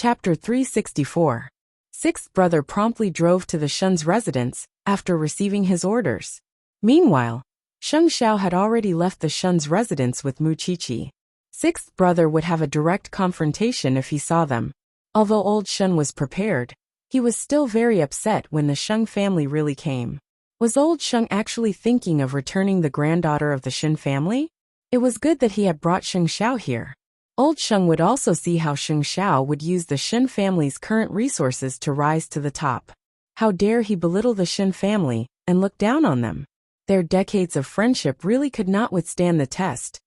Chapter 364. Sixth brother promptly drove to the Shun's residence after receiving his orders. Meanwhile, Sheng Xiao had already left the Shun's residence with Muqiqi. Sixth brother would have a direct confrontation if he saw them. Although old Shun was prepared, he was still very upset when the Sheng family really came. Was old Sheng actually thinking of returning the granddaughter of the Shun family? It was good that he had brought Sheng Xiao here. Old Sheng would also see how Sheng Xiao would use the Shun family's current resources to rise to the top. How dare he belittle the Shun family and look down on them? Their decades of friendship really could not withstand the test.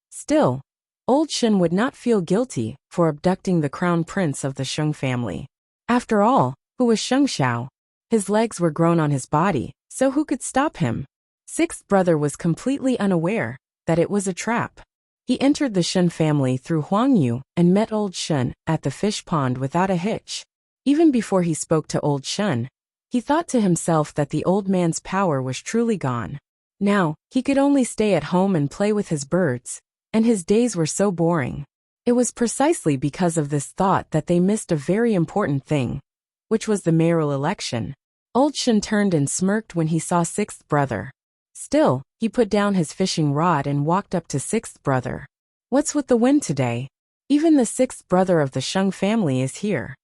Still, old Shun would not feel guilty for abducting the crown prince of the Sheng family. After all, who was Sheng Xiao? His legs were grown on his body, so who could stop him? Sixth brother was completely unaware that it was a trap. He entered the Shun family through Huangyu and met old Shun at the fish pond without a hitch. Even before he spoke to old Shun, he thought to himself that the old man's power was truly gone. Now, he could only stay at home and play with his birds, and his days were so boring. It was precisely because of this thought that they missed a very important thing, which was the mayoral election. Old Shun turned and smirked when he saw sixth brother. Still, he put down his fishing rod and walked up to sixth brother. What's with the wind today? Even the sixth brother of the Sheng family is here.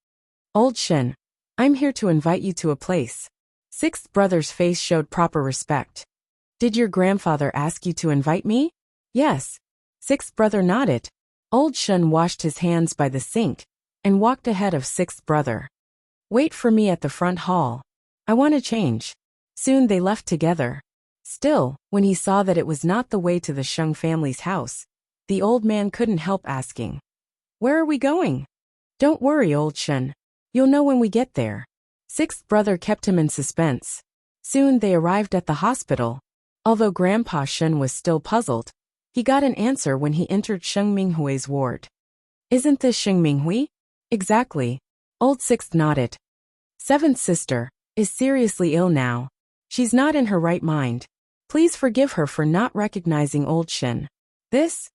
Old Shun, I'm here to invite you to a place. Sixth brother's face showed proper respect. Did your grandfather ask you to invite me? Yes. Sixth brother nodded. Old Shun washed his hands by the sink and walked ahead of sixth brother. Wait for me at the front hall. I want to change. Soon they left together. Still, when he saw that it was not the way to the Sheng family's house, the old man couldn't help asking, "Where are we going?" "Don't worry, old Shun. You'll know when we get there." Sixth brother kept him in suspense. Soon they arrived at the hospital. Although Grandpa Shun was still puzzled, he got an answer when he entered Sheng Minghui's ward. "Isn't this Sheng Minghui?" "Exactly." Old Sixth nodded. "Seventh sister is seriously ill now. She's not in her right mind. Please forgive her for not recognizing old Shun. This?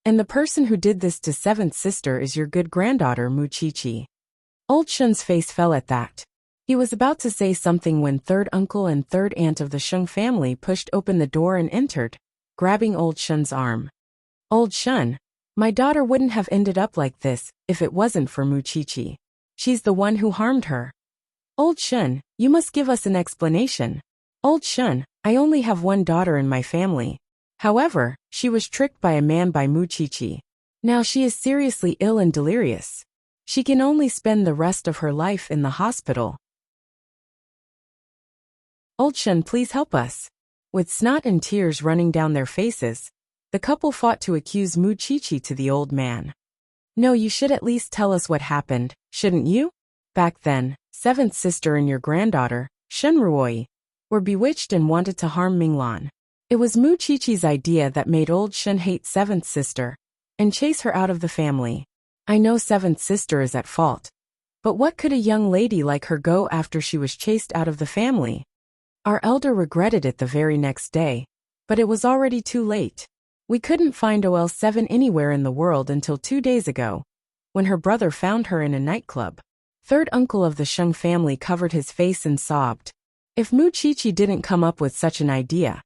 And the person who did this to seventh sister is your good granddaughter Muqiqi." Old Shun's face fell at that. He was about to say something when third uncle and third aunt of the Sheng family pushed open the door and entered, grabbing old Shun's arm. "Old Shun, my daughter wouldn't have ended up like this if it wasn't for Muqiqi. She's the one who harmed her." "Old Shun, you must give us an explanation." "Old Shun, I only have one daughter in my family. However, she was tricked by a man by Muqiqi. Now she is seriously ill and delirious. She can only spend the rest of her life in the hospital. Old Shun, please help us." With snot and tears running down their faces, the couple fought to accuse Muqiqi to the old man. "No, you should at least tell us what happened, shouldn't you? Back then, seventh sister and your granddaughter, Shenruoi, were bewitched and wanted to harm Minglan. It was Muqiqi's idea that made old Shun hate seventh sister and chase her out of the family. I know seventh sister is at fault, but what could a young lady like her go after she was chased out of the family? Our elder regretted it the very next day, but it was already too late. We couldn't find OL7 anywhere in the world until 2 days ago, when her brother found her in a nightclub." Third uncle of the Sheng family covered his face and sobbed. If Muqiqi didn't come up with such an idea,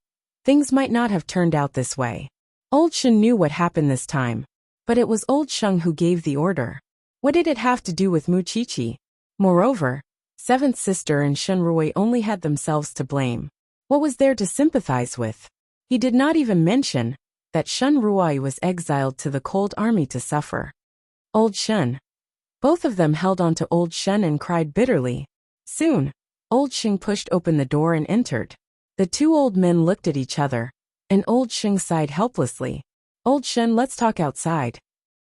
things might not have turned out this way. Old Shun knew what happened this time, but it was old Sheng who gave the order. What did it have to do with Muqiqi? Moreover, seventh sister and Shenruoi only had themselves to blame. What was there to sympathize with? He did not even mention that Shenruoi was exiled to the cold army to suffer. Old Shun. Both of them held on to old Shun and cried bitterly. Soon, old Sheng pushed open the door and entered. The two old men looked at each other, and old Sheng sighed helplessly. "Old Shun, let's talk outside."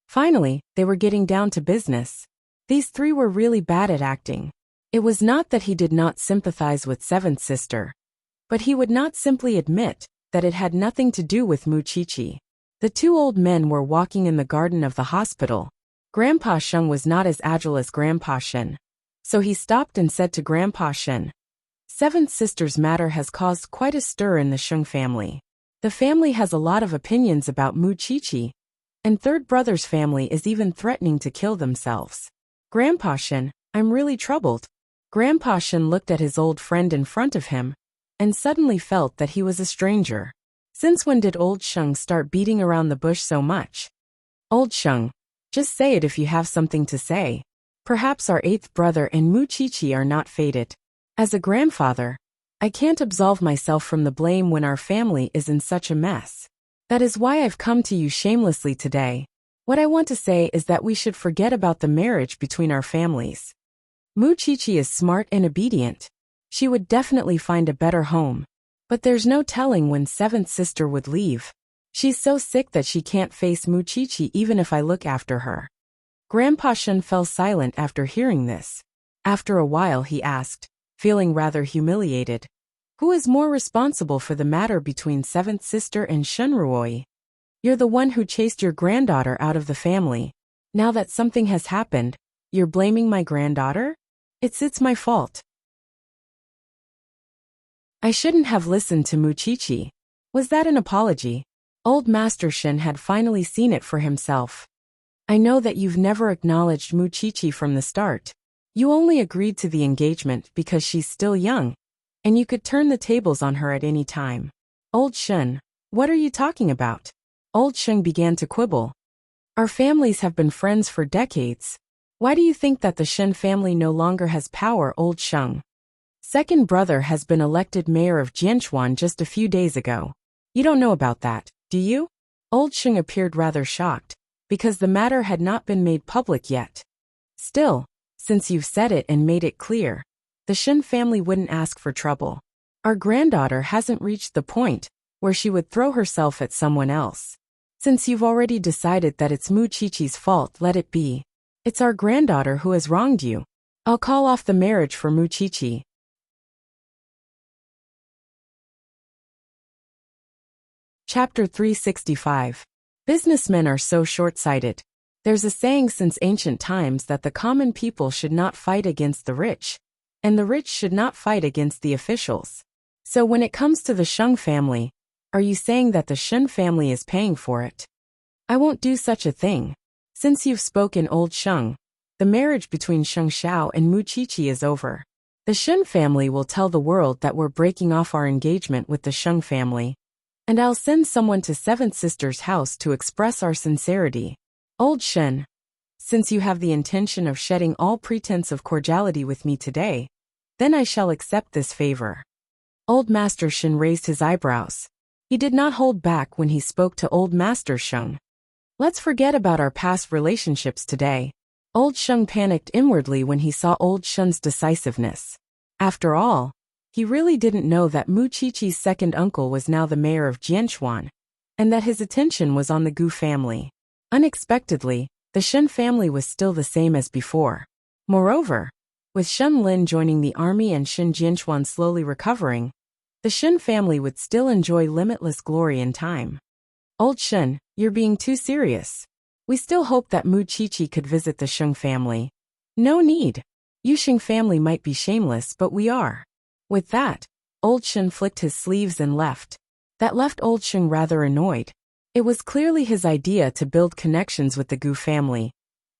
Finally, they were getting down to business. These three were really bad at acting. It was not that he did not sympathize with seventh sister, but he would not simply admit that it had nothing to do with Muqiqi. The two old men were walking in the garden of the hospital. Grandpa Sheng was not as agile as Grandpa Shen, so he stopped and said to Grandpa Shen, "Seventh sister's matter has caused quite a stir in the Sheng family. The family has a lot of opinions about Muqiqi, and third brother's family is even threatening to kill themselves. Grandpa Shen, I'm really troubled. Grandpa Shen looked at his old friend in front of him, and suddenly felt that he was a stranger. Since when did old Sheng start beating around the bush so much? Old Sheng, just say it if you have something to say. Perhaps our eighth brother and Muchichi are not fated. As a grandfather, I can't absolve myself from the blame when our family is in such a mess. That is why I've come to you shamelessly today. What I want to say is that we should forget about the marriage between our families. Muchichi is smart and obedient. She would definitely find a better home. But there's no telling when seventh sister would leave. She's so sick that she can't face Muchichi even if I look after her. Grandpa Shen fell silent after hearing this. After a while he asked, feeling rather humiliated, who is more responsible for the matter between seventh sister and Shenruoi? You're the one who chased your granddaughter out of the family. Now that something has happened, you're blaming my granddaughter? It's my fault. I shouldn't have listened to Muchichi. Was that an apology? Old Master Shen had finally seen it for himself. I know that you've never acknowledged Muchichi from the start. You only agreed to the engagement because she's still young, and you could turn the tables on her at any time. Old Shen, what are you talking about? Old Sheng began to quibble. Our families have been friends for decades. Why do you think that the Shen family no longer has power, Old Sheng? Second brother has been elected mayor of Jianchuan just a few days ago. You don't know about that, do you? Old Sheng appeared rather shocked, because the matter had not been made public yet. Still, since you've said it and made it clear, the Shen family wouldn't ask for trouble. Our granddaughter hasn't reached the point where she would throw herself at someone else. Since you've already decided that it's Muchichi's fault, let it be. It's our granddaughter who has wronged you. I'll call off the marriage for Muchichi. Chapter 365. Businessmen are so short-sighted. There's a saying since ancient times that the common people should not fight against the rich, and the rich should not fight against the officials. So when it comes to the Sheng family, are you saying that the Shen family is paying for it? I won't do such a thing. Since you've spoken, Old Sheng, the marriage between Sheng Xiao and Muchichi is over. The Shen family will tell the world that we're breaking off our engagement with the Sheng family, and I'll send someone to seventh sister's house to express our sincerity. Old Shen, since you have the intention of shedding all pretense of cordiality with me today, then I shall accept this favor. Old Master Shen raised his eyebrows. He did not hold back when he spoke to Old Master Sheng. Let's forget about our past relationships today. Old Sheng panicked inwardly when he saw Old Shen's decisiveness. After all, he really didn't know that Muchichi's second uncle was now the mayor of Jianchuan, and that his attention was on the Gu family. Unexpectedly, the Shen family was still the same as before. Moreover, with Shen Lin joining the army and Shen Jianchuan slowly recovering, the Shen family would still enjoy limitless glory in time. Old Shen, you're being too serious. We still hope that Muchichi could visit the Sheng family. No need. Yusheng family might be shameless, but we are. With that, Old Shen flicked his sleeves and left. That left Old Sheng rather annoyed. It was clearly his idea to build connections with the Gu family,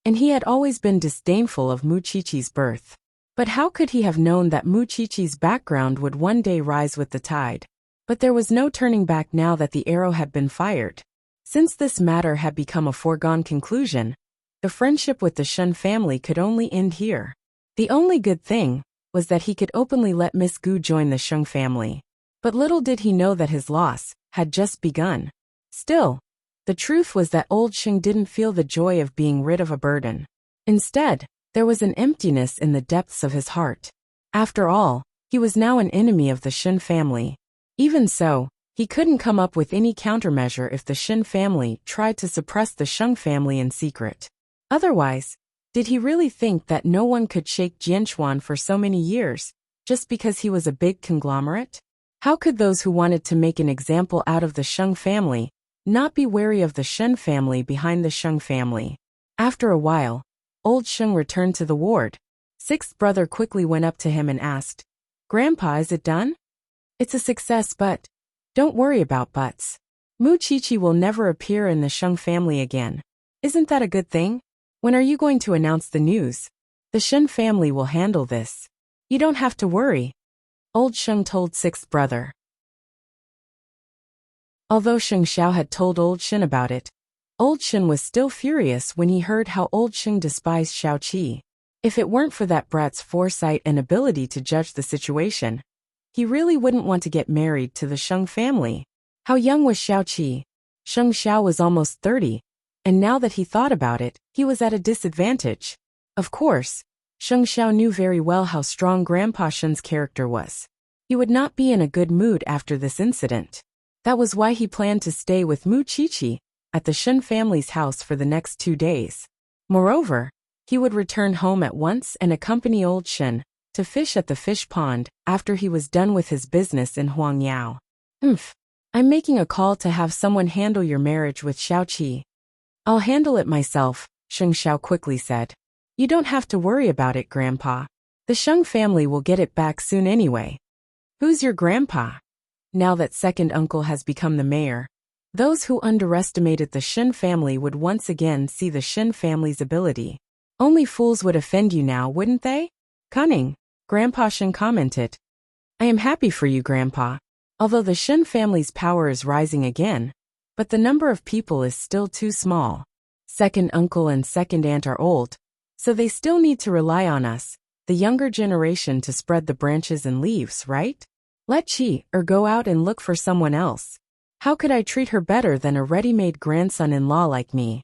and he had always been disdainful of Muchichi's birth. But how could he have known that Muchichi's background would one day rise with the tide? But there was no turning back now that the arrow had been fired. Since this matter had become a foregone conclusion, the friendship with the Shen family could only end here. The only good thing was that he could openly let Miss Gu join the Sheng family. But little did he know that his loss had just begun. Still, the truth was that Old Sheng didn't feel the joy of being rid of a burden. Instead, there was an emptiness in the depths of his heart. After all, he was now an enemy of the Shen family. Even so, he couldn't come up with any countermeasure if the Shen family tried to suppress the Sheng family in secret. Otherwise, did he really think that no one could shake Jianchuan for so many years, just because he was a big conglomerate? How could those who wanted to make an example out of the Sheng family not be wary of the Shen family behind the Sheng family? After a while, Old Sheng returned to the ward. Sixth brother quickly went up to him and asked, "Grandpa, is it done?" "It's a success, but don't worry about buts. Muchichi will never appear in the Sheng family again. Isn't that a good thing? When are you going to announce the news?" The Shen family will handle this. You don't have to worry, old Sheng told sixth brother. Although Sheng Xiao had told old Shen about it, old Shen was still furious when he heard how old Sheng despised Xiao Qi. If it weren't for that brat's foresight and ability to judge the situation, he really wouldn't want to get married to the Sheng family. How young was Xiao Qi? Sheng Xiao was almost 30, and now that he thought about it, he was at a disadvantage. Of course, Sheng Xiao knew very well how strong Grandpa Shen's character was. He would not be in a good mood after this incident. That was why he planned to stay with Mu Qiqi at the Shen family's house for the next 2 days. Moreover, he would return home at once and accompany old Shen to fish at the fish pond after he was done with his business in Huangyao. I'm making a call to have someone handle your marriage with Xiao Qi. I'll handle it myself, Sheng Xiao quickly said. You don't have to worry about it, Grandpa. The Sheng family will get it back soon anyway. Who's your grandpa? Now that second uncle has become the mayor, those who underestimated the Shen family would once again see the Shen family's ability. Only fools would offend you now, wouldn't they? Cunning, Grandpa Shen commented. I am happy for you, Grandpa. Although the Shen family's power is rising again, but the number of people is still too small. Second uncle and second aunt are old, so they still need to rely on us, the younger generation, to spread the branches and leaves, right? Let Qi go out and look for someone else. How could I treat her better than a ready-made grandson-in-law like me?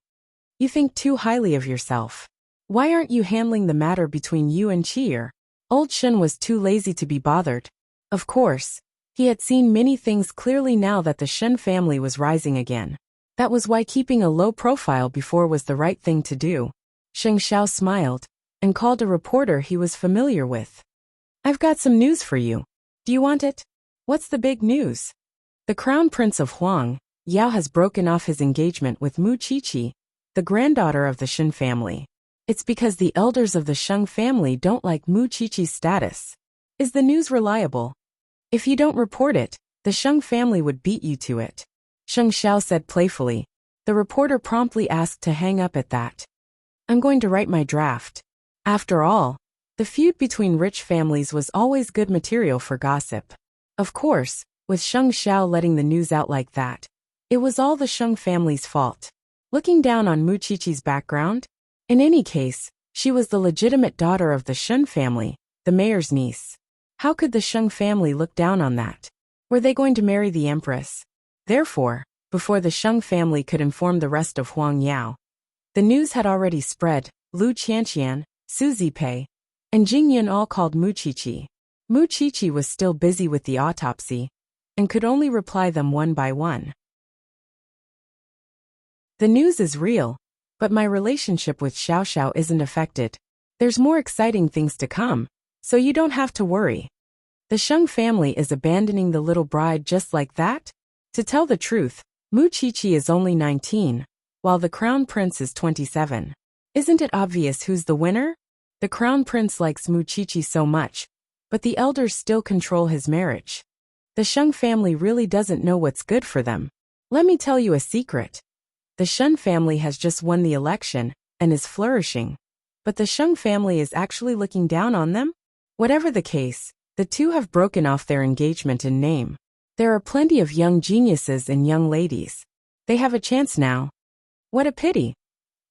You think too highly of yourself. Why aren't you handling the matter between you and Qi? Old Shen was too lazy to be bothered. Of course, he had seen many things clearly now that the Shen family was rising again. That was why keeping a low profile before was the right thing to do. Sheng Xiao smiled and called a reporter he was familiar with. I've got some news for you. Do you want it? What's the big news? The Crown Prince of Huang, Yao, has broken off his engagement with Mu Qiqi, the granddaughter of the Shen family. It's because the elders of the Sheng family don't like Mu Qiqi's status. Is the news reliable? If you don't report it, the Sheng family would beat you to it, Sheng Xiao said playfully. The reporter promptly asked to hang up at that. I'm going to write my draft. After all, the feud between rich families was always good material for gossip. Of course, with Sheng Xiao letting the news out like that, it was all the Sheng family's fault. Looking down on Mu Qiqi's background? In any case, she was the legitimate daughter of the Shen family, the mayor's niece. How could the Sheng family look down on that? Were they going to marry the empress? Therefore, before the Sheng family could inform the rest of Huangyao, the news had already spread. Lu Qianqian, Su Zipei, and Jingyan all called Mu Qiqi. Mu Qiqi was still busy with the autopsy and could only reply them one by one. The news is real, but my relationship with Xiao Xiao isn't affected. There's more exciting things to come, so you don't have to worry. The Sheng family is abandoning the little bride just like that? To tell the truth, Mu Qiqi is only 19, while the Crown Prince is 27. Isn't it obvious who's the winner? The Crown Prince likes Mu Qiqi so much, but the elders still control his marriage. The Sheng family really doesn't know what's good for them. Let me tell you a secret. The Shen family has just won the election and is flourishing, but the Sheng family is actually looking down on them? Whatever the case, the two have broken off their engagement in name. There are plenty of young geniuses and young ladies. They have a chance now. What a pity.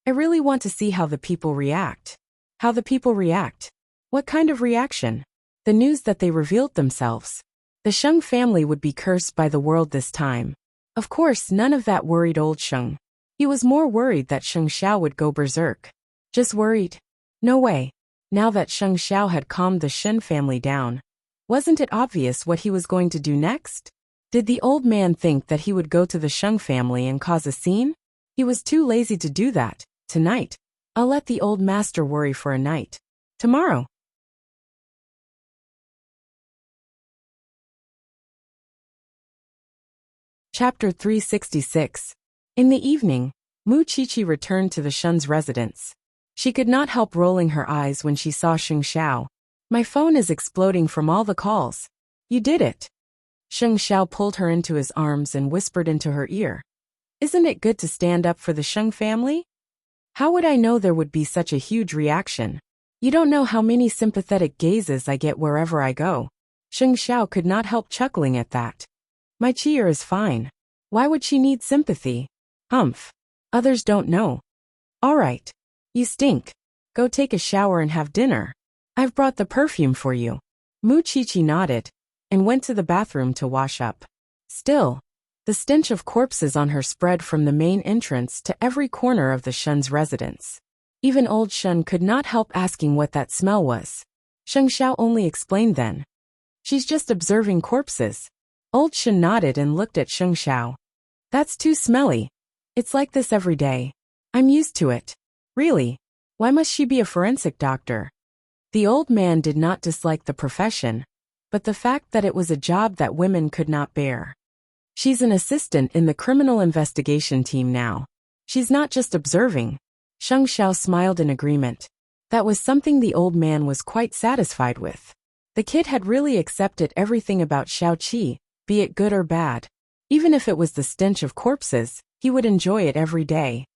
I really want to see how the people react. How the people react? What kind of reaction? The news that they revealed themselves. The Sheng family would be cursed by the world this time. Of course, none of that worried old Sheng. He was more worried that Sheng Xiao would go berserk. Just worried? No way. Now that Sheng Xiao had calmed the Shen family down, wasn't it obvious what he was going to do next? Did the old man think that he would go to the Sheng family and cause a scene? He was too lazy to do that. Tonight, I'll let the old master worry for a night. Tomorrow. Chapter 366. In the evening, Mu Qiqi returned to the Shen's residence. She could not help rolling her eyes when she saw Sheng Xiao. My phone is exploding from all the calls. You did it. Sheng Xiao pulled her into his arms and whispered into her ear. Isn't it good to stand up for the Sheng family? How would I know there would be such a huge reaction? You don't know how many sympathetic gazes I get wherever I go. Sheng Xiao could not help chuckling at that. My Chier is fine. Why would she need sympathy? Humph. Others don't know. All right. You stink. Go take a shower and have dinner. I've brought the perfume for you. Mu Chichi nodded and went to the bathroom to wash up. Still, the stench of corpses on her spread from the main entrance to every corner of the Shun's residence. Even old Shun could not help asking what that smell was. Sheng Xiao only explained then. She's just observing corpses. Old Shun nodded and looked at Sheng Xiao. That's too smelly. It's like this every day. I'm used to it. Really? Why must she be a forensic doctor? The old man did not dislike the profession, but the fact that it was a job that women could not bear. She's an assistant in the criminal investigation team now. She's not just observing. Sheng Xiao smiled in agreement. That was something the old man was quite satisfied with. The kid had really accepted everything about Xiao Qi, be it good or bad. Even if it was the stench of corpses, he would enjoy it every day.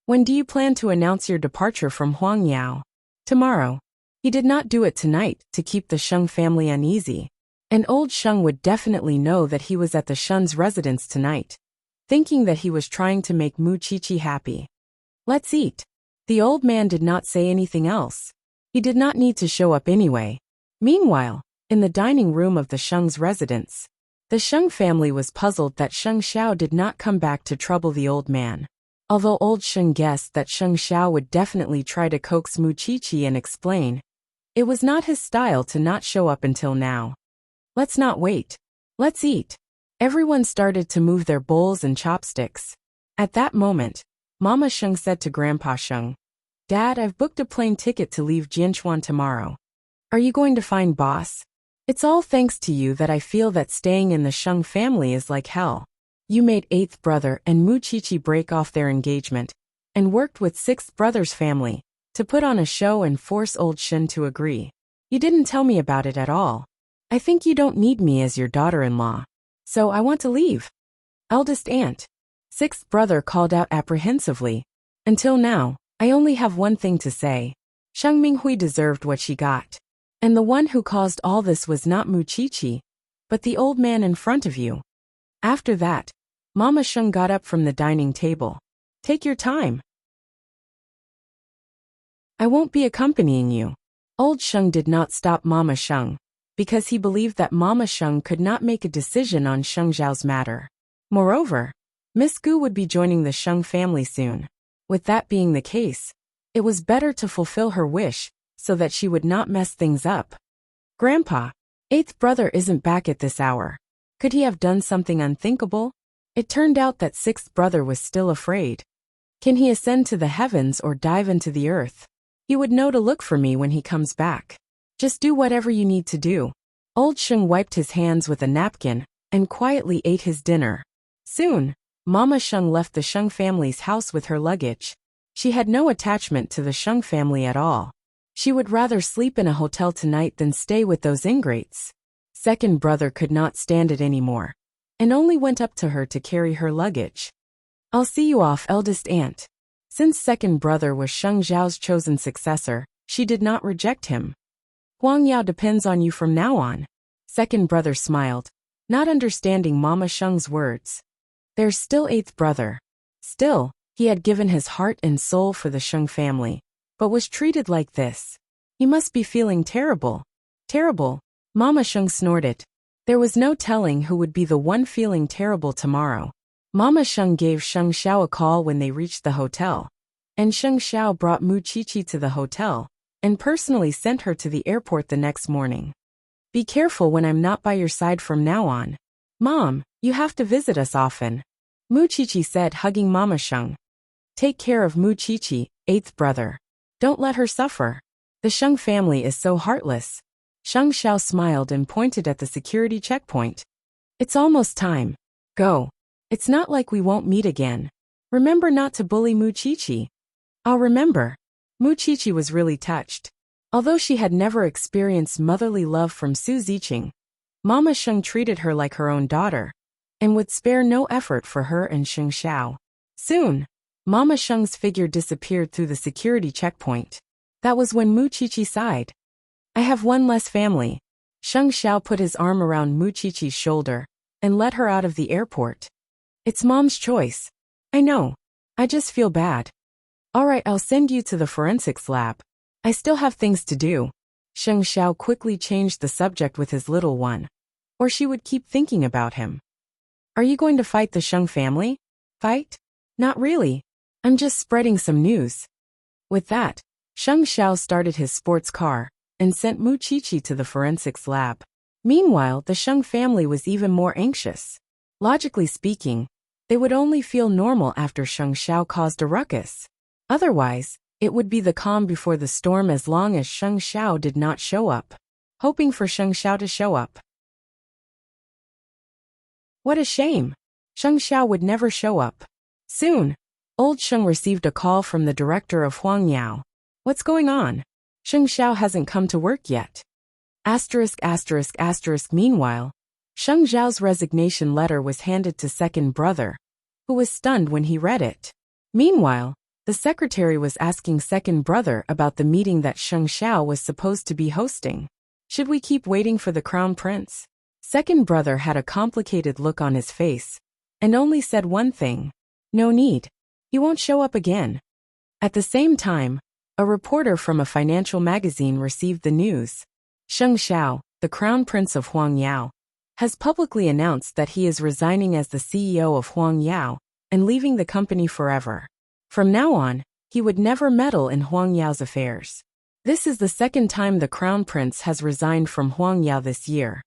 When do you plan to announce your departure from Huangyao? Tomorrow. He did not do it tonight to keep the Sheng family uneasy. And old Sheng would definitely know that he was at the Shun's residence tonight, thinking that he was trying to make Mu Chichi happy. Let's eat. The old man did not say anything else. He did not need to show up anyway. Meanwhile, in the dining room of the Sheng's residence, the Sheng family was puzzled that Sheng Xiao did not come back to trouble the old man. Although old Sheng guessed that Sheng Xiao would definitely try to coax Mu Chichi and explain, it was not his style to not show up until now. Let's not wait. Let's eat. Everyone started to move their bowls and chopsticks. At that moment, Mama Sheng said to Grandpa Sheng, Dad, I've booked a plane ticket to leave Jianchuan tomorrow. Are you going to find boss? It's all thanks to you that I feel that staying in the Sheng family is like hell. You made 8th brother and Mu Chichi break off their engagement, and worked with 6th brother's family to put on a show and force old Shen to agree. You didn't tell me about it at all. I think you don't need me as your daughter-in-law. So I want to leave. Eldest aunt. 6th brother called out apprehensively. Until now, I only have one thing to say. Sheng Minghui deserved what she got. And the one who caused all this was not Mu Chichi, but the old man in front of you. After that, Mama Sheng got up from the dining table. Take your time. I won't be accompanying you. Old Sheng did not stop Mama Sheng, because he believed that Mama Sheng could not make a decision on Sheng Zhao's matter. Moreover, Miss Gu would be joining the Sheng family soon. With that being the case, it was better to fulfill her wish, so that she would not mess things up. Grandpa, 8th brother isn't back at this hour. Could he have done something unthinkable? It turned out that 6th brother was still afraid. Can he ascend to the heavens or dive into the earth? He would know to look for me when he comes back. Just do whatever you need to do. Old Sheng wiped his hands with a napkin and quietly ate his dinner. Soon, Mama Sheng left the Sheng family's house with her luggage. She had no attachment to the Sheng family at all. She would rather sleep in a hotel tonight than stay with those ingrates. 2nd brother could not stand it anymore, and only went up to her to carry her luggage. I'll see you off, eldest aunt. Since 2nd brother was Sheng Zhao's chosen successor, she did not reject him. Huang Yao depends on you from now on. 2nd brother smiled, not understanding Mama Sheng's words. There's still 8th brother. Still, he had given his heart and soul for the Sheng family, but was treated like this. He must be feeling terrible. Terrible. Mama Sheng snorted. There was no telling who would be the one feeling terrible tomorrow. Mama Sheng gave Sheng Xiao a call when they reached the hotel, and Sheng Xiao brought Mu Chichi to the hotel, and personally sent her to the airport the next morning. Be careful when I'm not by your side from now on. Mom, you have to visit us often. Mu Chichi said, hugging Mama Sheng. Take care of Mu Chichi, 8th brother. Don't let her suffer. The Sheng family is so heartless. Sheng Xiao smiled and pointed at the security checkpoint. It's almost time. Go. It's not like we won't meet again. Remember not to bully Mu Chichi. I'll remember. Mu Chichi was really touched. Although she had never experienced motherly love from Su Ziqing, Mama Sheng treated her like her own daughter, and would spare no effort for her and Sheng Xiao. Soon, Mama Sheng's figure disappeared through the security checkpoint. That was when Muchichi sighed. I have one less family. Sheng Xiao put his arm around Muchichi's shoulder and led her out of the airport. It's Mom's choice. I know. I just feel bad. All right, I'll send you to the forensics lab. I still have things to do. Sheng Xiao quickly changed the subject with his little one. Or she would keep thinking about him. Are you going to fight the Sheng family? Fight? Not really. I'm just spreading some news. With that, Sheng Xiao started his sports car and sent Muchichi to the forensics lab. Meanwhile, the Sheng family was even more anxious. Logically speaking, they would only feel normal after Sheng Xiao caused a ruckus. Otherwise, it would be the calm before the storm as long as Sheng Xiao did not show up. Hoping for Sheng Xiao to show up. What a shame. Sheng Xiao would never show up. Soon, old Sheng received a call from the director of Huangyao. What's going on? Sheng Xiao hasn't come to work yet. *****. Meanwhile, Sheng Xiao's resignation letter was handed to second brother, who was stunned when he read it. Meanwhile, the secretary was asking second brother about the meeting that Sheng Xiao was supposed to be hosting. Should we keep waiting for the crown prince? Second brother had a complicated look on his face, and only said one thing. No need. He won't show up again. At the same time, a reporter from a financial magazine received the news. Sheng Xiao, the crown prince of Huangyao, has publicly announced that he is resigning as the CEO of Huangyao and leaving the company forever. From now on, he would never meddle in Huangyao's affairs. This is the second time the crown prince has resigned from Huangyao this year.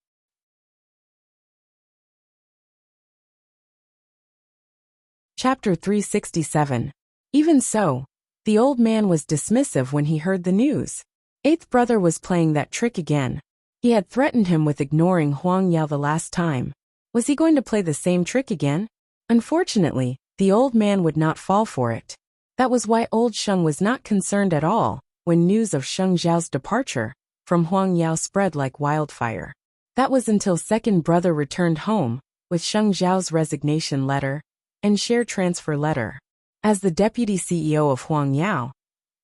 Chapter 367. Even so, the old man was dismissive when he heard the news. Eighth brother was playing that trick again. He had threatened him with ignoring Huangyao the last time. Was he going to play the same trick again? Unfortunately, the old man would not fall for it. That was why old Sheng was not concerned at all when news of Sheng Xiao's departure from Huangyao spread like wildfire. That was until second brother returned home with Sheng Xiao's resignation letter and share transfer letter. As the deputy CEO of Huangyao,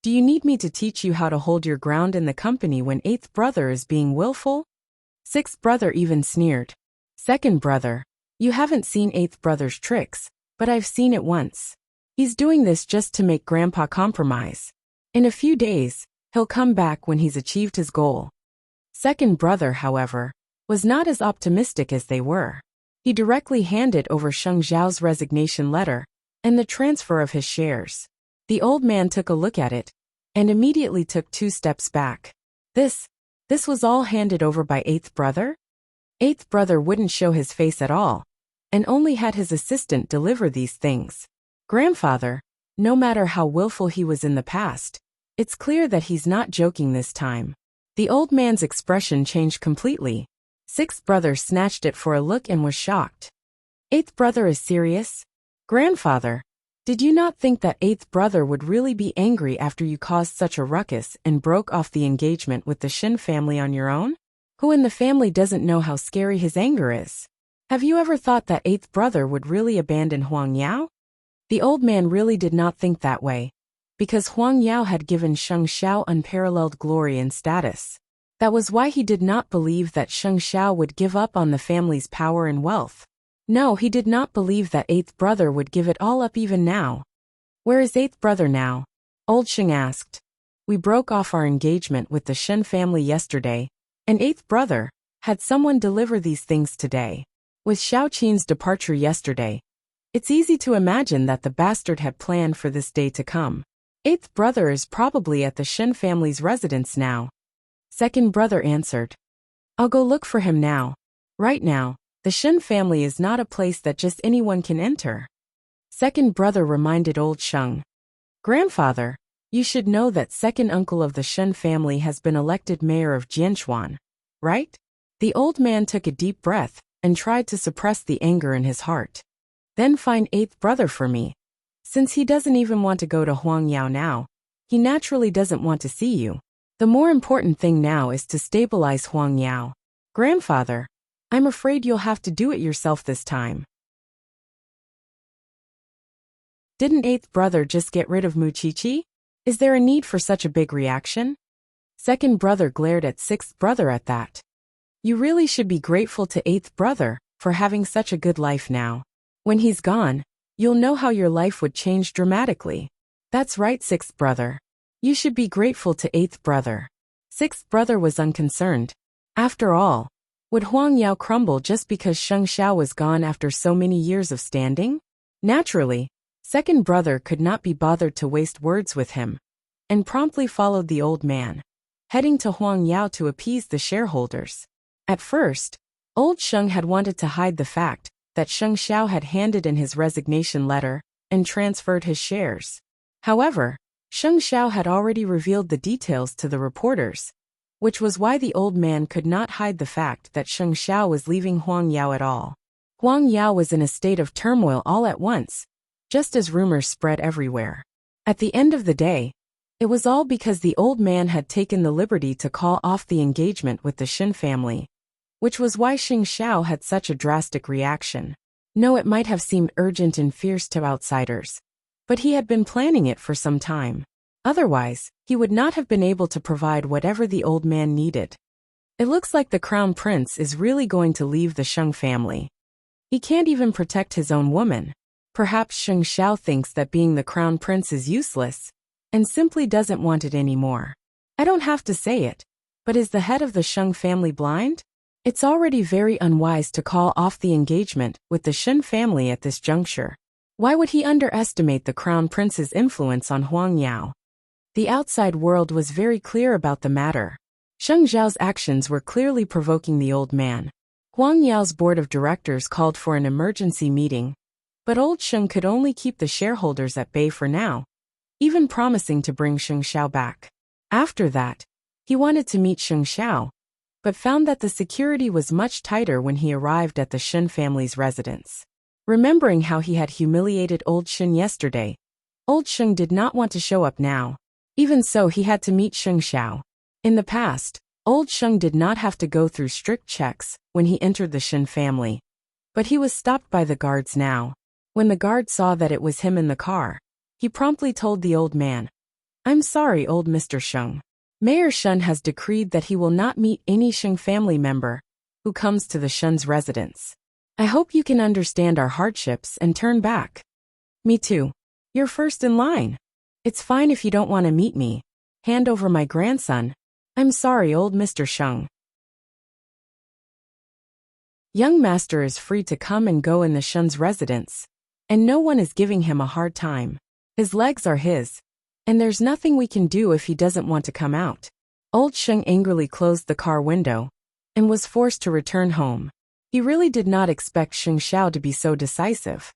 do you need me to teach you how to hold your ground in the company when eighth brother is being willful? Sixth brother even sneered. Second brother, you haven't seen eighth brother's tricks, but I've seen it once. He's doing this just to make grandpa compromise. In a few days, he'll come back when he's achieved his goal. Second brother, however, was not as optimistic as they were. He directly handed over Sheng Xiao's resignation letter and the transfer of his shares. The old man took a look at it and immediately took 2 steps back. This was all handed over by eighth brother? Eighth brother wouldn't show his face at all and only had his assistant deliver these things. Grandfather, no matter how willful he was in the past, it's clear that he's not joking this time. The old man's expression changed completely. Sixth brother snatched it for a look and was shocked. Eighth brother is serious? Grandfather, did you not think that eighth brother would really be angry after you caused such a ruckus and broke off the engagement with the Shin family on your own? Who in the family doesn't know how scary his anger is? Have you ever thought that eighth brother would really abandon Huangyao? The old man really did not think that way, because Huangyao had given Sheng Xiao unparalleled glory and status. That was why he did not believe that Sheng Xiao would give up on the family's power and wealth. No, he did not believe that eighth brother would give it all up even now. Where is eighth brother now? Old Sheng asked. We broke off our engagement with the Shen family yesterday, and eighth brother had someone deliver these things today. With Xiao Qin's departure yesterday, it's easy to imagine that the bastard had planned for this day to come. Eighth brother is probably at the Shen family's residence now. Second brother answered. I'll go look for him now. Right now, the Shen family is not a place that just anyone can enter. Second brother reminded old Sheng. Grandfather, you should know that second uncle of the Shen family has been elected mayor of Jianchuan, right? The old man took a deep breath and tried to suppress the anger in his heart. Then find eighth brother for me. Since he doesn't even want to go to Huangyao now, he naturally doesn't want to see you. The more important thing now is to stabilize Huangyao. Grandfather, I'm afraid you'll have to do it yourself this time. Didn't eighth brother just get rid of Muchichi? Is there a need for such a big reaction? Second brother glared at sixth brother at that. You really should be grateful to eighth brother for having such a good life now. When he's gone, you'll know how your life would change dramatically. That's right, sixth brother. You should be grateful to eighth brother. Sixth brother was unconcerned. After all, would Huang Yao crumble just because Sheng Xiao was gone after so many years of standing? Naturally, second brother could not be bothered to waste words with him, and promptly followed the old man, heading to Huang Yao to appease the shareholders. At first, old Sheng had wanted to hide the fact that Sheng Xiao had handed in his resignation letter and transferred his shares. However, Sheng Xiao had already revealed the details to the reporters, which was why the old man could not hide the fact that Sheng Xiao was leaving Huang Yao at all. Huang Yao was in a state of turmoil all at once, just as rumors spread everywhere. At the end of the day, it was all because the old man had taken the liberty to call off the engagement with the Shin family, which was why Sheng Xiao had such a drastic reaction. No, it might have seemed urgent and fierce to outsiders, but he had been planning it for some time. Otherwise, he would not have been able to provide whatever the old man needed. It looks like the crown prince is really going to leave the Sheng family. He can't even protect his own woman. Perhaps Sheng Xiao thinks that being the crown prince is useless, and simply doesn't want it anymore. I don't have to say it, but is the head of the Sheng family blind? It's already very unwise to call off the engagement with the Shin family at this juncture. Why would he underestimate the crown prince's influence on Huang Yao? The outside world was very clear about the matter. Sheng Zhao's actions were clearly provoking the old man. Huang Yao's board of directors called for an emergency meeting, but old Sheng could only keep the shareholders at bay for now, even promising to bring Sheng Xiao back. After that, he wanted to meet Sheng Xiao, but found that the security was much tighter when he arrived at the Shin family's residence. Remembering how he had humiliated old Shin yesterday, old Sheng did not want to show up now. Even so, he had to meet Sheng Xiao. In the past, old Sheng did not have to go through strict checks when he entered the Shin family, but he was stopped by the guards now. When the guard saw that it was him in the car, he promptly told the old man, "I'm sorry, old Mr. Sheng. Mayor Shen has decreed that he will not meet any Sheng family member who comes to the Shen's residence. I hope you can understand our hardships and turn back." "Me too. You're first in line. It's fine if you don't want to meet me. Hand over my grandson. I'm sorry, old Mr. Sheng." Young master is free to come and go in the Shen's residence, and no one is giving him a hard time. His legs are his, and there's nothing we can do if he doesn't want to come out. Old Sheng angrily closed the car window and was forced to return home. He really did not expect Sheng Xiao to be so decisive.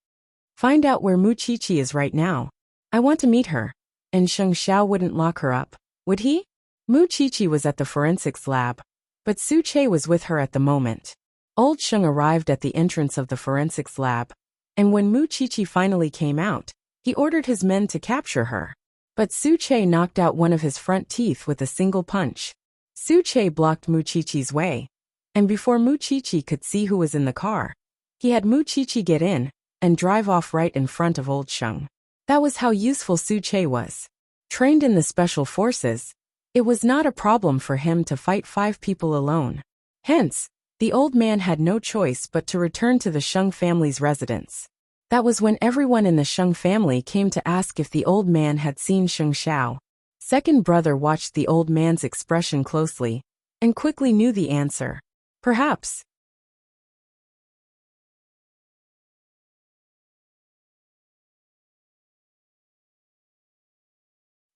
"Find out where Mu Qiqi is right now. I want to meet her." And Sheng Xiao wouldn't lock her up, would he? Mu Qiqi was at the forensics lab, but Su Che was with her at the moment. Old Sheng arrived at the entrance of the forensics lab, and when Mu Qiqi finally came out, he ordered his men to capture her. But Su Che knocked out one of his front teeth with a single punch. Su Che blocked Mu Qiqi's way, and before Mu Qiqi could see who was in the car, he had Mu Qiqi get in and drive off right in front of old Sheng. That was how useful Su Che was. Trained in the special forces, it was not a problem for him to fight 5 people alone. Hence, the old man had no choice but to return to the Sheng family's residence. That was when everyone in the Sheng family came to ask if the old man had seen Sheng Xiao. Second brother watched the old man's expression closely and quickly knew the answer. Perhaps.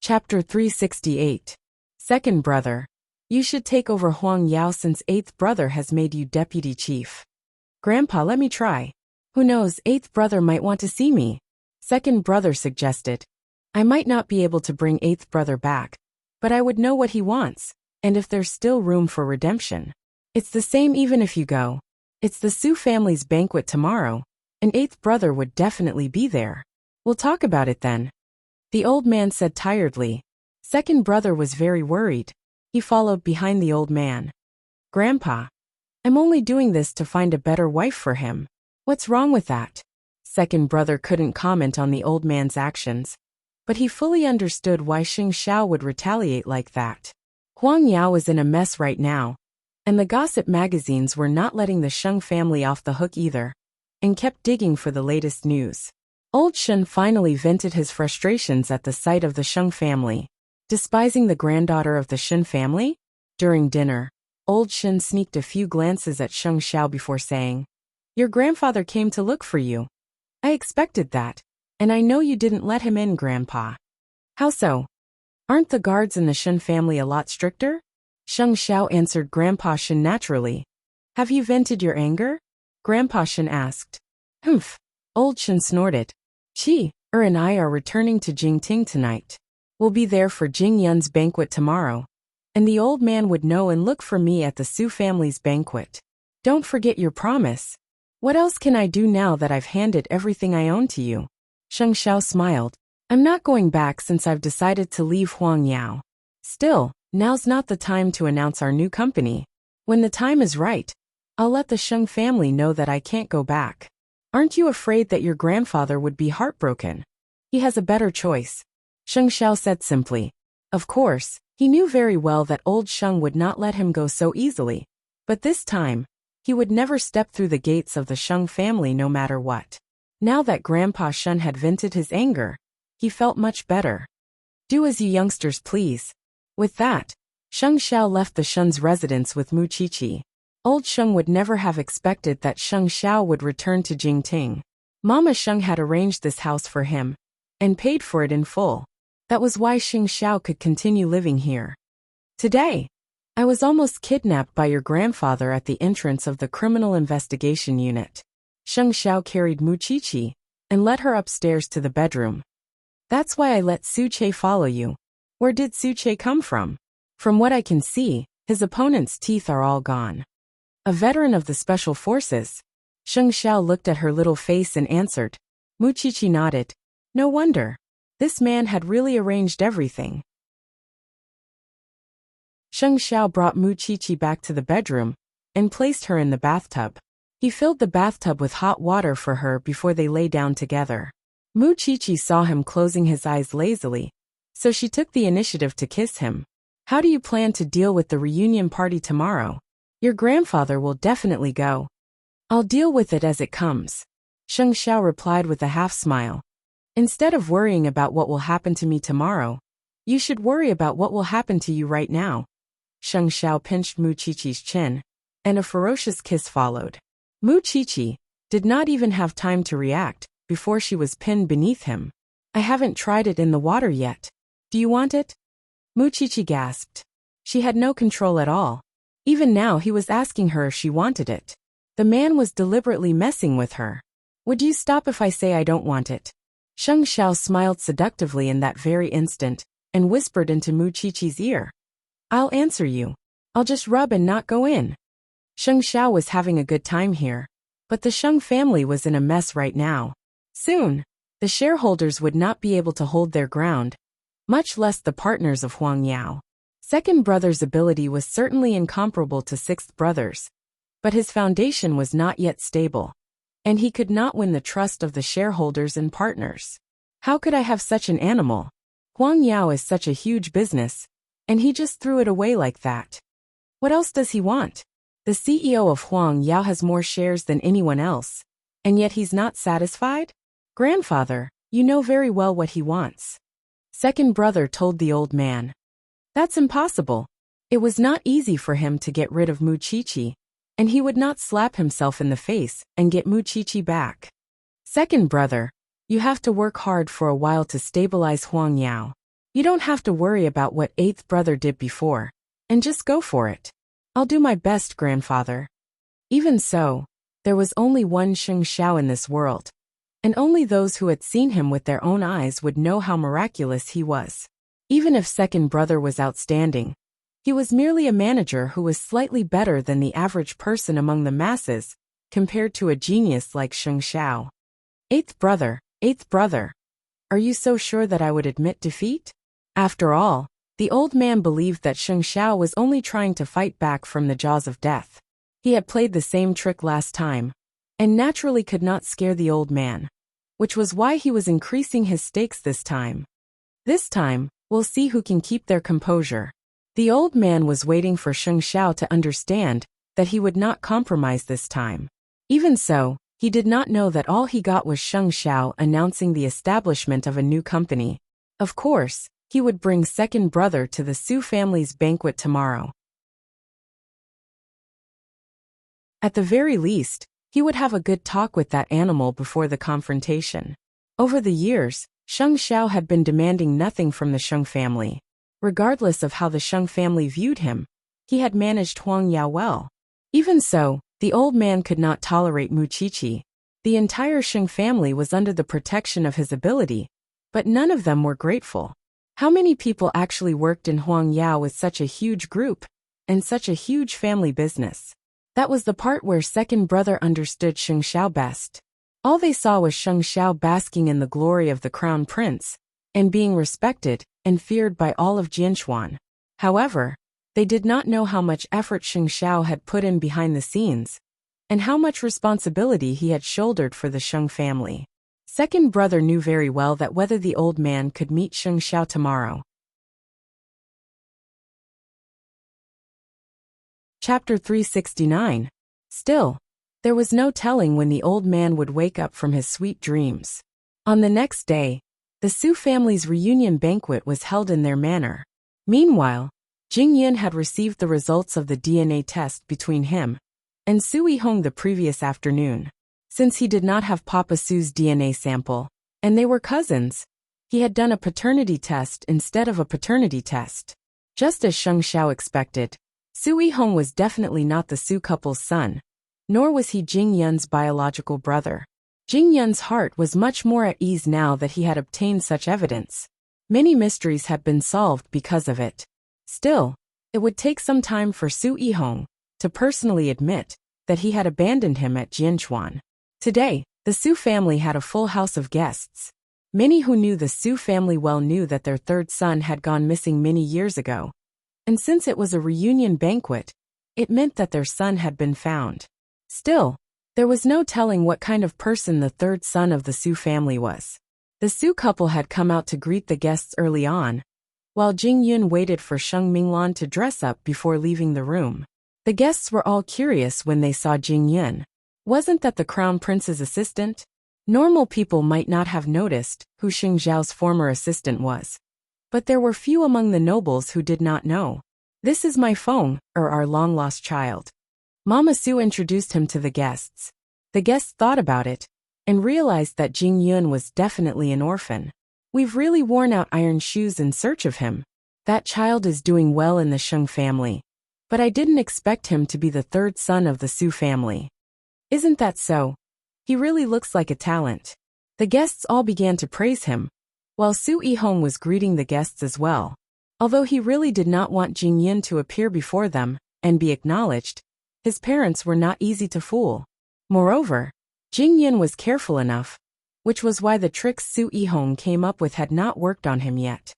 Chapter 368. Second brother. You should take over Huang Yao since eighth brother has made you deputy chief. Grandpa, let me try. Who knows, eighth brother might want to see me. Second brother suggested. I might not be able to bring eighth brother back, but I would know what he wants, and if there's still room for redemption. It's the same even if you go. It's the Su family's banquet tomorrow, and eighth brother would definitely be there. We'll talk about it then. The old man said tiredly. Second brother was very worried. He followed behind the old man. Grandpa, I'm only doing this to find a better wife for him. What's wrong with that? Second brother couldn't comment on the old man's actions, but he fully understood why Xing Xiao would retaliate like that. Huang Yao was in a mess right now, and the gossip magazines were not letting the Sheng family off the hook either, and kept digging for the latest news. Old Shen finally vented his frustrations at the sight of the Sheng family, despising the granddaughter of the Shen family. During dinner, Old Shen sneaked a few glances at Sheng Xiao before saying, "Your grandfather came to look for you. I expected that, and I know you didn't let him in, Grandpa." "How so? Aren't the guards in the Shen family a lot stricter?" Sheng Xiao answered Grandpa Shen naturally. "Have you vented your anger?" Grandpa Shen asked. "Humph." Old Shen snorted. "Qi, and I are returning to Jingting tonight. We'll be there for Jing Yun's banquet tomorrow, and the old man would know and look for me at the Su family's banquet. Don't forget your promise. What else can I do now that I've handed everything I own to you?" Sheng Xiao smiled. "I'm not going back since I've decided to leave Huang Yao. Still, now's not the time to announce our new company. When the time is right, I'll let the Sheng family know that I can't go back. Aren't you afraid that your grandfather would be heartbroken? He has a better choice," Sheng Xiao said simply. Of course, he knew very well that old Sheng would not let him go so easily, but this time, he would never step through the gates of the Sheng family no matter what. Now that Grandpa Shen had vented his anger, he felt much better. "Do as you youngsters please." With that, Sheng Xiao left the Shen's residence with Mu Qiqi. Old Sheng would never have expected that Sheng Xiao would return to Jingting. Mama Sheng had arranged this house for him, and paid for it in full. That was why Xing Xiao could continue living here. "Today, I was almost kidnapped by your grandfather at the entrance of the Criminal Investigation Unit." Sheng Xiao carried Mu Qiqi and led her upstairs to the bedroom. "That's why I let Su Che follow you." "Where did Su Che come from?" "From what I can see, his opponent's teeth are all gone." "A veteran of the Special Forces?" Sheng Xiao looked at her little face and answered. Mu Qiqi nodded. "No wonder. This man had really arranged everything." Sheng Xiao brought Mu Qiqi back to the bedroom and placed her in the bathtub. He filled the bathtub with hot water for her before they lay down together. Mu Qiqi saw him closing his eyes lazily, so she took the initiative to kiss him. "How do you plan to deal with the reunion party tomorrow? Your grandfather will definitely go." "I'll deal with it as it comes," Sheng Xiao replied with a half-smile. "Instead of worrying about what will happen to me tomorrow, you should worry about what will happen to you right now." Sheng Xiao pinched Mu Qiqi's chin, and a ferocious kiss followed. Mu Qiqi did not even have time to react before she was pinned beneath him. "I haven't tried it in the water yet. Do you want it?" Mu Qiqi gasped. She had no control at all. Even now he was asking her if she wanted it. The man was deliberately messing with her. "Would you stop if I say I don't want it?" Sheng Xiao smiled seductively in that very instant, and whispered into Mu Qiqi's ear. "I'll answer you. I'll just rub and not go in." Sheng Xiao was having a good time here, but the Sheng family was in a mess right now. Soon, the shareholders would not be able to hold their ground, much less the partners of Huang Yao. Second brother's ability was certainly incomparable to sixth brother's, but his foundation was not yet stable, and he could not win the trust of the shareholders and partners. "How could I have such an animal? Huang Yao is such a huge business, and he just threw it away like that. What else does he want? The CEO of Huang Yao has more shares than anyone else, and yet he's not satisfied? Grandfather, you know very well what he wants." Second brother told the old man. "That's impossible." It was not easy for him to get rid of Mu Qiqi, and he would not slap himself in the face and get Mu Qiqi back. "Second brother, you have to work hard for a while to stabilize Huang Yao. You don't have to worry about what eighth brother did before, and just go for it." "I'll do my best, grandfather." Even so, there was only one Xing Xiao in this world, and only those who had seen him with their own eyes would know how miraculous he was. Even if second brother was outstanding, he was merely a manager who was slightly better than the average person among the masses, compared to a genius like Xing Xiao. Eighth brother, are you so sure that I would admit defeat?" After all, the old man believed that Xing Xiao was only trying to fight back from the jaws of death. He had played the same trick last time, and naturally could not scare the old man, which was why he was increasing his stakes this time. This time, we'll see who can keep their composure. The old man was waiting for Sheng Xiao to understand that he would not compromise this time. Even so, he did not know that all he got was Sheng Xiao announcing the establishment of a new company. Of course, he would bring second brother to the Su family's banquet tomorrow. At the very least, he would have a good talk with that animal before the confrontation. Over the years, Sheng Xiao had been demanding nothing from the Sheng family. Regardless of how the Sheng family viewed him, he had managed Huang Yao well. Even so, the old man could not tolerate Muqiqi. The entire Sheng family was under the protection of his ability, but none of them were grateful. How many people actually worked in Huang Yao with such a huge group and such a huge family business? That was the part where second brother understood Sheng Xiao best. All they saw was Sheng Xiao basking in the glory of the crown prince and being respected and feared by all of Jianchuan. However, they did not know how much effort Sheng Xiao had put in behind the scenes, and how much responsibility he had shouldered for the Sheng family. Second brother knew very well that whether the old man could meet Sheng Xiao tomorrow. Chapter 369. Still, there was no telling when the old man would wake up from his sweet dreams. On the next day, the Su family's reunion banquet was held in their manor. Meanwhile, Jing Yun had received the results of the DNA test between him and Su Yihong the previous afternoon. Since he did not have Papa Su's DNA sample, and they were cousins, he had done a paternity test instead of a paternity test. Just as Sheng Xiao expected, Su Yihong was definitely not the Su couple's son, nor was he Jing Yun's biological brother. Jing Yun's heart was much more at ease now that he had obtained such evidence. Many mysteries had been solved because of it. Still, it would take some time for Su Yihong to personally admit that he had abandoned him at Jianchuan. Today, the Su family had a full house of guests. Many who knew the Su family well knew that their third son had gone missing many years ago. And since it was a reunion banquet, it meant that their son had been found. Still, there was no telling what kind of person the third son of the Su family was. The Su couple had come out to greet the guests early on, while Jing Yun waited for Sheng Minglan to dress up before leaving the room. The guests were all curious when they saw Jing Yun. Wasn't that the crown prince's assistant? Normal people might not have noticed who Xing Zhao's former assistant was. But there were few among the nobles who did not know. This is my Feng, or our long-lost child. Mama Su introduced him to the guests. The guests thought about it and realized that Jing Yun was definitely an orphan. We've really worn out iron shoes in search of him. That child is doing well in the Sheng family. But I didn't expect him to be the third son of the Su family. Isn't that so? He really looks like a talent. The guests all began to praise him, while Su Yihong was greeting the guests as well. Although he really did not want Jing Yun to appear before them and be acknowledged, his parents were not easy to fool. Moreover, Jing Yun was careful enough, which was why the tricks Su Yihong came up with had not worked on him yet.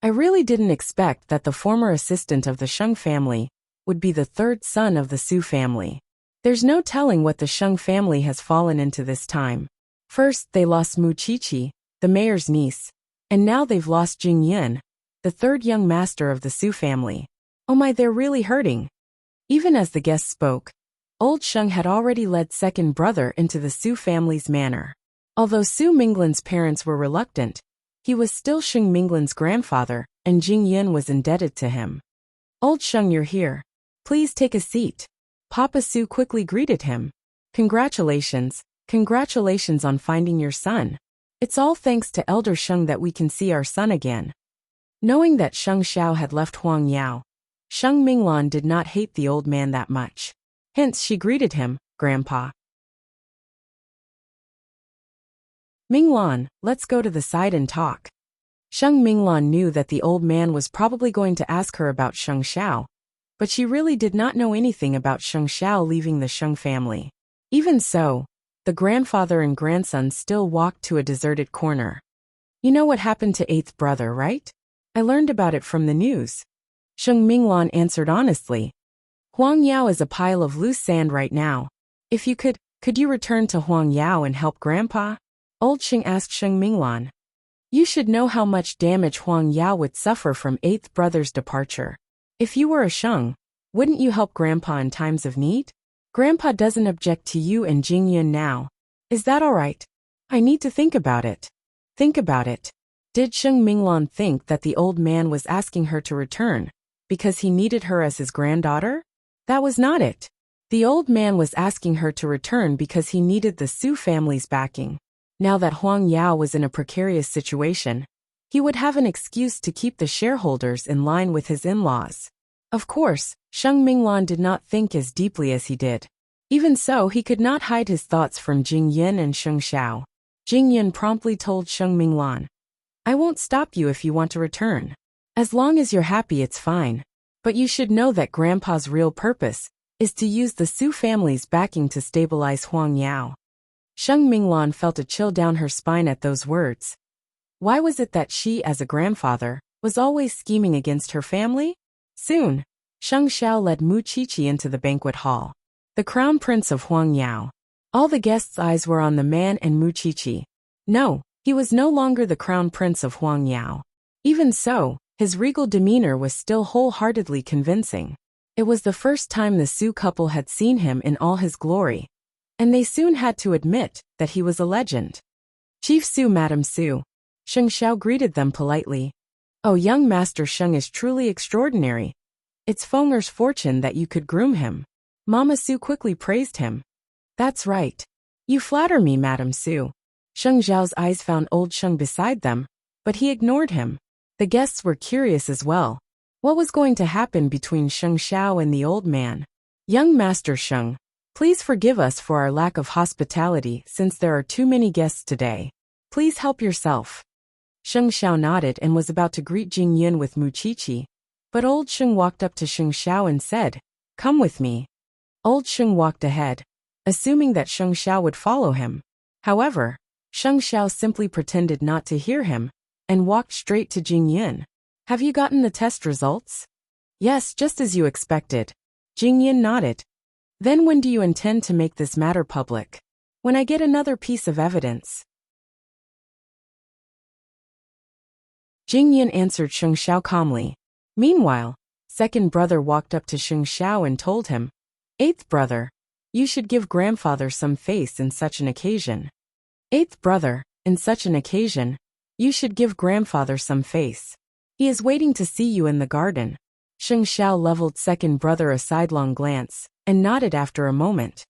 I really didn't expect that the former assistant of the Sheng family would be the third son of the Su family. There's no telling what the Sheng family has fallen into this time. First, they lost Muqiqi, the mayor's niece, and now they've lost Jing Yun, the third young master of the Su family. Oh my, they're really hurting. Even as the guests spoke, old Sheng had already led second brother into the Su family's manor. Although Su Minglan's parents were reluctant, he was still Sheng Minglan's grandfather, and Jing Yun was indebted to him. Old Sheng, you're here. Please take a seat. Papa Su quickly greeted him. Congratulations on finding your son. It's all thanks to Elder Sheng that we can see our son again. Knowing that Sheng Xiao had left Huang Yao, Sheng Minglan did not hate the old man that much. Hence she greeted him, Grandpa. Minglan, let's go to the side and talk. Sheng Minglan knew that the old man was probably going to ask her about Sheng Xiao, but she really did not know anything about Sheng Xiao leaving the Sheng family. Even so, the grandfather and grandson still walked to a deserted corner. You know what happened to eighth brother, right? I learned about it from the news. Sheng Minglan answered honestly. Huang Yao is a pile of loose sand right now. If you could you return to Huang Yao and help Grandpa? Old Sheng asked Sheng Minglan. You should know how much damage Huang Yao would suffer from eighth brother's departure. If you were a Sheng, wouldn't you help Grandpa in times of need? Grandpa doesn't object to you and Jingyun now. Is that all right? I need to think about it. Think about it. Did Sheng Minglan think that the old man was asking her to return because he needed her as his granddaughter? That was not it. The old man was asking her to return because he needed the Su family's backing. Now that Huang Yao was in a precarious situation, he would have an excuse to keep the shareholders in line with his in-laws. Of course, Sheng Minglan did not think as deeply as he did. Even so, he could not hide his thoughts from Jing Yin and Sheng Xiao. Jing Yin promptly told Sheng Minglan, I won't stop you if you want to return. As long as you're happy, it's fine. But you should know that Grandpa's real purpose is to use the Su family's backing to stabilize Huang Yao. Sheng Minglan felt a chill down her spine at those words. Why was it that she, as a grandfather, was always scheming against her family? Soon, Sheng Xiao led Mu Qiqi into the banquet hall. The crown prince of Huang Yao. All the guests' eyes were on the man and Mu Qiqi. No, he was no longer the crown prince of Huang Yao. Even so, his regal demeanor was still wholeheartedly convincing. It was the first time the Su couple had seen him in all his glory, and they soon had to admit that he was a legend. Chief Su, Madam Su. Sheng Xiao greeted them politely. Oh, young Master Sheng is truly extraordinary. It's Fenger's fortune that you could groom him. Mama Su quickly praised him. That's right. You flatter me, Madam Su. Sheng Xiao's eyes found old Sheng beside them, but he ignored him. The guests were curious as well. What was going to happen between Sheng Xiao and the old man? Young Master Sheng, please forgive us for our lack of hospitality since there are too many guests today. Please help yourself. Sheng Xiao nodded and was about to greet Jing Yun with Mu Qiqi, but old Sheng walked up to Sheng Xiao and said, Come with me. Old Sheng walked ahead, assuming that Sheng Xiao would follow him. However, Sheng Xiao simply pretended not to hear him and walked straight to Jing Yun. Have you gotten the test results? Yes, just as you expected. Jing Yun nodded. Then when do you intend to make this matter public? When I get another piece of evidence. Jing Yun answered Sheng Xiao calmly. Meanwhile, second brother walked up to Sheng Xiao and told him, Eighth brother, you should give grandfather some face in such an occasion. Eighth brother, in such an occasion, you should give grandfather some face. He is waiting to see you in the garden. Sheng Xiao leveled second brother a sidelong glance and nodded after a moment.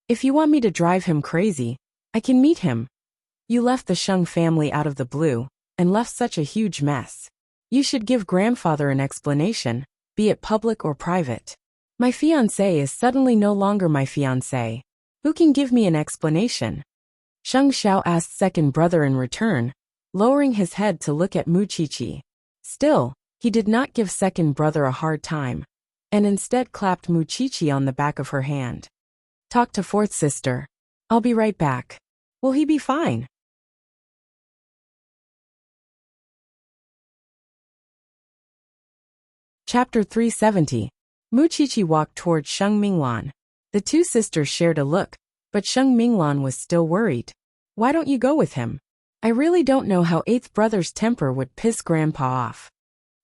If you want me to drive him crazy, I can meet him. You left the Sheng family out of the blue and left such a huge mess. You should give grandfather an explanation, be it public or private. My fiancé is suddenly no longer my fiancé. Who can give me an explanation? Sheng Xiao asked second brother in return, lowering his head to look at Mu Qiqi. Still, he did not give second brother a hard time, and instead clapped Mu Qiqi on the back of her hand. Talk to fourth sister. I'll be right back. Will he be fine? Chapter 370. Mu Qiqi walked towards Sheng Minglan. The two sisters shared a look, but Sheng Minglan was still worried. Why don't you go with him? I really don't know how eighth brother's temper would piss grandpa off.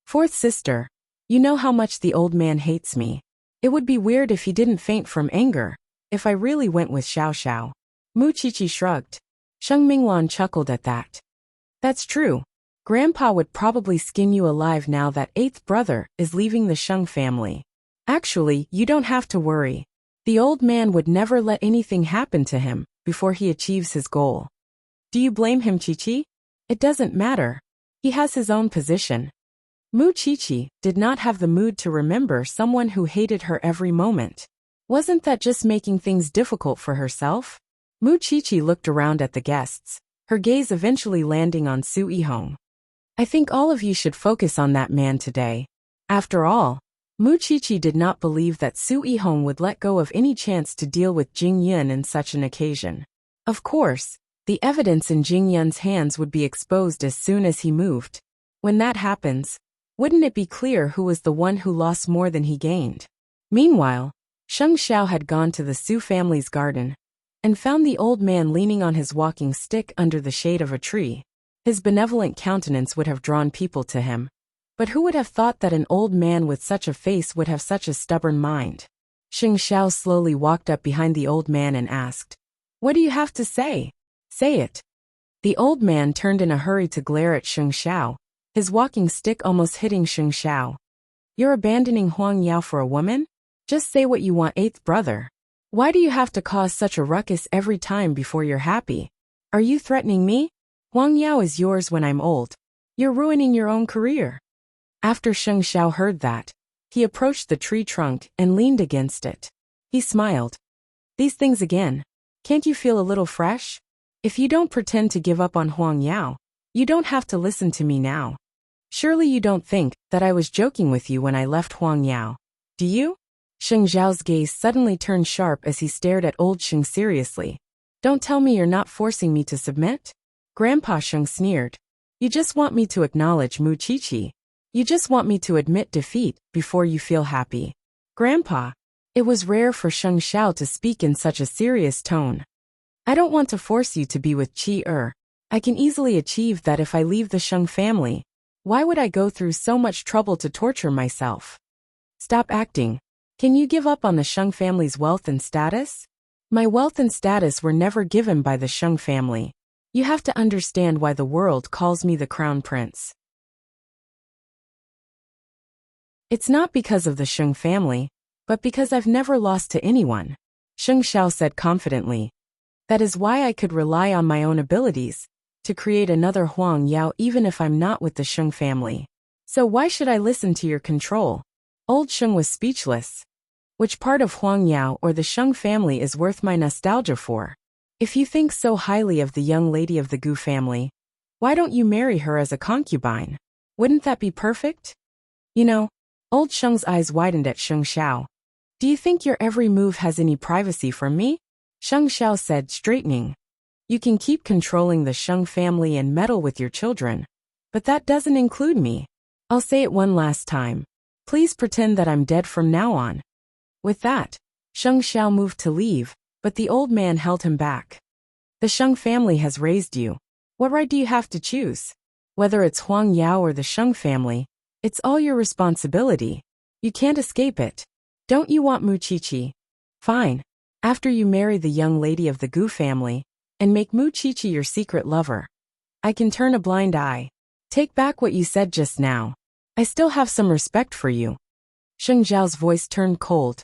Fourth sister, you know how much the old man hates me. It would be weird if he didn't faint from anger, if I really went with Xiao Xiao. Mu Qiqi shrugged. Sheng Minglan chuckled at that. That's true. Grandpa would probably skin you alive now that eighth brother is leaving the Sheng family. Actually, you don't have to worry. The old man would never let anything happen to him before he achieves his goal. Do you blame him, Qiqi? It doesn't matter. He has his own position. Mu Qiqi did not have the mood to remember someone who hated her every moment. Wasn't that just making things difficult for herself? Mu Qiqi looked around at the guests, her gaze eventually landing on Su Yihong. I think all of you should focus on that man today. After all, Mu Qiqi did not believe that Su Yihong would let go of any chance to deal with Jing Yun in such an occasion. Of course, the evidence in Jing Yun's hands would be exposed as soon as he moved. When that happens, wouldn't it be clear who was the one who lost more than he gained? Meanwhile, Sheng Xiao had gone to the Su family's garden and found the old man leaning on his walking stick under the shade of a tree. His benevolent countenance would have drawn people to him. But who would have thought that an old man with such a face would have such a stubborn mind? Sheng Xiao slowly walked up behind the old man and asked, "What do you have to say? Say it." The old man turned in a hurry to glare at Sheng Xiao, his walking stick almost hitting Sheng Xiao. "You're abandoning Huang Yao for a woman? Just say what you want, eighth brother. Why do you have to cause such a ruckus every time before you're happy? Are you threatening me? Huang Yao is yours when I'm old. You're ruining your own career." After Sheng Xiao heard that, he approached the tree trunk and leaned against it. He smiled. "These things again. Can't you feel a little fresh? If you don't pretend to give up on Huang Yao, you don't have to listen to me now. Surely you don't think that I was joking with you when I left Huang Yao, do you?" Sheng Xiao's gaze suddenly turned sharp as he stared at old Sheng seriously. "Don't tell me you're not forcing me to submit?" Grandpa Sheng sneered. "You just want me to acknowledge Mu Chi. You just want me to admit defeat before you feel happy." "Grandpa." It was rare for Sheng Xiao to speak in such a serious tone. "I don't want to force you to be with Qi. I can easily achieve that if I leave the Sheng family. Why would I go through so much trouble to torture myself? Stop acting. Can you give up on the Sheng family's wealth and status? My wealth and status were never given by the Sheng family. You have to understand why the world calls me the Crown Prince. It's not because of the Sheng family, but because I've never lost to anyone," Sheng Xiao said confidently. "That is why I could rely on my own abilities to create another Huang Yao even if I'm not with the Sheng family. So why should I listen to your control?" Old Sheng was speechless. "Which part of Huang Yao or the Sheng family is worth my nostalgia for? If you think so highly of the young lady of the Gu family, why don't you marry her as a concubine? Wouldn't that be perfect?" "You know," old Sheng's eyes widened at Sheng Xiao. "Do you think your every move has any privacy from me?" Sheng Xiao said, straightening. "You can keep controlling the Sheng family and meddle with your children, but that doesn't include me. I'll say it one last time. Please pretend that I'm dead from now on." With that, Sheng Xiao moved to leave, but the old man held him back. "The Sheng family has raised you. What right do you have to choose? Whether it's Huang Yao or the Sheng family, it's all your responsibility. You can't escape it. Don't you want Mu Chi? Fine. After you marry the young lady of the Gu family, and make Mu Chi your secret lover, I can turn a blind eye. Take back what you said just now. I still have some respect for you." Sheng Xiao's voice turned cold.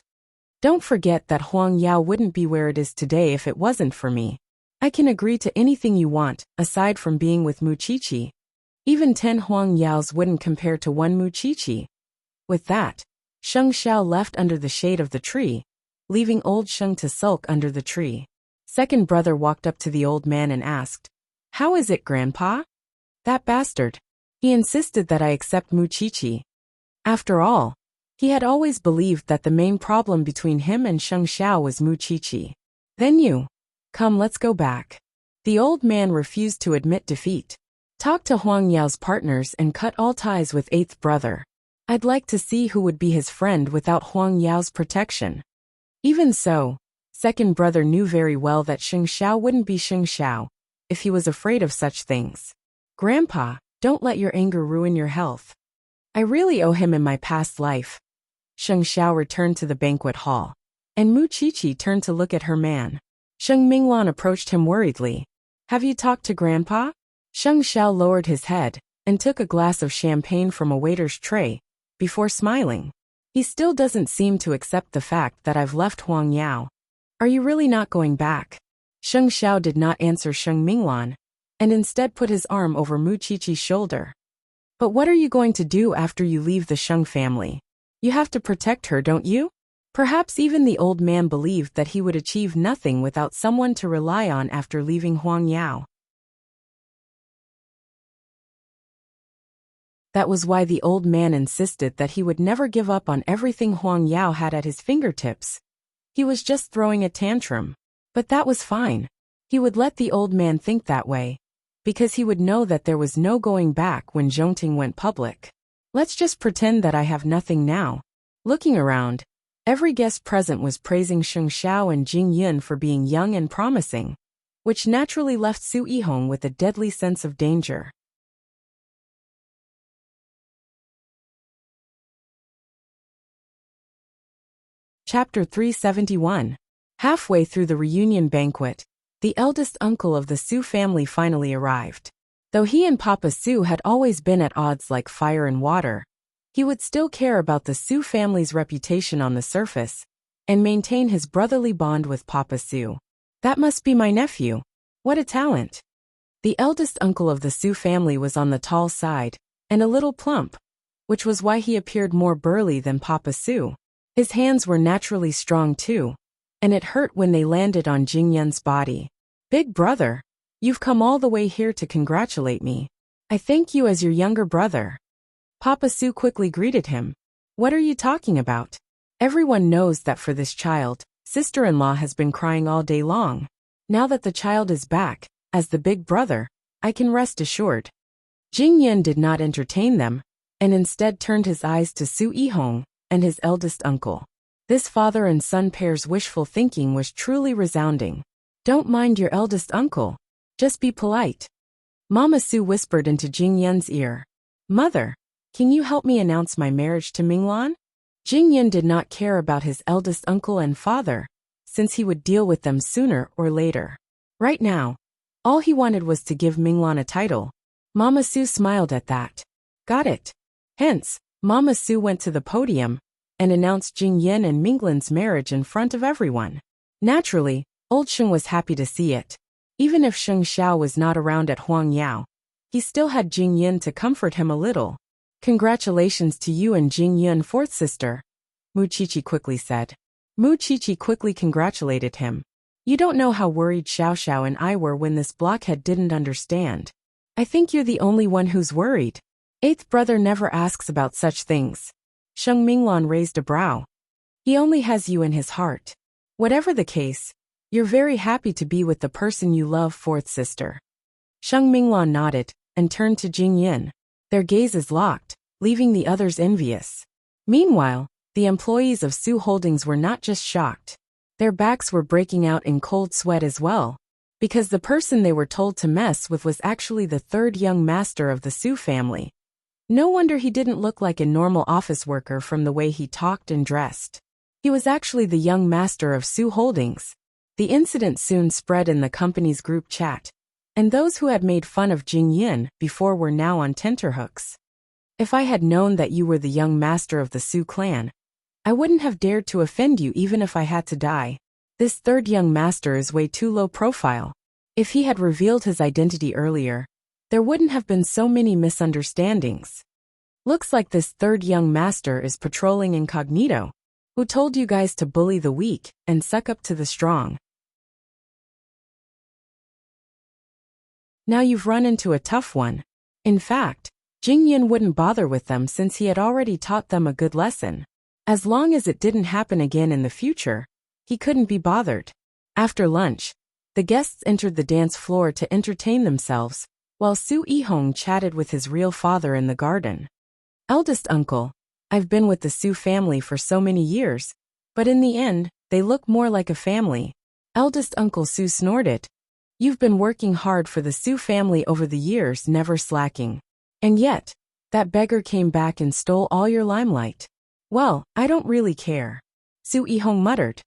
"Don't forget that Huang Yao wouldn't be where it is today if it wasn't for me. I can agree to anything you want, aside from being with Mu Chi. Even 10 Huang Yaos wouldn't compare to one Mu Chi." With that, Sheng Xiao left under the shade of the tree, leaving old Sheng to sulk under the tree. Second brother walked up to the old man and asked, "How is it, Grandpa?" "That bastard. He insisted that I accept Mu Chi. After all, he had always believed that the main problem between him and Sheng Xiao was Mu Chi. Then you. Come, let's go back." The old man refused to admit defeat. "Talk to Huang Yao's partners and cut all ties with eighth brother. I'd like to see who would be his friend without Huang Yao's protection." Even so, second brother knew very well that Sheng Xiao wouldn't be Sheng Xiao if he was afraid of such things. "Grandpa, don't let your anger ruin your health. I really owe him in my past life." Sheng Xiao returned to the banquet hall, and Mu Chi turned to look at her man. Sheng Minglan approached him worriedly. "Have you talked to Grandpa?" Sheng Xiao lowered his head and took a glass of champagne from a waiter's tray, before smiling. "He still doesn't seem to accept the fact that I've left Huang Yao. Are you really not going back?" Sheng Xiao did not answer Sheng Minglan, and instead put his arm over Mu Chi's shoulder. "But what are you going to do after you leave the Sheng family? You have to protect her, don't you?" Perhaps even the old man believed that he would achieve nothing without someone to rely on after leaving Huang Yao. That was why the old man insisted that he would never give up on everything Huang Yao had at his fingertips. He was just throwing a tantrum. But that was fine. He would let the old man think that way, because he would know that there was no going back when Zhongting went public. "Let's just pretend that I have nothing now." Looking around, every guest present was praising Sheng Xiao and Jing Yun for being young and promising. which naturally left Su Yihong with a deadly sense of danger. Chapter 371. Halfway through the reunion banquet, the eldest uncle of the Su family finally arrived. Though he and Papa Su had always been at odds like fire and water, he would still care about the Su family's reputation on the surface and maintain his brotherly bond with Papa Su. That must be my nephew. What a talent. The eldest uncle of the Su family was on the tall side and a little plump, which was why he appeared more burly than Papa Su. His hands were naturally strong too, and it hurt when they landed on Jingyun's body. Big brother, you've come all the way here to congratulate me. I thank you as your younger brother. Papa Su quickly greeted him. What are you talking about? Everyone knows that for this child, sister-in-law has been crying all day long. Now that the child is back, as the big brother, I can rest assured. Jingyun did not entertain them, and instead turned his eyes to Su Yihong and his eldest uncle. This father and son pair's wishful thinking was truly resounding. Don't mind your eldest uncle. Just be polite. Mama Su whispered into Jingyun's ear. Mother, can you help me announce my marriage to Minglan? Jingyun did not care about his eldest uncle and father, since he would deal with them sooner or later. Right now, all he wanted was to give Minglan a title. Mama Su smiled at that. Got it. Hence, Mama Su went to the podium and announced Jingyun and Minglan's marriage in front of everyone. Naturally, old Sheng was happy to see it. Even if Sheng Xiao was not around at Huangyao, he still had Jingyun to comfort him a little. Congratulations to you and Jingyun, fourth sister, Mu Qiqi quickly said. Mu Qiqi quickly congratulated him. You don't know how worried Xiao Xiao and I were when this blockhead didn't understand. I think you're the only one who's worried. Eighth brother never asks about such things. Sheng Minglan raised a brow. He only has you in his heart. Whatever the case, you're very happy to be with the person you love, fourth sister. Sheng Minglan nodded and turned to Jingyun. Their gazes locked, leaving the others envious. Meanwhile, the employees of Su Holdings were not just shocked. Their backs were breaking out in cold sweat as well, because the person they were told to mess with was actually the third young master of the Su family. No wonder he didn't look like a normal office worker from the way he talked and dressed. He was actually the young master of Su Holdings. The incident soon spread in the company's group chat, and those who had made fun of Jingyun before were now on tenterhooks. If I had known that you were the young master of the Su clan, I wouldn't have dared to offend you even if I had to die. This third young master is way too low profile. If he had revealed his identity earlier, there wouldn't have been so many misunderstandings. Looks like this third young master is patrolling incognito. Who told you guys to bully the weak and suck up to the strong? Now you've run into a tough one. In fact, Jingyun wouldn't bother with them since he had already taught them a good lesson. As long as it didn't happen again in the future, he couldn't be bothered. After lunch, the guests entered the dance floor to entertain themselves, while Su Yihong chatted with his real father in the garden. Eldest uncle, I've been with the Su family for so many years, but in the end, they look more like a family. Eldest uncle Su snorted. You've been working hard for the Su family over the years, never slacking. And yet, that beggar came back and stole all your limelight. Well, I don't really care. Su Yihong muttered.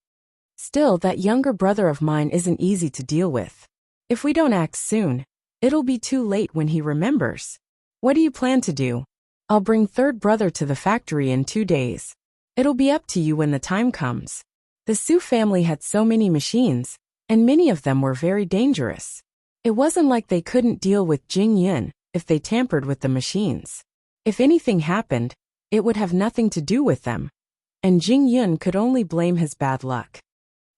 Still, that younger brother of mine isn't easy to deal with. If we don't act soon, it'll be too late when he remembers. What do you plan to do? I'll bring third brother to the factory in 2 days. It'll be up to you when the time comes. The Su family had so many machines, and many of them were very dangerous. It wasn't like they couldn't deal with Jingyun if they tampered with the machines. If anything happened, it would have nothing to do with them, and Jingyun could only blame his bad luck.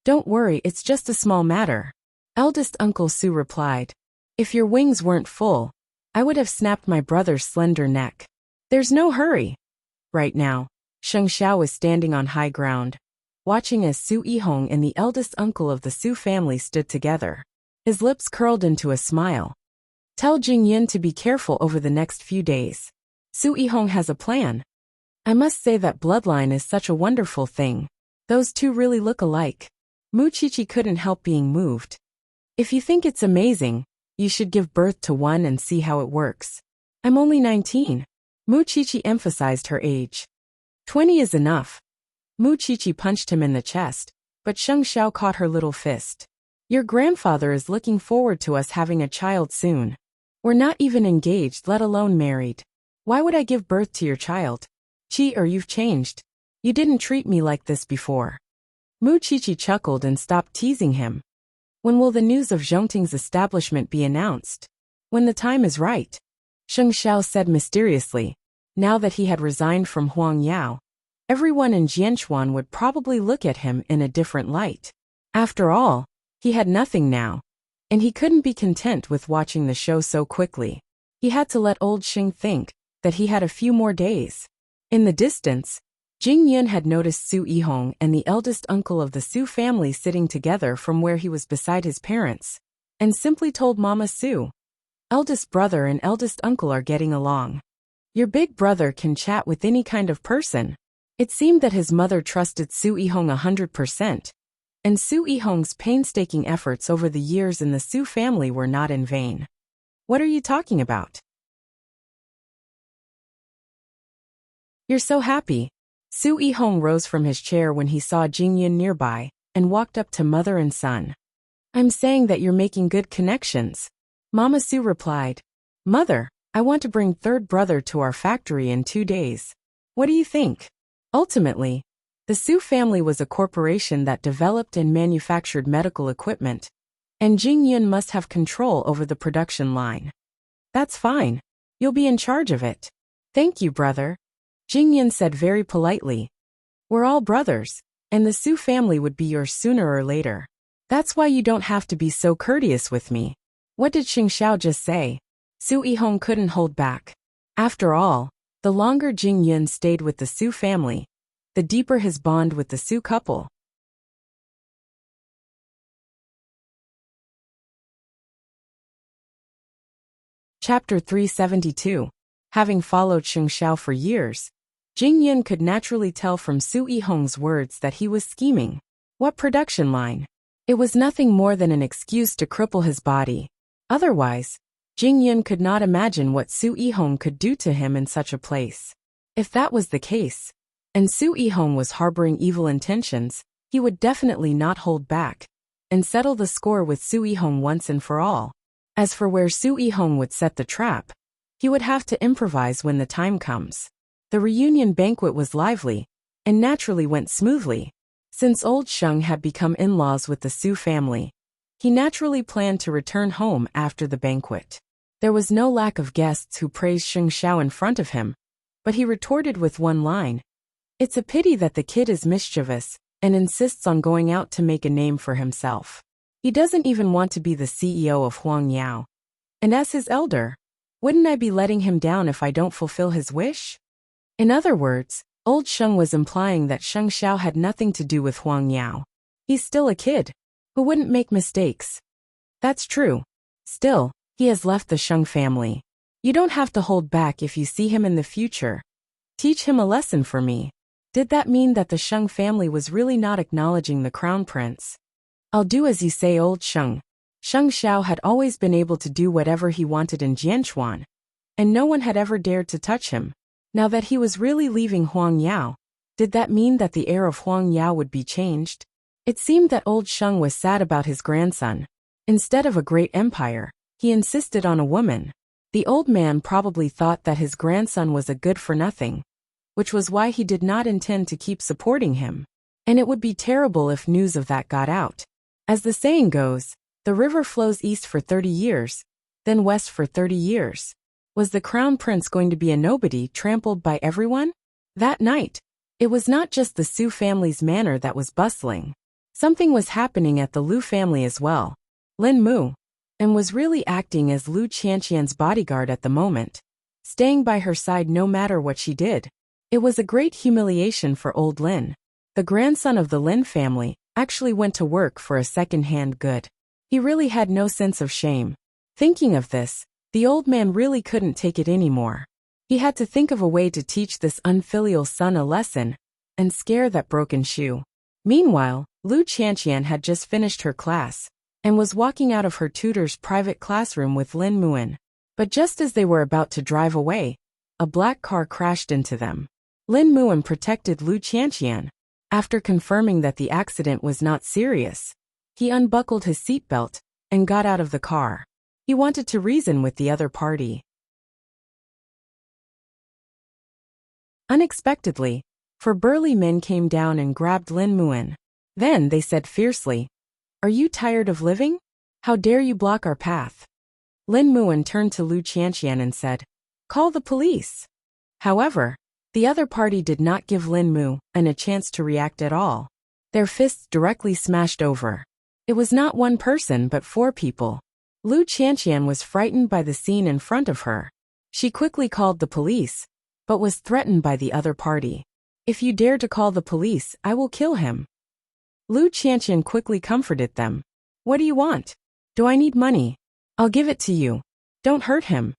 Don't worry, it's just a small matter. Eldest Uncle Su replied. If your wings weren't full, I would have snapped my brother's slender neck. There's no hurry. Right now, Sheng Xiao was standing on high ground, watching as Su Yihong and the eldest uncle of the Su family stood together. His lips curled into a smile. Tell Jingyun to be careful over the next few days. Su Yihong has a plan. I must say that bloodline is such a wonderful thing. Those two really look alike. Mu Qiqi couldn't help being moved. If you think it's amazing, you should give birth to one and see how it works. I'm only 19. Muchichi emphasized her age. 20 is enough. Muchichi punched him in the chest, but Sheng Xiao caught her little fist. Your grandfather is looking forward to us having a child soon. We're not even engaged, let alone married. Why would I give birth to your child? Or you've changed. You didn't treat me like this before. Muchichi chuckled and stopped teasing him. When will the news of Zhongting's establishment be announced? When the time is right. Sheng Xiao said mysteriously. Now that he had resigned from Huang Yao, everyone in Jianchuan would probably look at him in a different light. After all, he had nothing now, and he couldn't be content with watching the show so quickly. He had to let old Xing think that he had a few more days. In the distance, Jing Yun had noticed Su Yihong and the eldest uncle of the Su family sitting together from where he was beside his parents, and simply told Mama Su, "Eldest brother and eldest uncle are getting along. Your big brother can chat with any kind of person." It seemed that his mother trusted Su Yihong 100%, and Su Yihong's painstaking efforts over the years in the Su family were not in vain. What are you talking about? You're so happy. Su Yihong rose from his chair when he saw Jing Yun nearby, and walked up to mother and son. I'm saying that you're making good connections. Mama Su replied. Mother, I want to bring third brother to our factory in 2 days. What do you think? Ultimately, the Su family was a corporation that developed and manufactured medical equipment, and Jing Yun must have control over the production line. That's fine. You'll be in charge of it. Thank you, brother. Jing Yun said very politely. We're all brothers, and the Su family would be yours sooner or later. That's why you don't have to be so courteous with me. What did Xing Xiao just say? Su Yihong couldn't hold back. After all, the longer Jing Yun stayed with the Su family, the deeper his bond with the Su couple. Chapter 372. Having followed Xing Xiao for years, Jing Yun could naturally tell from Su Yihong's words that he was scheming. What production line? It was nothing more than an excuse to cripple his body. Otherwise, Jing Yun could not imagine what Su Yihong could do to him in such a place. If that was the case, and Su Yihong was harboring evil intentions, he would definitely not hold back, and settle the score with Su Yihong once and for all. As for where Su Yihong would set the trap, he would have to improvise when the time comes. The reunion banquet was lively, and naturally went smoothly. Since old Sheng had become in-laws with the Su family, he naturally planned to return home after the banquet. There was no lack of guests who praised Xing Xiao in front of him, but he retorted with one line. It's a pity that the kid is mischievous, and insists on going out to make a name for himself. He doesn't even want to be the CEO of Huang Yao. And as his elder, wouldn't I be letting him down if I don't fulfill his wish? In other words, old Sheng was implying that Sheng Xiao had nothing to do with Huang Yao. He's still a kid, who wouldn't make mistakes. That's true. Still, he has left the Sheng family. You don't have to hold back if you see him in the future. Teach him a lesson for me. Did that mean that the Sheng family was really not acknowledging the crown prince? I'll do as you say, old Sheng. Sheng Xiao had always been able to do whatever he wanted in Jianchuan, and no one had ever dared to touch him. Now that he was really leaving Huang Yao, did that mean that the heir of Huang Yao would be changed? It seemed that old Sheng was sad about his grandson. Instead of a great empire, he insisted on a woman. The old man probably thought that his grandson was a good-for-nothing, which was why he did not intend to keep supporting him. And it would be terrible if news of that got out. As the saying goes, the river flows east for 30 years, then west for 30 years. Was the crown prince going to be a nobody trampled by everyone? That night, it was not just the Su family's manor that was bustling. Something was happening at the Lu family as well. Lin Mu, and was really acting as Lu Qianqian's bodyguard at the moment, staying by her side no matter what she did. It was a great humiliation for old Lin. The grandson of the Lin family actually went to work for a second-hand good. He really had no sense of shame. Thinking of this, the old man really couldn't take it anymore. He had to think of a way to teach this unfilial son a lesson, and scare that broken shoe. Meanwhile, Lu Qianqian had just finished her class, and was walking out of her tutor's private classroom with Lin Muan. But just as they were about to drive away, a black car crashed into them. Lin Muan protected Lu Qianqian. After confirming that the accident was not serious, he unbuckled his seatbelt and got out of the car. He wanted to reason with the other party. Unexpectedly, four burly men came down and grabbed Lin Muan. Then they said fiercely, "Are you tired of living? How dare you block our path?" Lin Muan turned to Lu Qianqian and said, "Call the police." However, the other party did not give Lin Muan a chance to react at all. Their fists directly smashed over. It was not one person but four people. Lu Qianqian was frightened by the scene in front of her. She quickly called the police, but was threatened by the other party. "If you dare to call the police, I will kill him." Lu Qianqian quickly comforted them. "What do you want? Do I need money? I'll give it to you. Don't hurt him.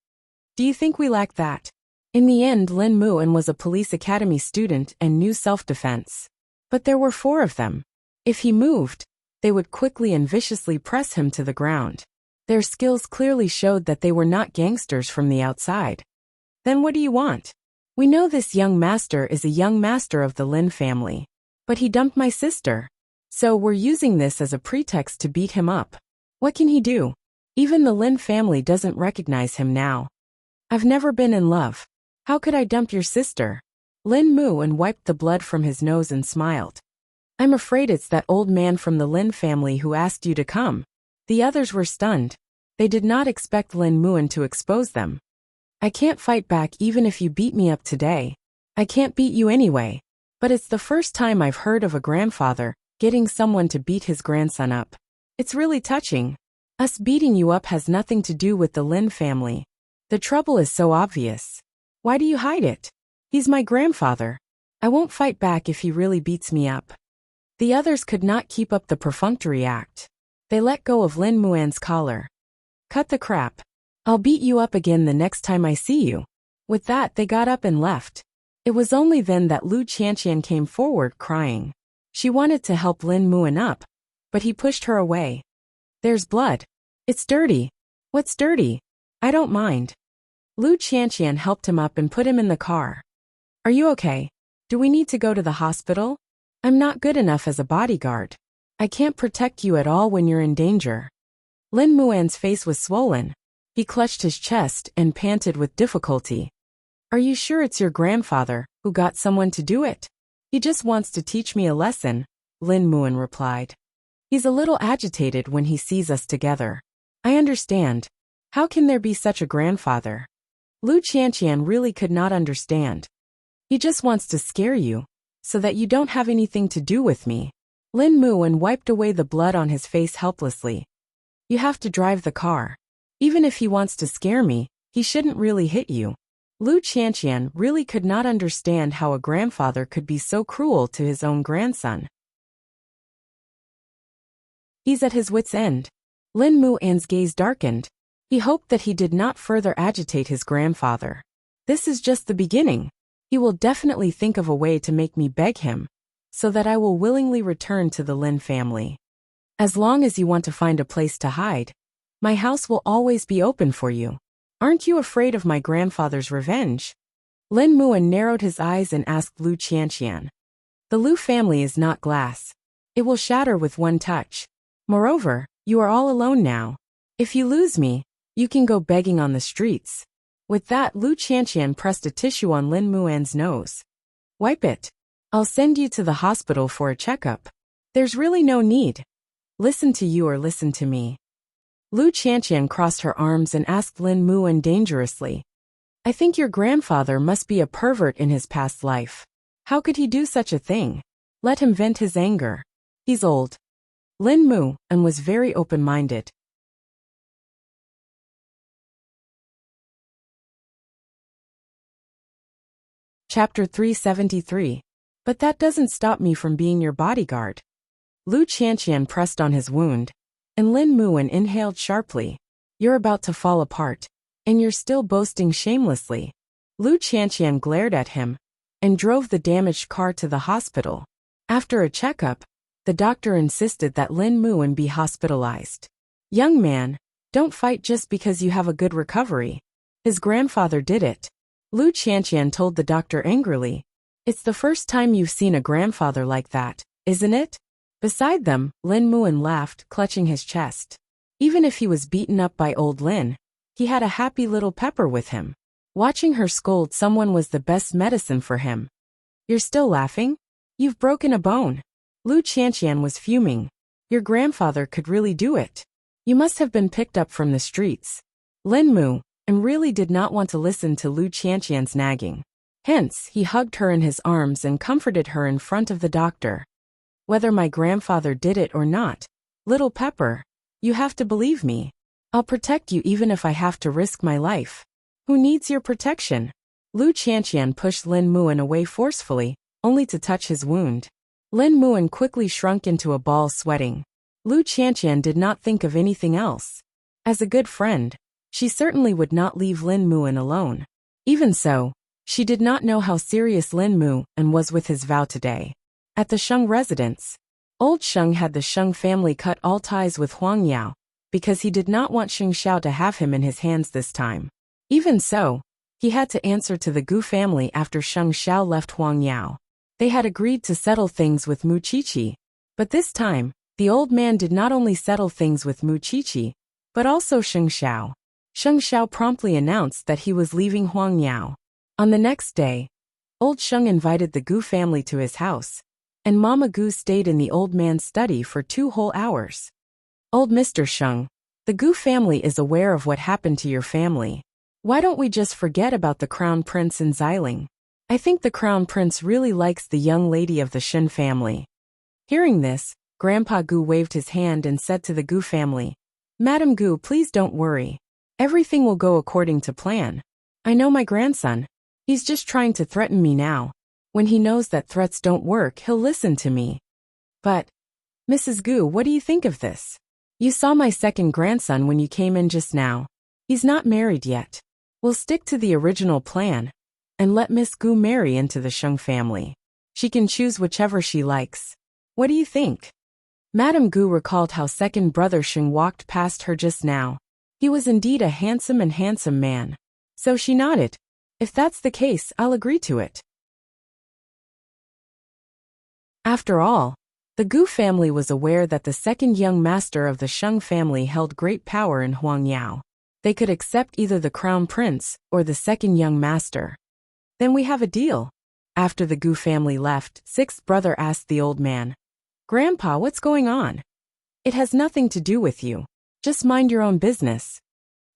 Do you think we lack that?" In the end, Lin Muan was a police academy student and knew self-defense. But there were four of them. If he moved, they would quickly and viciously press him to the ground. Their skills clearly showed that they were not gangsters from the outside. "Then what do you want? We know this young master is a young master of the Lin family. But he dumped my sister. So we're using this as a pretext to beat him up. What can he do? Even the Lin family doesn't recognize him now. I've never been in love. How could I dump your sister?" Lin Muan wiped the blood from his nose and smiled. "I'm afraid it's that old man from the Lin family who asked you to come." The others were stunned. They did not expect Lin Muan to expose them. "I can't fight back even if you beat me up today. I can't beat you anyway. But it's the first time I've heard of a grandfather getting someone to beat his grandson up. It's really touching. Us beating you up has nothing to do with the Lin family. The trouble is so obvious. Why do you hide it? He's my grandfather. I won't fight back if he really beats me up." The others could not keep up the perfunctory act. They let go of Lin Muan's collar. "Cut the crap. I'll beat you up again the next time I see you." With that, they got up and left. It was only then that Lu Qianqian came forward crying. She wanted to help Lin Muan up, but he pushed her away. "There's blood. It's dirty." "What's dirty? I don't mind." Lu Qianqian helped him up and put him in the car. "Are you okay? Do we need to go to the hospital? I'm not good enough as a bodyguard. I can't protect you at all when you're in danger." Lin Muan's face was swollen. He clutched his chest and panted with difficulty. "Are you sure it's your grandfather who got someone to do it?" "He just wants to teach me a lesson," Lin Muan replied. "He's a little agitated when he sees us together." "I understand. How can there be such a grandfather?" Lu Qianqian really could not understand. "He just wants to scare you, so that you don't have anything to do with me." Lin Muan wiped away the blood on his face helplessly. "You have to drive the car. Even if he wants to scare me, he shouldn't really hit you." Lu Qianqian really could not understand how a grandfather could be so cruel to his own grandson. He's at his wit's end. Lin Muan's gaze darkened. He hoped that he did not further agitate his grandfather. "This is just the beginning. He will definitely think of a way to make me beg him, so that I will willingly return to the Lin family. As long as you want to find a place to hide, my house will always be open for you. Aren't you afraid of my grandfather's revenge?" Lin Muan narrowed his eyes and asked Lu Qianqian. "The Lu family is not glass. It will shatter with one touch. Moreover, you are all alone now. If you lose me, you can go begging on the streets." With that, Lu Qianqian pressed a tissue on Lin Muan's nose. "Wipe it. I'll send you to the hospital for a checkup. There's really no need. Listen to you or listen to me." Lu Qianqian crossed her arms and asked Lin Muan dangerously, "I think your grandfather must be a pervert in his past life. How could he do such a thing? Let him vent his anger. He's old." Lin Muan was very open-minded. Chapter 373. "But that doesn't stop me from being your bodyguard." Lu Qianqian pressed on his wound, and Lin Muan inhaled sharply. "You're about to fall apart, and you're still boasting shamelessly." Lu Qianqian glared at him, and drove the damaged car to the hospital. After a checkup, the doctor insisted that Lin Muan be hospitalized. Young man, don't fight just because you have a good recovery. His grandfather did it. Lu Qianqian told the doctor angrily. It's the first time you've seen a grandfather like that, isn't it? Beside them, Lin Muan laughed, clutching his chest. Even if he was beaten up by old Lin, he had a happy little pepper with him. Watching her scold someone was the best medicine for him. You're still laughing? You've broken a bone. Lu Qianqian was fuming. Your grandfather could really do it. You must have been picked up from the streets. Lin Mu and really did not want to listen to Lu Qianqian's nagging. Hence, he hugged her in his arms and comforted her in front of the doctor. Whether my grandfather did it or not, little Pepper, you have to believe me. I'll protect you even if I have to risk my life. Who needs your protection? Lu Qianqian pushed Lin Muan away forcefully, only to touch his wound. Lin Muan quickly shrunk into a ball, sweating. Lu Qianqian did not think of anything else. As a good friend, she certainly would not leave Lin Muan alone. Even so, she did not know how serious Lin Muan was with his vow today. At the Sheng residence, old Sheng had the Sheng family cut all ties with Huang Yao, because he did not want Sheng Xiao to have him in his hands this time. Even so, he had to answer to the Gu family after Sheng Xiao left Huang Yao. They had agreed to settle things with Mu Qiqi, but this time, the old man did not only settle things with Mu Qiqi, but also Sheng Xiao. Sheng Xiao promptly announced that he was leaving Huang Yao. On the next day, old Sheng invited the Gu family to his house, and Mama Gu stayed in the old man's study for 2 whole hours. Old Mr. Sheng, the Gu family is aware of what happened to your family. Why don't we just forget about the Crown Prince and Xiling? I think the Crown Prince really likes the young lady of the Shen family. Hearing this, Grandpa Gu waved his hand and said to the Gu family, Madam Gu, please don't worry. Everything will go according to plan. I know my grandson. He's just trying to threaten me now. When he knows that threats don't work, he'll listen to me. But, Mrs. Gu, what do you think of this? You saw my second grandson when you came in just now. He's not married yet. We'll stick to the original plan and let Miss Gu marry into the Sheng family. She can choose whichever she likes. What do you think? Madame Gu recalled how second brother Sheng walked past her just now. He was indeed a handsome man. So she nodded. If that's the case, I'll agree to it. After all, the Gu family was aware that the second young master of the Sheng family held great power in Huang Yao. They could accept either the Crown Prince or the second young master. Then we have a deal. After the Gu family left, sixth brother asked the old man, Grandpa, what's going on? It has nothing to do with you. Just mind your own business.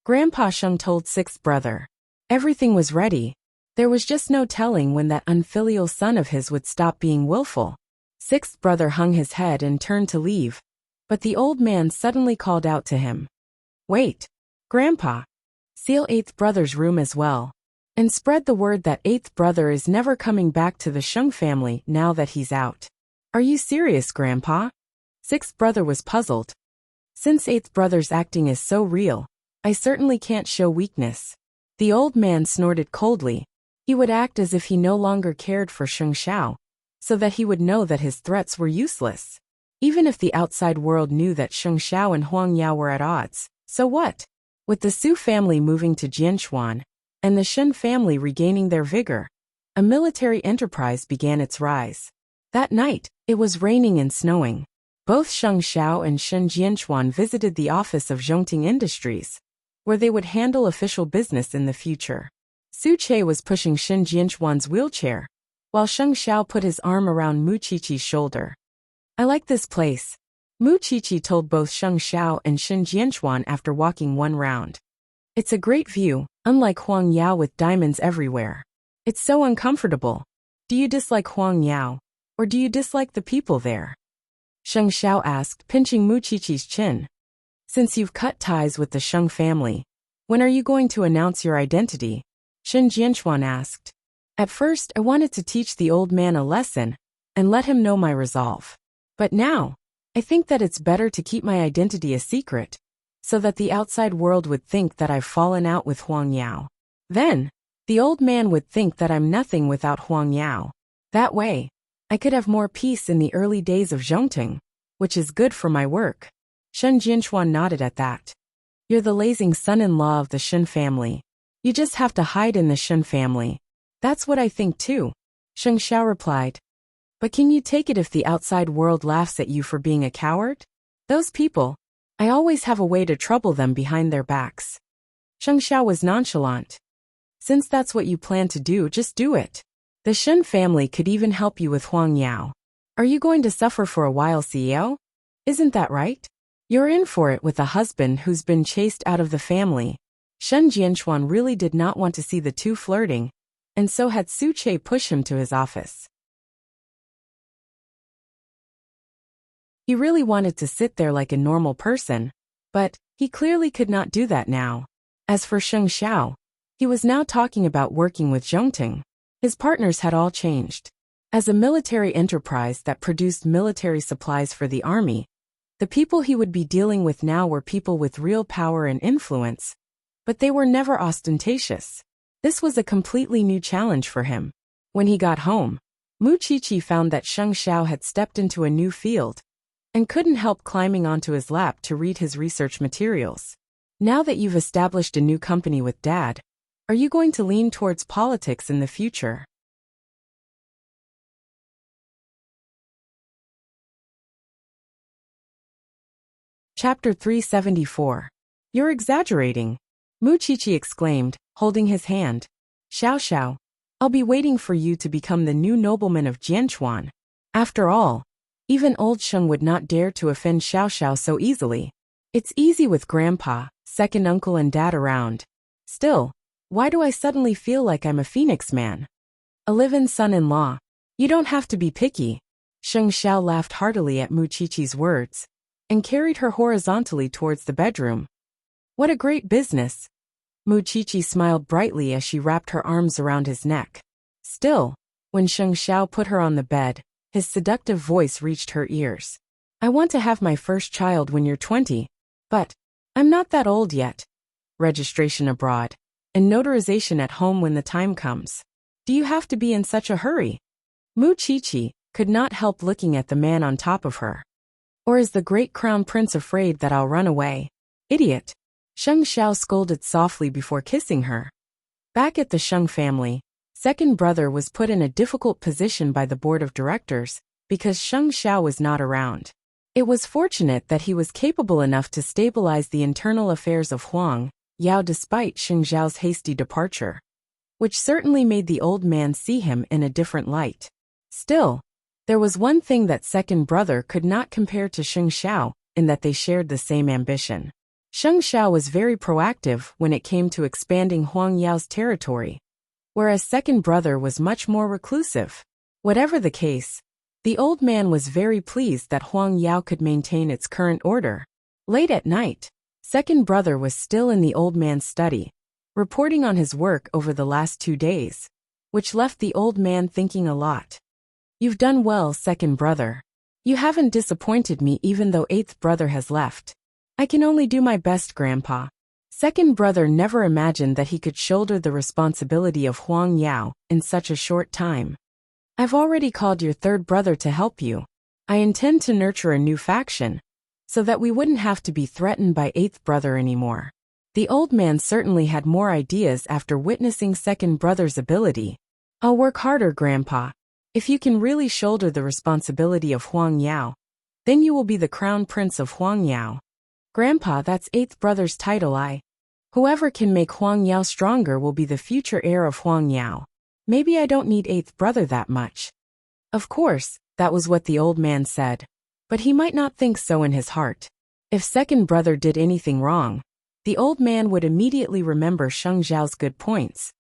Grandpa Sheng told sixth brother. Everything was ready. There was just no telling when that unfilial son of his would stop being willful. Sixth brother hung his head and turned to leave, but the old man suddenly called out to him. Wait, Grandpa. Seal eighth brother's room as well, and spread the word that eighth brother is never coming back to the Sheng family now that he's out. Are you serious, Grandpa? Sixth brother was puzzled. Since eighth brother's acting is so real, I certainly can't show weakness. The old man snorted coldly. He would act as if he no longer cared for Sheng Xiao, so that he would know that his threats were useless. Even if the outside world knew that Sheng Xiao and Huang Yao were at odds, so what? With the Su family moving to Jianchuan, and the Shen family regaining their vigor, a military enterprise began its rise. That night, it was raining and snowing. Both Sheng Xiao and Shen Jianchuan visited the office of Zhongting Industries, where they would handle official business in the future. Su Che was pushing Shen Jianchuan's wheelchair, while Sheng Xiao put his arm around Mu Qiqi's shoulder. I like this place, Mu Qiqi told both Sheng Xiao and Shen Jianchuan after walking one round. It's a great view, unlike Huang Yao with diamonds everywhere. It's so uncomfortable. Do you dislike Huang Yao, or do you dislike the people there? Sheng Xiao asked, pinching Mu Qiqi's chin. Since you've cut ties with the Sheng family, when are you going to announce your identity? Shen Jianchuan asked. At first, I wanted to teach the old man a lesson and let him know my resolve. But now, I think that it's better to keep my identity a secret, so that the outside world would think that I've fallen out with Huang Yao. Then, the old man would think that I'm nothing without Huang Yao. That way, I could have more peace in the early days of Zhongting, which is good for my work. Shen Jianchuan nodded at that. You're the lazing son-in-law of the Shen family. You just have to hide in the Shen family. That's what I think too, Sheng Xiao replied. But can you take it if the outside world laughs at you for being a coward? Those people, I always have a way to trouble them behind their backs. Sheng Xiao was nonchalant. Since that's what you plan to do, just do it. The Shen family could even help you with Huang Yao. Are you going to suffer for a while, CEO? Isn't that right? You're in for it with a husband who's been chased out of the family. Shen Jianchuan really did not want to see the two flirting, and so had Su Che push him to his office. He really wanted to sit there like a normal person, but he clearly could not do that now. As for Sheng Xiao, he was now talking about working with Zhongting. His partners had all changed. As a military enterprise that produced military supplies for the army, the people he would be dealing with now were people with real power and influence, but they were never ostentatious. This was a completely new challenge for him. When he got home, Mu Qiqi found that Sheng Xiao had stepped into a new field and couldn't help climbing onto his lap to read his research materials. Now that you've established a new company with Dad, are you going to lean towards politics in the future? Chapter 374. You're exaggerating, Mu Qiqi exclaimed, holding his hand. Xiao Xiao, I'll be waiting for you to become the new nobleman of Jianchuan. After all, even old Sheng would not dare to offend Xiao Xiao so easily. It's easy with Grandpa, second uncle and Dad around. Still, why do I suddenly feel like I'm a phoenix man? A live-in son-in-law. You don't have to be picky. Sheng Xiao laughed heartily at Mu Qiqi's words and carried her horizontally towards the bedroom. What a great business! Mu Qiqi smiled brightly as she wrapped her arms around his neck. Still, when Sheng Xiao put her on the bed, his seductive voice reached her ears. I want to have my first child when you're 20, but I'm not that old yet. Registration abroad and notarization at home when the time comes. Do you have to be in such a hurry? Mu Qiqi could not help looking at the man on top of her. Or is the great crown prince afraid that I'll run away? Idiot! Sheng Xiao scolded softly before kissing her. Back at the Sheng family, second brother was put in a difficult position by the board of directors because Sheng Xiao was not around. It was fortunate that he was capable enough to stabilize the internal affairs of Huang Yao despite Sheng Xiao's hasty departure, which certainly made the old man see him in a different light. Still, there was one thing that second brother could not compare to Sheng Xiao, in that they shared the same ambition. Sheng Xiao was very proactive when it came to expanding Huang Yao's territory, whereas second brother was much more reclusive. Whatever the case, the old man was very pleased that Huang Yao could maintain its current order. Late at night, second brother was still in the old man's study, reporting on his work over the last 2 days, which left the old man thinking a lot. You've done well, second brother. You haven't disappointed me even though eighth brother has left. I can only do my best, Grandpa. Second brother never imagined that he could shoulder the responsibility of Huang Yao in such a short time. I've already called your third brother to help you. I intend to nurture a new faction, so that we wouldn't have to be threatened by eighth brother anymore. The old man certainly had more ideas after witnessing second brother's ability. I'll work harder, Grandpa. If you can really shoulder the responsibility of Huang Yao, then you will be the crown prince of Huang Yao. Grandpa, that's eighth brother's title. Whoever can make Huang Yao stronger will be the future heir of Huang Yao. Maybe I don't need eighth brother that much. Of course, that was what the old man said, but he might not think so in his heart. If second brother did anything wrong, the old man would immediately remember Sheng Xiao's good points.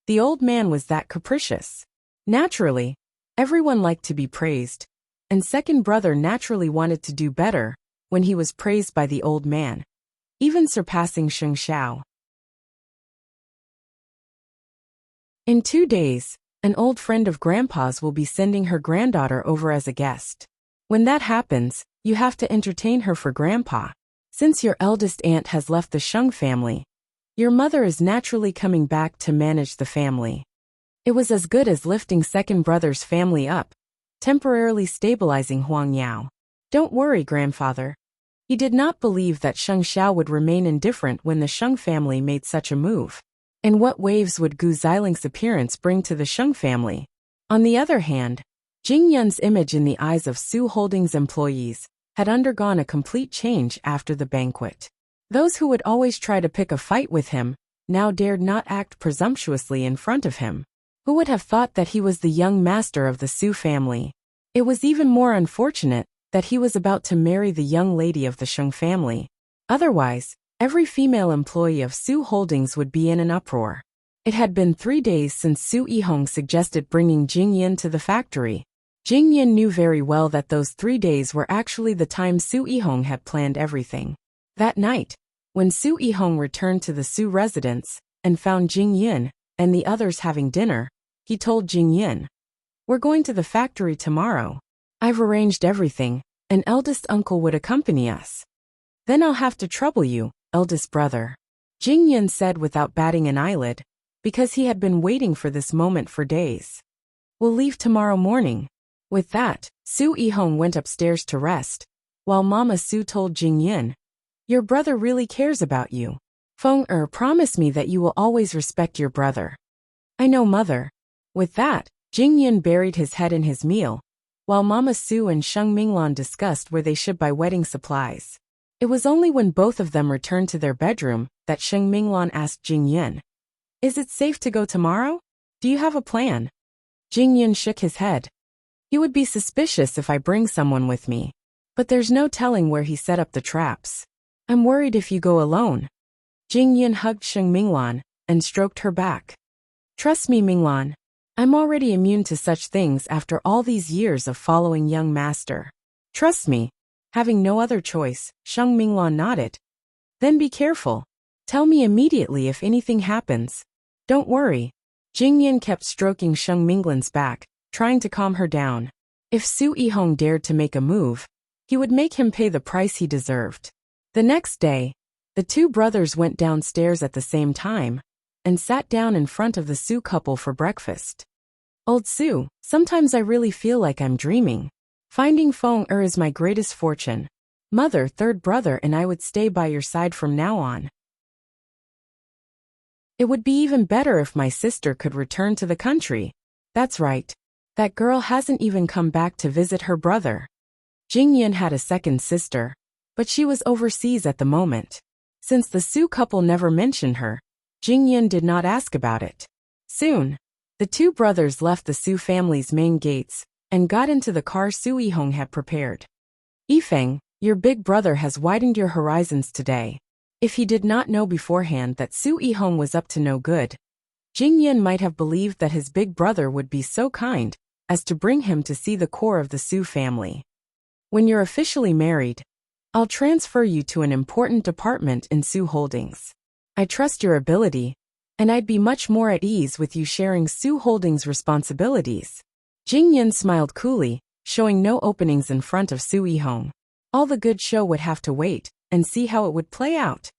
The old man was that capricious. Naturally, everyone liked to be praised, and second brother naturally wanted to do better when he was praised by the old man, even surpassing Sheng Xiao. In 2 days, an old friend of Grandpa's will be sending her granddaughter over as a guest. When that happens, you have to entertain her for Grandpa. Since your eldest aunt has left the Sheng family, your mother is naturally coming back to manage the family. It was as good as lifting second brother's family up, temporarily stabilizing Huang Yao. Don't worry, Grandfather. He did not believe that Sheng Xiao would remain indifferent when the Sheng family made such a move. And what waves would Gu Ziling's appearance bring to the Sheng family? On the other hand, Jing Yun's image in the eyes of Su Holdings employees had undergone a complete change after the banquet. Those who would always try to pick a fight with him now dared not act presumptuously in front of him. Who would have thought that he was the young master of the Su family? It was even more unfortunate that he was about to marry the young lady of the Sheng family. Otherwise, every female employee of Su Holdings would be in an uproar. It had been 3 days since Su Yihong suggested bringing Jing Yin to the factory. Jing Yin knew very well that those 3 days were actually the time Su Yihong had planned everything. That night, when Su Yihong returned to the Su residence and found Jing Yin and the others having dinner, he told Jing Yin, "We're going to the factory tomorrow. I've arranged everything. An eldest uncle would accompany us." "Then I'll have to trouble you, eldest brother," Jing Yin said without batting an eyelid, because he had been waiting for this moment for days. "We'll leave tomorrow morning." With that, Su Yihong went upstairs to rest, while Mama Su told Jing Yin, "Your brother really cares about you. Feng promise me that you will always respect your brother." "I know, mother." With that, Jing Yin buried his head in his meal, while Mama Su and Sheng Minglan discussed where they should buy wedding supplies. It was only when both of them returned to their bedroom that Sheng Minglan asked Jing Yin, "Is it safe to go tomorrow? Do you have a plan?" Jing Yin shook his head. "He would be suspicious if I bring someone with me. But there's no telling where he set up the traps. I'm worried if you go alone." Jing Yin hugged Sheng Minglan and stroked her back. "Trust me, Minglan. I'm already immune to such things after all these years of following young master. Trust me." Having no other choice, Sheng Minglan nodded. "Then be careful. Tell me immediately if anything happens. Don't worry." Jing Yin kept stroking Sheng Minglan's back, trying to calm her down. If Su Yihong dared to make a move, he would make him pay the price he deserved. The next day, the two brothers went downstairs at the same time and sat down in front of the Su couple for breakfast. "Old Su, sometimes I really feel like I'm dreaming. Finding Feng is my greatest fortune. Mother, third brother, and I would stay by your side from now on. It would be even better if my sister could return to the country." "That's right. That girl hasn't even come back to visit her brother." Jing Yin had a second sister, but she was overseas at the moment. Since the Su couple never mentioned her, Jing Yin did not ask about it. Soon, the two brothers left the Su family's main gates and got into the car Su Yihong had prepared. "Yifeng, your big brother has widened your horizons today." If he did not know beforehand that Su Yihong was up to no good, Jing Yin might have believed that his big brother would be so kind as to bring him to see the core of the Su family. "When you're officially married, I'll transfer you to an important department in Su Holdings. I trust your ability, and I'd be much more at ease with you sharing Su Holdings' responsibilities." Jing Yin smiled coolly, showing no openings in front of Su Yihong. All the good show would have to wait and see how it would play out.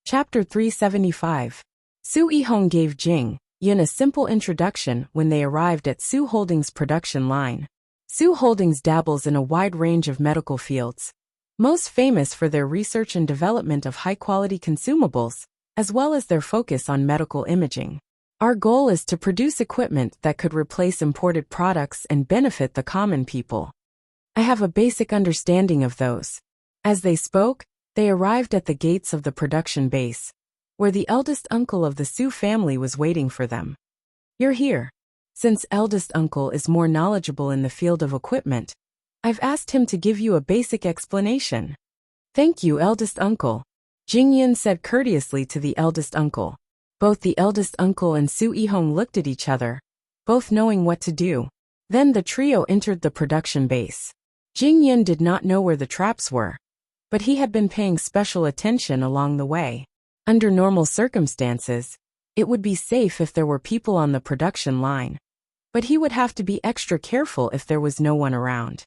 Chapter 375. Su Yihong gave Jing Yin a simple introduction when they arrived at Su Holdings' production line. Su Holdings dabbles in a wide range of medical fields, most famous for their research and development of high-quality consumables, as well as their focus on medical imaging. Our goal is to produce equipment that could replace imported products and benefit the common people. I have a basic understanding of those. As they spoke, they arrived at the gates of the production base, where the eldest uncle of the Su family was waiting for them. "You're here. Since eldest uncle is more knowledgeable in the field of equipment, I've asked him to give you a basic explanation." "Thank you, eldest uncle," Jing Yin said courteously to the eldest uncle. Both the eldest uncle and Su Yihong looked at each other, both knowing what to do. Then the trio entered the production base. Jing Yin did not know where the traps were, but he had been paying special attention along the way. Under normal circumstances, it would be safe if there were people on the production line, but he would have to be extra careful if there was no one around.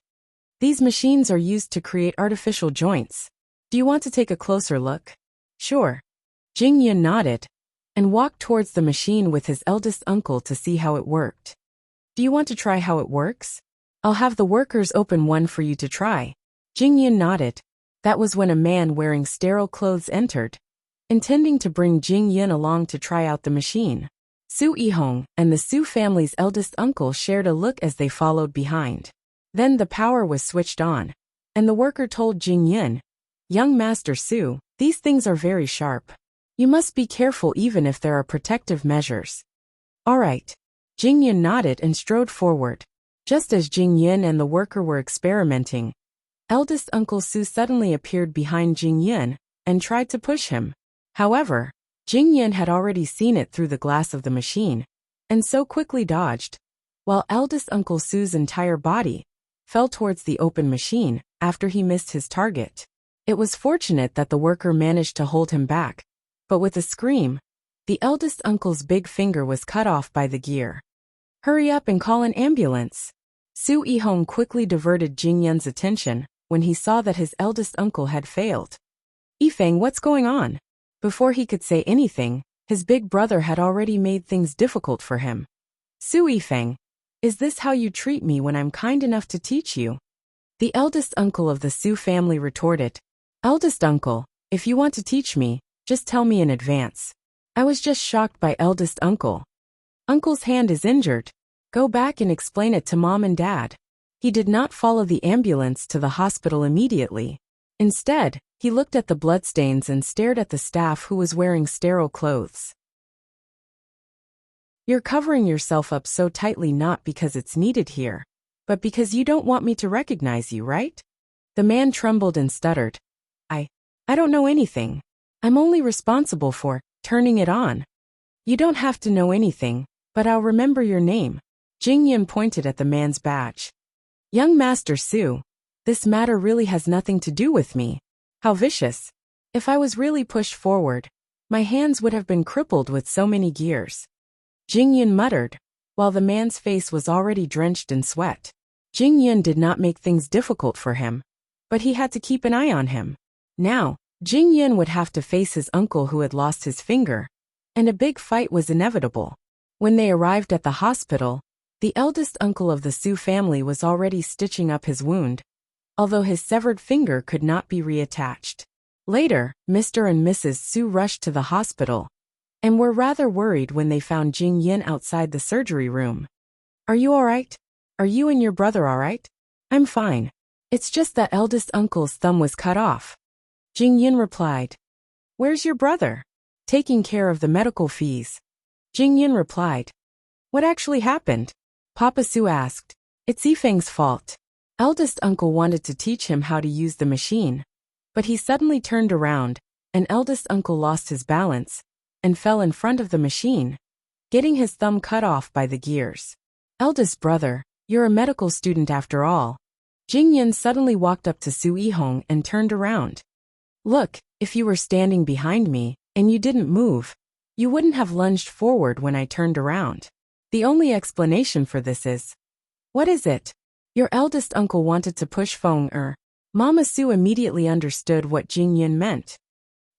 These machines are used to create artificial joints. Do you want to take a closer look? Sure. Jing Yin nodded and walked towards the machine with his eldest uncle to see how it worked. Do you want to try how it works? I'll have the workers open one for you to try. Jingyan nodded. That was when a man wearing sterile clothes entered, intending to bring Jingyan along to try out the machine. Su Yihong and the Su family's eldest uncle shared a look as they followed behind. Then the power was switched on, and the worker told Jingyan, "Young Master Su, these things are very sharp. You must be careful even if there are protective measures." "All right." Jingyan nodded and strode forward. Just as Jingyan and the worker were experimenting, eldest Uncle Su suddenly appeared behind Jingyan and tried to push him. However, Jingyan had already seen it through the glass of the machine, and so quickly dodged, while eldest Uncle Su's entire body fell towards the open machine after he missed his target. It was fortunate that the worker managed to hold him back, but with a scream, the eldest uncle's big finger was cut off by the gear. "Hurry up and call an ambulance." Su Yihong quickly diverted Jingyan's attention when he saw that his eldest uncle had failed. "Yifeng, what's going on?" Before he could say anything, his big brother had already made things difficult for him. "Su Yifeng, is this how you treat me when I'm kind enough to teach you?" The eldest uncle of the Su family retorted. "Eldest uncle, if you want to teach me, just tell me in advance." "I was just shocked by eldest uncle. Uncle's hand is injured. Go back and explain it to mom and dad." He did not follow the ambulance to the hospital immediately. Instead, he looked at the bloodstains and stared at the staff who was wearing sterile clothes. "You're covering yourself up so tightly not because it's needed here, but because you don't want me to recognize you, right?" The man trembled and stuttered. I don't know anything. I'm only responsible for turning it on." "You don't have to know anything, but I'll remember your name." Jingyan pointed at the man's badge. "Young Master Su, this matter really has nothing to do with me." How vicious. If I was really pushed forward, my hands would have been crippled with so many gears. Jingyan muttered, while the man's face was already drenched in sweat. Jingyan did not make things difficult for him, but he had to keep an eye on him. Now, Jingyan would have to face his uncle who had lost his finger, and a big fight was inevitable. When they arrived at the hospital, the eldest uncle of the Su family was already stitching up his wound, although his severed finger could not be reattached. Later, Mr. and Mrs. Su rushed to the hospital, and were rather worried when they found Jingyan outside the surgery room. "Are you all right? Are you and your brother all right?" "I'm fine. It's just that eldest uncle's thumb was cut off." Jingyan replied. "Where's your brother?" "Taking care of the medical fees." Jingyan replied. "What actually happened?" Papa Su asked. "It's Yifeng's fault. Eldest uncle wanted to teach him how to use the machine, but he suddenly turned around, and eldest uncle lost his balance and fell in front of the machine, getting his thumb cut off by the gears." "Eldest brother, you're a medical student after all." Jingyan suddenly walked up to Su Yihong and turned around. "Look, if you were standing behind me and you didn't move, you wouldn't have lunged forward when I turned around. The only explanation for this is..." "What is it?" "Your eldest uncle wanted to push Feng Er." Mama Su immediately understood what Jingyan meant.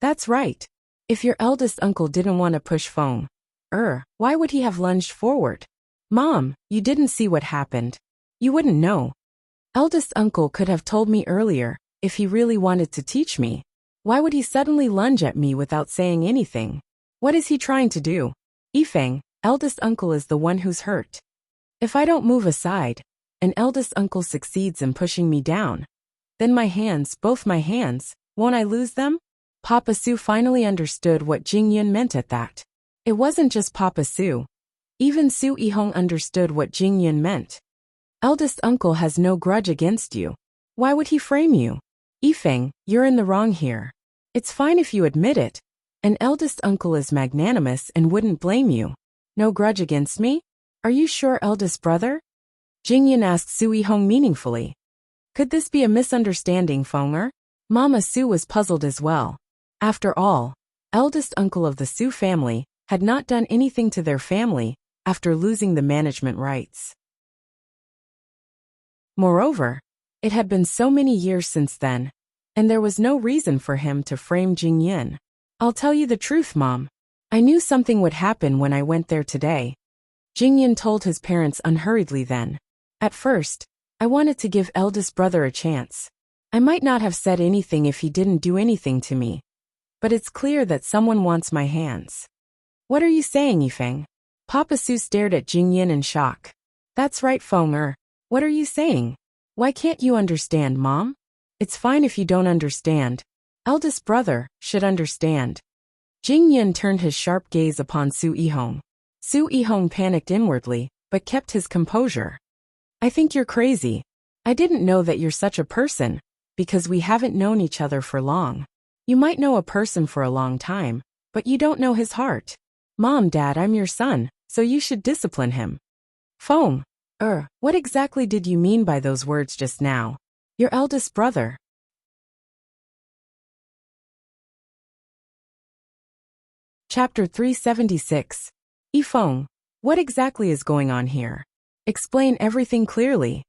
"That's right. If your eldest uncle didn't want to push Feng Er, why would he have lunged forward?" "Mom, you didn't see what happened. You wouldn't know. Eldest uncle could have told me earlier if he really wanted to teach me. Why would he suddenly lunge at me without saying anything? What is he trying to do?" "Yifeng, eldest uncle is the one who's hurt. If I don't move aside, and eldest uncle succeeds in pushing me down, then my hands, both my hands, won't I lose them?" Papa Su finally understood what Jingyan meant at that. It wasn't just Papa Su. Even Su Yihong understood what Jingyan meant. Eldest uncle has no grudge against you. Why would he frame you? Yifeng, you're in the wrong here. It's fine if you admit it. An eldest uncle is magnanimous and wouldn't blame you. No grudge against me? Are you sure, eldest brother? Jingyan asked Su Yihong meaningfully. Could this be a misunderstanding, Fenger? Mama Su was puzzled as well. After all, eldest uncle of the Su family had not done anything to their family after losing the management rights. Moreover, it had been so many years since then, and there was no reason for him to frame Jingyan. I'll tell you the truth, Mom. I knew something would happen when I went there today. Jingyan told his parents unhurriedly then. At first, I wanted to give eldest brother a chance. I might not have said anything if he didn't do anything to me. But it's clear that someone wants my hands. What are you saying, Yifeng? Papa Su stared at Jingyan in shock. That's right, Feng. What are you saying? Why can't you understand, Mom? It's fine if you don't understand. Eldest brother should understand. Jingyan turned his sharp gaze upon Su Yihong. Su Yihong panicked inwardly, but kept his composure. I think you're crazy. I didn't know that you're such a person, because we haven't known each other for long. You might know a person for a long time, but you don't know his heart. Mom, Dad, I'm your son, so you should discipline him. Feng, what exactly did you mean by those words just now? Your eldest brother. Chapter 376. Yifeng, what exactly is going on here? Explain everything clearly.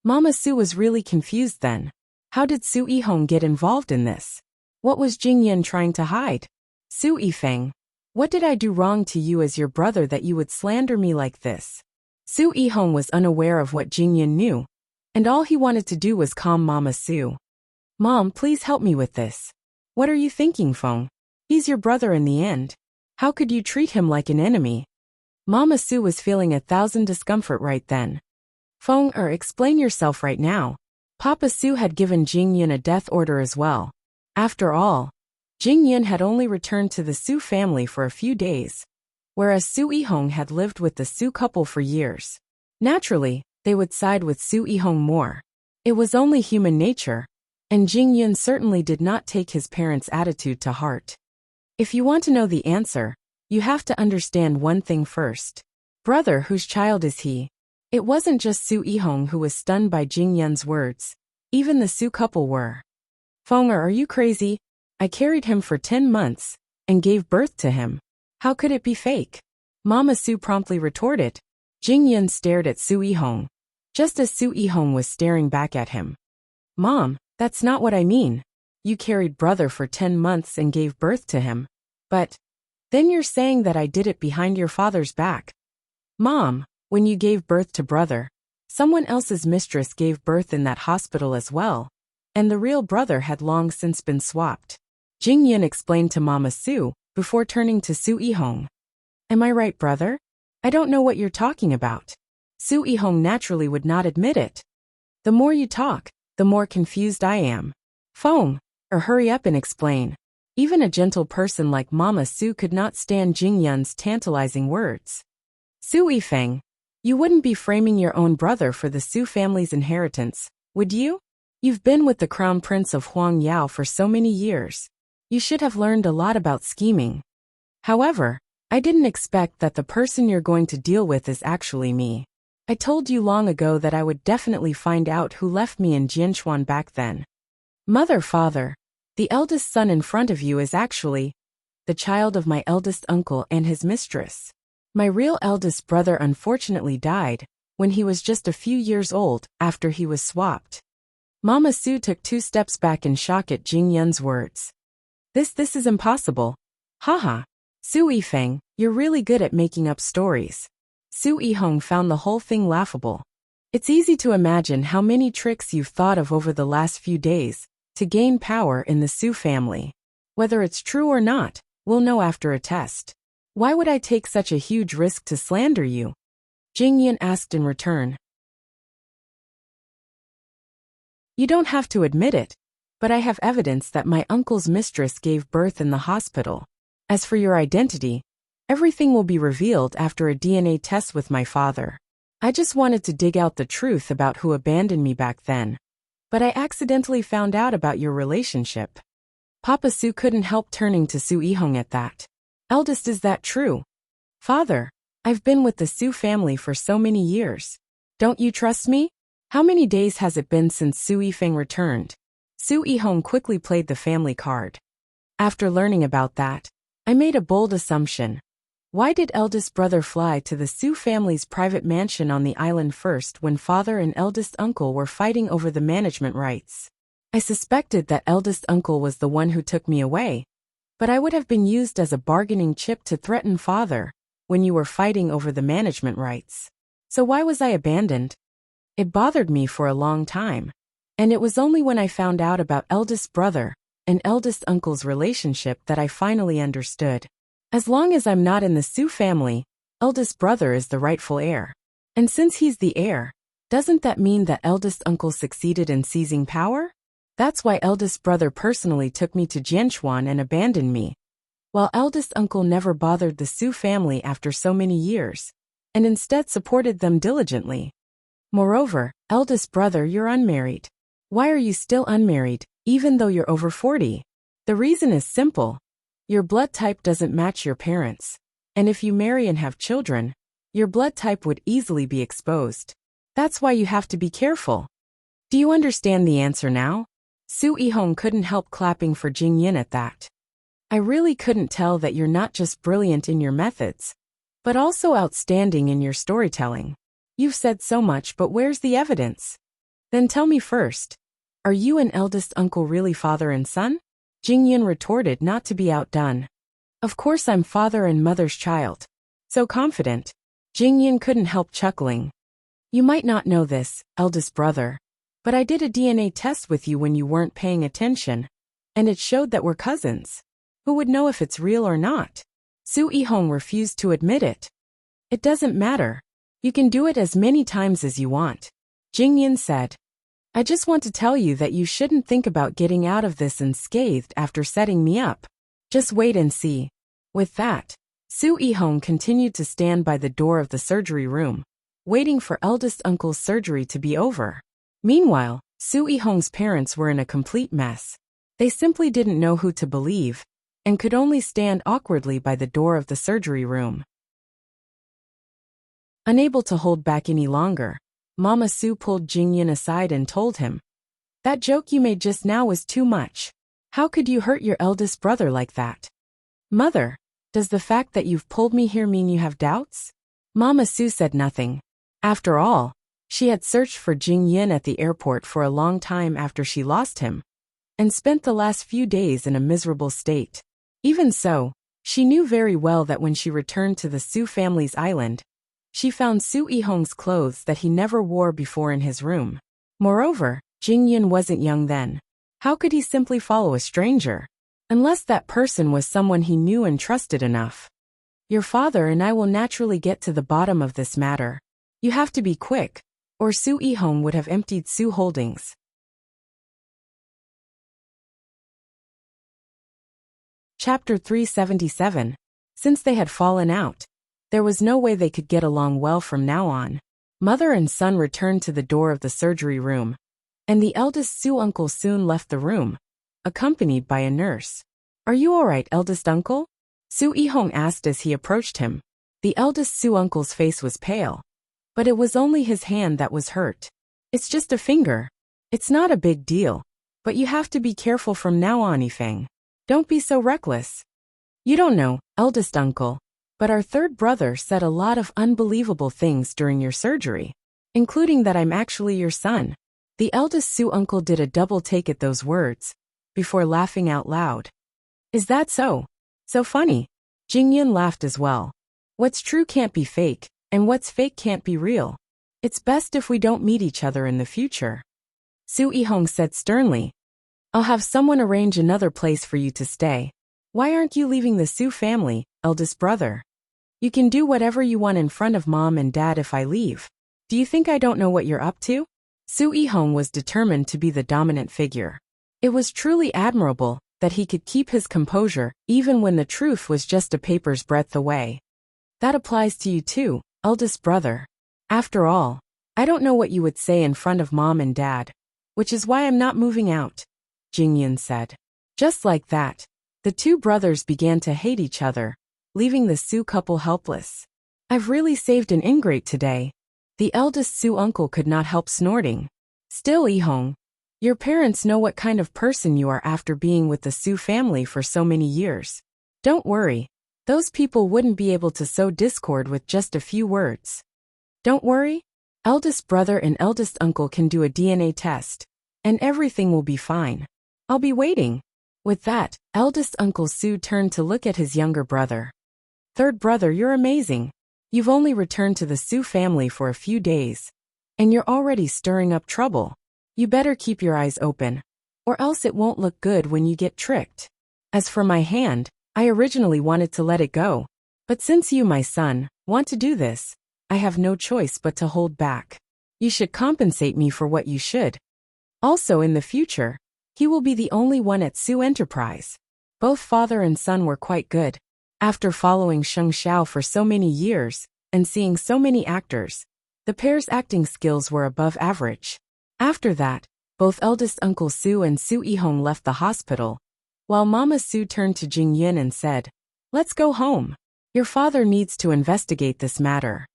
Mama Su was really confused then. How did Su Yihong get involved in this? What was Jingyan trying to hide? Su Yifeng, what did I do wrong to you as your brother that you would slander me like this? Su Yihong was unaware of what Jingyan knew, and all he wanted to do was calm Mama Su. Mom, please help me with this. What are you thinking, Feng? He's your brother in the end. How could you treat him like an enemy? Mama Su was feeling 1,000 discomfort right then. Feng, explain yourself right now. Papa Su had given Jingyan a death order as well. After all, Jingyan had only returned to the Su family for a few days, whereas Su Yihong had lived with the Su couple for years. Naturally, they would side with Su Yihong more. It was only human nature, and Jingyan certainly did not take his parents' attitude to heart. If you want to know the answer, you have to understand one thing first. Brother, whose child is he? It wasn't just Su Yihong who was stunned by Jingyan's words. Even the Su couple were. Feng, are you crazy? I carried him for 10 months, and gave birth to him. How could it be fake? Mama Su promptly retorted. Jingyan stared at Su Yihong, just as Su Yihong was staring back at him. Mom, that's not what I mean. You carried brother for 10 months and gave birth to him. But then you're saying that I did it behind your father's back. Mom, when you gave birth to brother, someone else's mistress gave birth in that hospital as well, and the real brother had long since been swapped. Jingyan explained to Mama Su, before turning to Su Yihong. Am I right, brother? I don't know what you're talking about. Su Yihong naturally would not admit it. The more you talk, the more confused I am. Feng, hurry up and explain. Even a gentle person like Mama Su could not stand Jingyan's tantalizing words. Su Yifeng, you wouldn't be framing your own brother for the Su family's inheritance, would you? You've been with the Crown Prince of Huang Yao for so many years. You should have learned a lot about scheming. However, I didn't expect that the person you're going to deal with is actually me. I told you long ago that I would definitely find out who left me in Jianchuan back then. Father, the eldest son in front of you is actually the child of my eldest uncle and his mistress. My real eldest brother unfortunately died when he was just a few years old after he was swapped. Mama Su took 2 steps back in shock at Jingyan's words. This is impossible. Haha. Su Yifeng, you're really good at making up stories. Su Yihong found the whole thing laughable. It's easy to imagine how many tricks you've thought of over the last few days to gain power in the Su family. Whether it's true or not, we'll know after a test. Why would I take such a huge risk to slander you? Jingyan asked in return. You don't have to admit it, but I have evidence that my uncle's mistress gave birth in the hospital. As for your identity, everything will be revealed after a DNA test with my father. I just wanted to dig out the truth about who abandoned me back then. But I accidentally found out about your relationship. Papa Su couldn't help turning to Su Yihong at that. Eldest, is that true? Father, I've been with the Su family for so many years. Don't you trust me? How many days has it been since Su Yifeng returned? Su Yihong quickly played the family card. After learning about that, I made a bold assumption. Why did eldest brother fly to the Su family's private mansion on the island first when father and eldest uncle were fighting over the management rights? I suspected that eldest uncle was the one who took me away, but I would have been used as a bargaining chip to threaten father, when you were fighting over the management rights. So why was I abandoned? It bothered me for a long time. And it was only when I found out about eldest brother and eldest uncle's relationship that I finally understood. As long as I'm not in the Su family, eldest brother is the rightful heir. And since he's the heir, doesn't that mean that eldest uncle succeeded in seizing power? That's why eldest brother personally took me to Jianchuan and abandoned me, while eldest uncle never bothered the Su family after so many years, and instead supported them diligently. Moreover, eldest brother, you're unmarried. Why are you still unmarried, even though you're over 40? The reason is simple. Your blood type doesn't match your parents, and if you marry and have children, your blood type would easily be exposed. That's why you have to be careful. Do you understand the answer now? Su Yihong couldn't help clapping for Jingyin at that. I really couldn't tell that you're not just brilliant in your methods, but also outstanding in your storytelling. You've said so much, but where's the evidence? Then tell me first, are you and eldest uncle really father and son? Jingyin retorted, not to be outdone. Of course I'm father and mother's child. So confident. Jingyin couldn't help chuckling. You might not know this, eldest brother, but I did a DNA test with you when you weren't paying attention, and it showed that we're cousins. Who would know if it's real or not? Su Yihong refused to admit it. It doesn't matter. You can do it as many times as you want. Jingyin said. I just want to tell you that you shouldn't think about getting out of this unscathed after setting me up. Just wait and see. With that, Su Yihong continued to stand by the door of the surgery room, waiting for eldest uncle's surgery to be over. Meanwhile, Su Yihong's parents were in a complete mess. They simply didn't know who to believe, and could only stand awkwardly by the door of the surgery room. Unable to hold back any longer, Mama Su pulled Jingyin aside and told him, that joke you made just now was too much. How could you hurt your eldest brother like that? Mother, does the fact that you've pulled me here mean you have doubts? Mama Su said nothing. After all, she had searched for Jingyin at the airport for a long time after she lost him, and spent the last few days in a miserable state. Even so, she knew very well that when she returned to the Su family's island, she found Su Yihong's clothes that he never wore before in his room. Moreover, Jingyin wasn't young then. How could he simply follow a stranger? Unless that person was someone he knew and trusted enough. Your father and I will naturally get to the bottom of this matter. You have to be quick, or Su Yihong would have emptied Su Holdings. Chapter 377. Since they had fallen out, there was no way they could get along well from now on. Mother and son returned to the door of the surgery room, and the eldest Su uncle soon left the room, accompanied by a nurse. Are you all right, eldest uncle? Su Yihong asked as he approached him. The eldest Su uncle's face was pale, but it was only his hand that was hurt. It's just a finger. It's not a big deal, but you have to be careful from now on, Yifeng. Don't be so reckless. You don't know, eldest uncle, but our third brother said a lot of unbelievable things during your surgery, including that I'm actually your son. The eldest Su uncle did a double take at those words, before laughing out loud. Is that so? So funny. Jingyin laughed as well. What's true can't be fake, and what's fake can't be real. It's best if we don't meet each other in the future. Su Yihong said sternly. I'll have someone arrange another place for you to stay. Why aren't you leaving the Su family, eldest brother? You can do whatever you want in front of mom and dad if I leave. Do you think I don't know what you're up to? Su Yihong was determined to be the dominant figure. It was truly admirable that he could keep his composure even when the truth was just a paper's breadth away. That applies to you too, eldest brother. After all, I don't know what you would say in front of mom and dad, which is why I'm not moving out, Jingyin said. Just like that, the two brothers began to hate each other, leaving the Su couple helpless. I've really saved an ingrate today. The eldest Su uncle could not help snorting. Still, Yihong, your parents know what kind of person you are after being with the Su family for so many years. Don't worry, those people wouldn't be able to sow discord with just a few words. Don't worry, eldest brother and eldest uncle can do a DNA test, and everything will be fine. I'll be waiting. With that, eldest Uncle Su turned to look at his younger brother. Third brother, you're amazing. You've only returned to the Su family for a few days, and you're already stirring up trouble. You better keep your eyes open, or else it won't look good when you get tricked. As for my hand, I originally wanted to let it go, but since you, my son, want to do this, I have no choice but to hold back. You should compensate me for what you should. Also in the future, he will be the only one at Su Enterprise. Both father and son were quite good. After following Sheng Xiao for so many years, and seeing so many actors, the pair's acting skills were above average. After that, both eldest Uncle Su and Su Yihong left the hospital, while Mama Su turned to Jing Yun and said, "Let's go home. Your father needs to investigate this matter."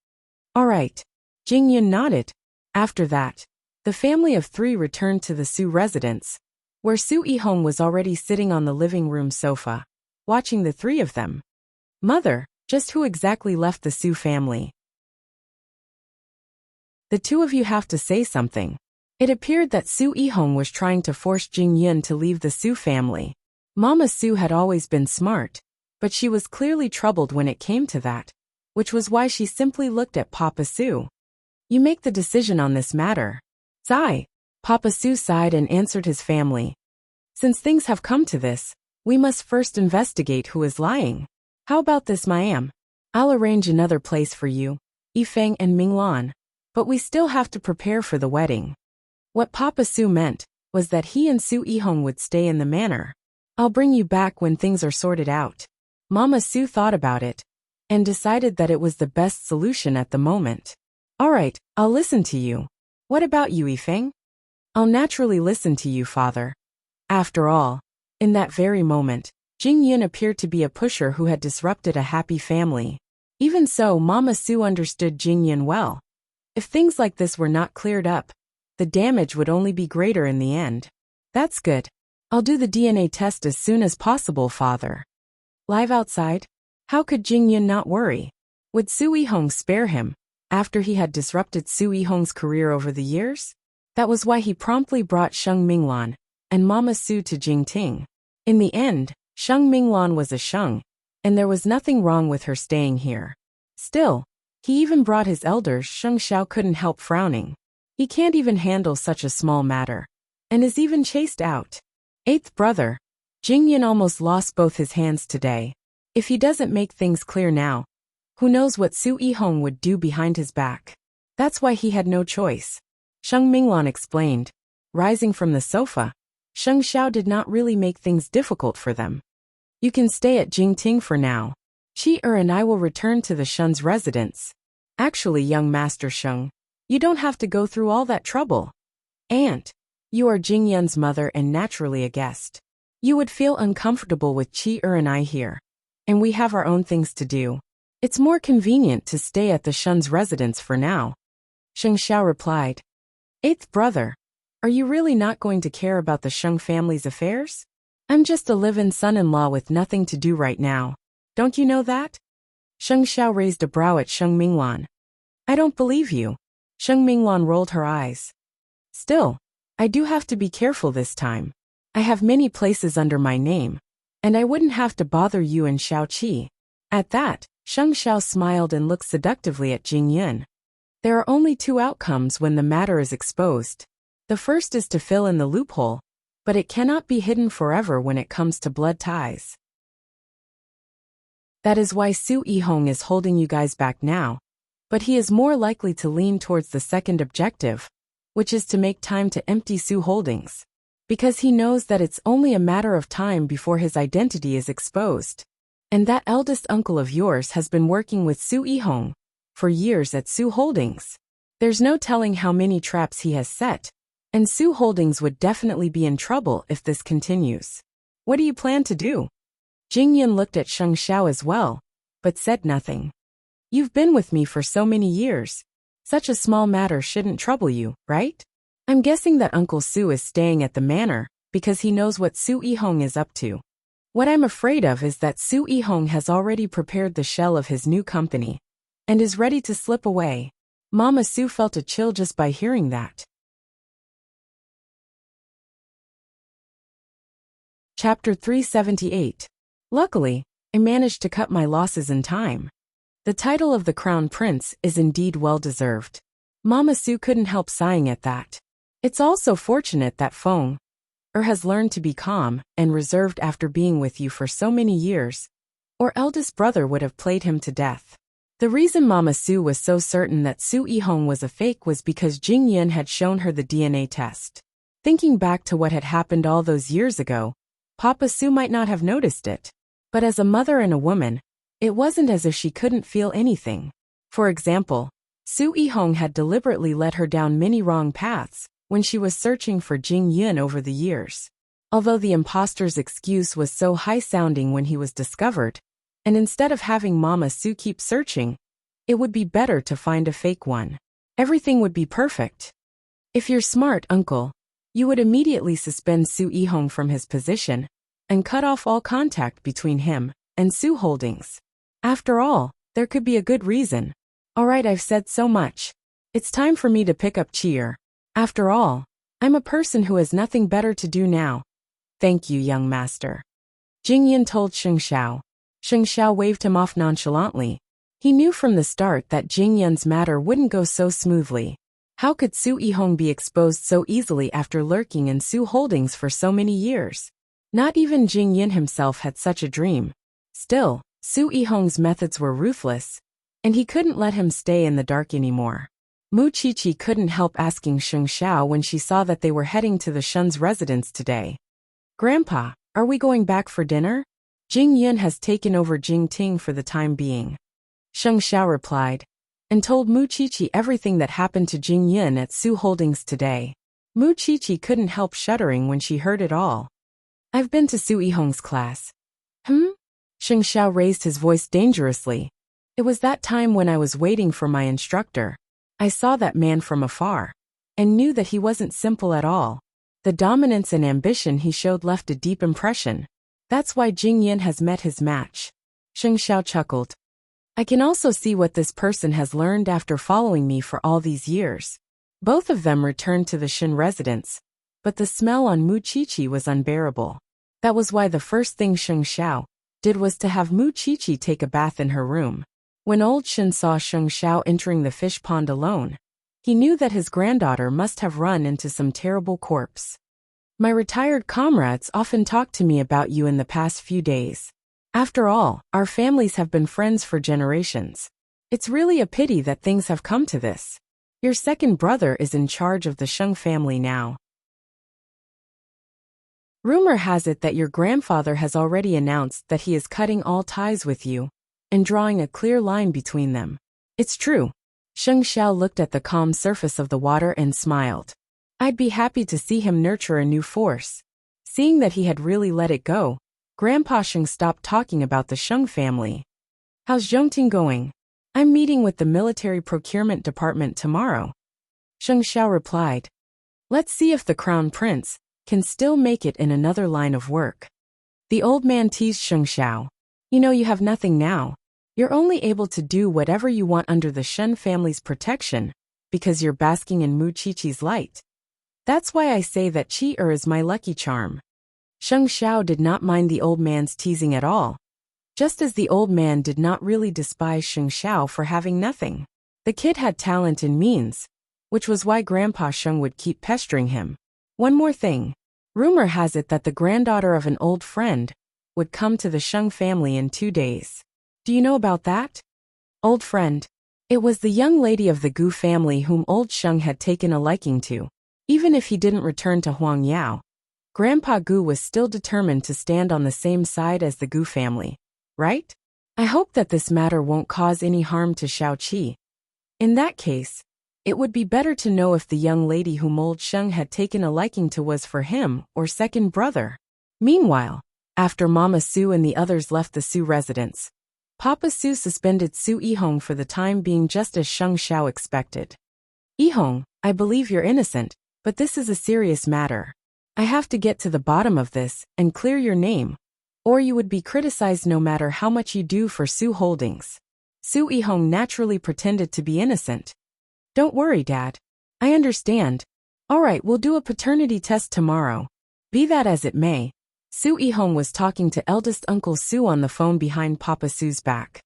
"All right." Jing Yun nodded. After that, the family of three returned to the Su residence, where Su Yihong was already sitting on the living room sofa, watching the three of them. "Mother, just who exactly left the Su family?" "The two of you have to say something." It appeared that Su Yihong was trying to force Jing Yun to leave the Su family. Mama Su had always been smart, but she was clearly troubled when it came to that, which was why she simply looked at Papa Su. "You make the decision on this matter." "Sigh." Papa Su sighed and answered his family. "Since things have come to this, we must first investigate who is lying. How about this, Miam? I'll arrange another place for you, Yifeng and Minglan, but we still have to prepare for the wedding." What Papa Su meant was that he and Su Yihong would stay in the manor. "I'll bring you back when things are sorted out." Mama Su thought about it and decided that it was the best solution at the moment. "All right, I'll listen to you. What about you, Yifeng?" "I'll naturally listen to you, father." After all, in that very moment, Jing Yun appeared to be a pusher who had disrupted a happy family. Even so, Mama Su understood Jing Yun well. If things like this were not cleared up, the damage would only be greater in the end. "That's good. I'll do the DNA test as soon as possible, father." Live outside? How could Jing Yun not worry? Would Su Yihong spare him, after he had disrupted Su Yihong's career over the years? That was why he promptly brought Sheng Minglan and Mama Su to Jingting. In the end, Sheng Minglan was a Sheng, and there was nothing wrong with her staying here. Still, he even brought his elders. Sheng Xiao couldn't help frowning. He can't even handle such a small matter, and is even chased out. Eighth brother, Jing Yun almost lost both his hands today. If he doesn't make things clear now, who knows what Su Yihong would do behind his back. That's why he had no choice. Sheng Minglan explained. Rising from the sofa, Sheng Xiao did not really make things difficult for them. "You can stay at Jingting for now. Qi and I will return to the Shun's residence." "Actually, young Master Sheng, you don't have to go through all that trouble. Aunt, you are Jing Yun's mother and naturally a guest. You would feel uncomfortable with Qi and I here, and we have our own things to do. It's more convenient to stay at the Shun's residence for now." Sheng Xiao replied. "Eighth brother, are you really not going to care about the Sheng family's affairs? I'm just a live-in son-in-law with nothing to do right now. Don't you know that?" Sheng Xiao raised a brow at Sheng Minglan. "I don't believe you." Sheng Minglan rolled her eyes. "Still, I do have to be careful this time. I have many places under my name, and I wouldn't have to bother you and Xiao Qi." At that, Sheng Xiao smiled and looked seductively at Jing Yun. There are only two outcomes when the matter is exposed. The first is to fill in the loophole, but it cannot be hidden forever when it comes to blood ties. That is why Su Yihong is holding you guys back now, but he is more likely to lean towards the second objective, which is to make time to empty Su Holdings, because he knows that it's only a matter of time before his identity is exposed. And that eldest uncle of yours has been working with Su Yihong for years at Su Holdings. There's no telling how many traps he has set, and Su Holdings would definitely be in trouble if this continues. What do you plan to do? Jing Yun looked at Sheng Xiao as well, but said nothing. "You've been with me for so many years. Such a small matter shouldn't trouble you, right? I'm guessing that Uncle Su is staying at the manor because he knows what Su Yihong is up to. What I'm afraid of is that Su Yihong has already prepared the shell of his new company and is ready to slip away." Mama Su felt a chill just by hearing that. Chapter 378. Luckily, I managed to cut my losses in time. The title of the crown prince is indeed well-deserved. Mama Su couldn't help sighing at that. It's also fortunate that Feng has learned to be calm and reserved after being with you for so many years, or eldest brother would have played him to death. The reason Mama Su was so certain that Su Yihong was a fake was because Jing Yun had shown her the DNA test. Thinking back to what had happened all those years ago, Papa Su might not have noticed it. But as a mother and a woman, it wasn't as if she couldn't feel anything. For example, Su Yihong had deliberately led her down many wrong paths when she was searching for Jing Yun over the years. Although the imposter's excuse was so high-sounding when he was discovered, and instead of having Mama Su keep searching, it would be better to find a fake one. Everything would be perfect. If you're smart, uncle, you would immediately suspend Su Yihong from his position and cut off all contact between him and Su Holdings. After all, there could be a good reason. All right, I've said so much. It's time for me to pick up cheer. After all, I'm a person who has nothing better to do now. Thank you, young master. Jing Yun told Sheng Xiao. Sheng Xiao waved him off nonchalantly. He knew from the start that Jing Yun's matter wouldn't go so smoothly. How could Su Yihong be exposed so easily after lurking in Su Holdings for so many years? Not even Jing Yun himself had such a dream. Still, Su Yihong's methods were ruthless, and he couldn't let him stay in the dark anymore. Mu Qiqi couldn't help asking Sheng Xiao when she saw that they were heading to the Shun's residence today. Grandpa, are we going back for dinner? Jing Yun has taken over Jing Ting for the time being. Sheng Xiao replied, and told Mu Qiqi everything that happened to Jing Yun at Su Holdings today. Mu Qiqi couldn't help shuddering when she heard it all. I've been to Su Yihong's class. Sheng Xiao raised his voice dangerously. It was that time when I was waiting for my instructor. I saw that man from afar, and knew that he wasn't simple at all. The dominance and ambition he showed left a deep impression. That's why Jing Yun has met his match. Sheng Xiao chuckled. I can also see what this person has learned after following me for all these years. Both of them returned to the Shin residence, but the smell on Mu Qiqi was unbearable. That was why the first thing Sheng Xiao did was to have Mu Qiqi take a bath in her room. When old Shin saw Sheng Xiao entering the fish pond alone, he knew that his granddaughter must have run into some terrible corpse. My retired comrades often talked to me about you in the past few days. After all, our families have been friends for generations. It's really a pity that things have come to this. Your second brother is in charge of the Sheng family now. Rumor has it that your grandfather has already announced that he is cutting all ties with you and drawing a clear line between them. It's true. Sheng Xiao looked at the calm surface of the water and smiled. I'd be happy to see him nurture a new force. Seeing that he had really let it go, Grandpa Sheng stopped talking about the Sheng family. How's Zhongting going? I'm meeting with the military procurement department tomorrow. Sheng Xiao replied. Let's see if the crown prince can still make it in another line of work. The old man teased Sheng Xiao. You know you have nothing now. You're only able to do whatever you want under the Shen family's protection, because you're basking in Mu Qiqi's light. That's why I say that Qi is my lucky charm. Sheng Xiao did not mind the old man's teasing at all, just as the old man did not really despise Sheng Xiao for having nothing. The kid had talent and means, which was why Grandpa Sheng would keep pestering him. One more thing. Rumor has it that the granddaughter of an old friend would come to the Sheng family in 2 days. Do you know about that? Old friend. It was the young lady of the Gu family whom old Sheng had taken a liking to. Even if he didn't return to Huangyao, Grandpa Gu was still determined to stand on the same side as the Gu family, right? I hope that this matter won't cause any harm to Xiaoqi. In that case, it would be better to know if the young lady whom old Sheng had taken a liking to was for him or second brother. Meanwhile, after Mama Su and the others left the Su residence, Papa Su suspended Su Yihong for the time being just as Sheng Xiao expected. Yihong, I believe you're innocent, but this is a serious matter. I have to get to the bottom of this and clear your name, or you would be criticized no matter how much you do for Su Holdings. Su Yihong naturally pretended to be innocent. Don't worry, Dad. I understand. All right, we'll do a paternity test tomorrow. Be that as it may, Su Yihong was talking to eldest Uncle Su on the phone behind Papa Su's back.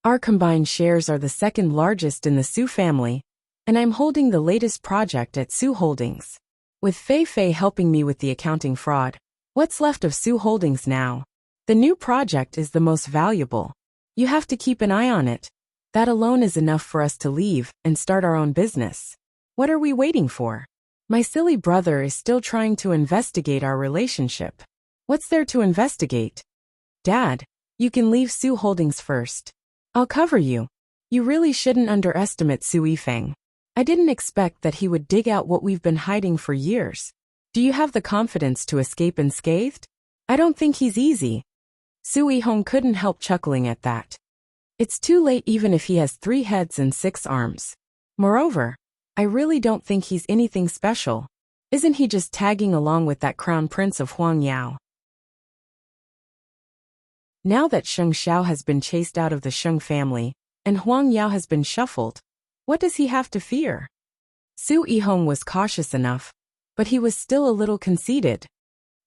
Our combined shares are the second largest in the Su family, and I'm holding the latest project at Su Holdings. With Fei Fei helping me with the accounting fraud, what's left of Su Holdings now? The new project is the most valuable. You have to keep an eye on it. That alone is enough for us to leave and start our own business. What are we waiting for? My silly brother is still trying to investigate our relationship. What's there to investigate? Dad, you can leave Su Holdings first. I'll cover you. You really shouldn't underestimate Su Yifeng. I didn't expect that he would dig out what we've been hiding for years. Do you have the confidence to escape unscathed? I don't think he's easy. Su Yihong couldn't help chuckling at that. It's too late even if he has 3 heads and 6 arms. Moreover, I really don't think he's anything special. Isn't he just tagging along with that crown prince of Huangyao? Now that Sheng Xiao has been chased out of the Sheng family, and Huangyao has been shuffled, what does he have to fear? Su Yihong was cautious enough, but he was still a little conceited.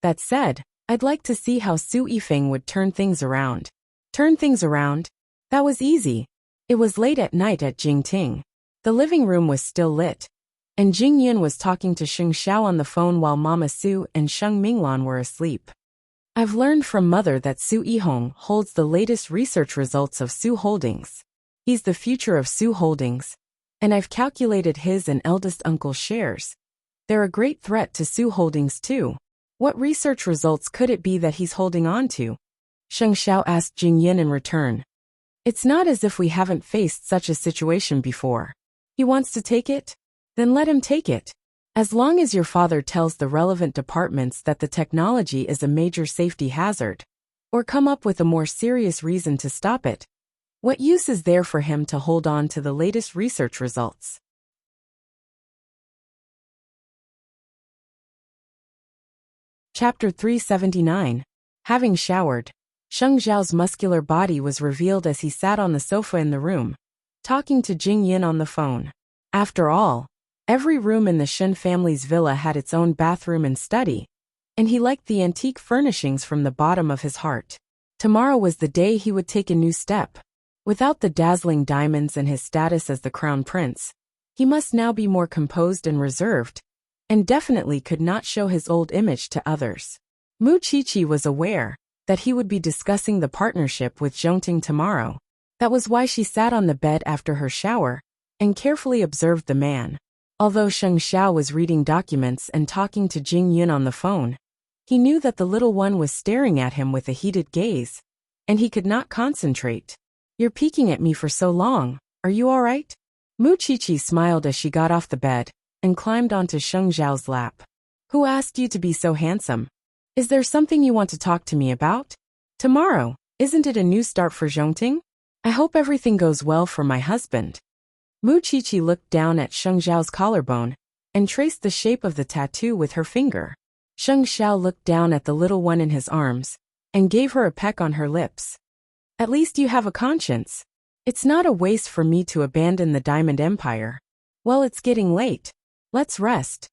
That said, I'd like to see how Su Yifeng would turn things around. Turn things around? That was easy. It was late at night at Jingting. The living room was still lit, and Jing Yun was talking to Sheng Xiao on the phone while Mama Su and Sheng Minglan were asleep. I've learned from Mother that Su Yihong holds the latest research results of Su Holdings. He's the future of Su Holdings, and I've calculated his and eldest uncle's shares. They're a great threat to Su Holdings too. What research results could it be that he's holding on to? Sheng Xiao asked Jing Yun in return. It's not as if we haven't faced such a situation before. He wants to take it? Then let him take it. As long as your father tells the relevant departments that the technology is a major safety hazard, or come up with a more serious reason to stop it, what use is there for him to hold on to the latest research results? Chapter 379. Having showered, Sheng Zhao's muscular body was revealed as he sat on the sofa in the room, talking to Jing Yin on the phone. After all, every room in the Shen family's villa had its own bathroom and study, and he liked the antique furnishings from the bottom of his heart. Tomorrow was the day he would take a new step. Without the dazzling diamonds and his status as the crown prince, he must now be more composed and reserved, and definitely could not show his old image to others. Mu Qiqi was aware that he would be discussing the partnership with Zhongting tomorrow. That was why she sat on the bed after her shower and carefully observed the man. Although Sheng Xiao was reading documents and talking to Jing Yun on the phone, he knew that the little one was staring at him with a heated gaze, and he could not concentrate. You're peeking at me for so long, are you all right? Mu Qiqi smiled as she got off the bed and climbed onto Sheng Zhao's lap. Who asked you to be so handsome? Is there something you want to talk to me about? Tomorrow, isn't it a new start for Zhongting? I hope everything goes well for my husband. Mu Qiqi looked down at Sheng Zhao's collarbone and traced the shape of the tattoo with her finger. Sheng Xiao looked down at the little one in his arms and gave her a peck on her lips. At least you have a conscience. It's not a waste for me to abandon the Diamond Empire. Well, it's getting late. Let's rest.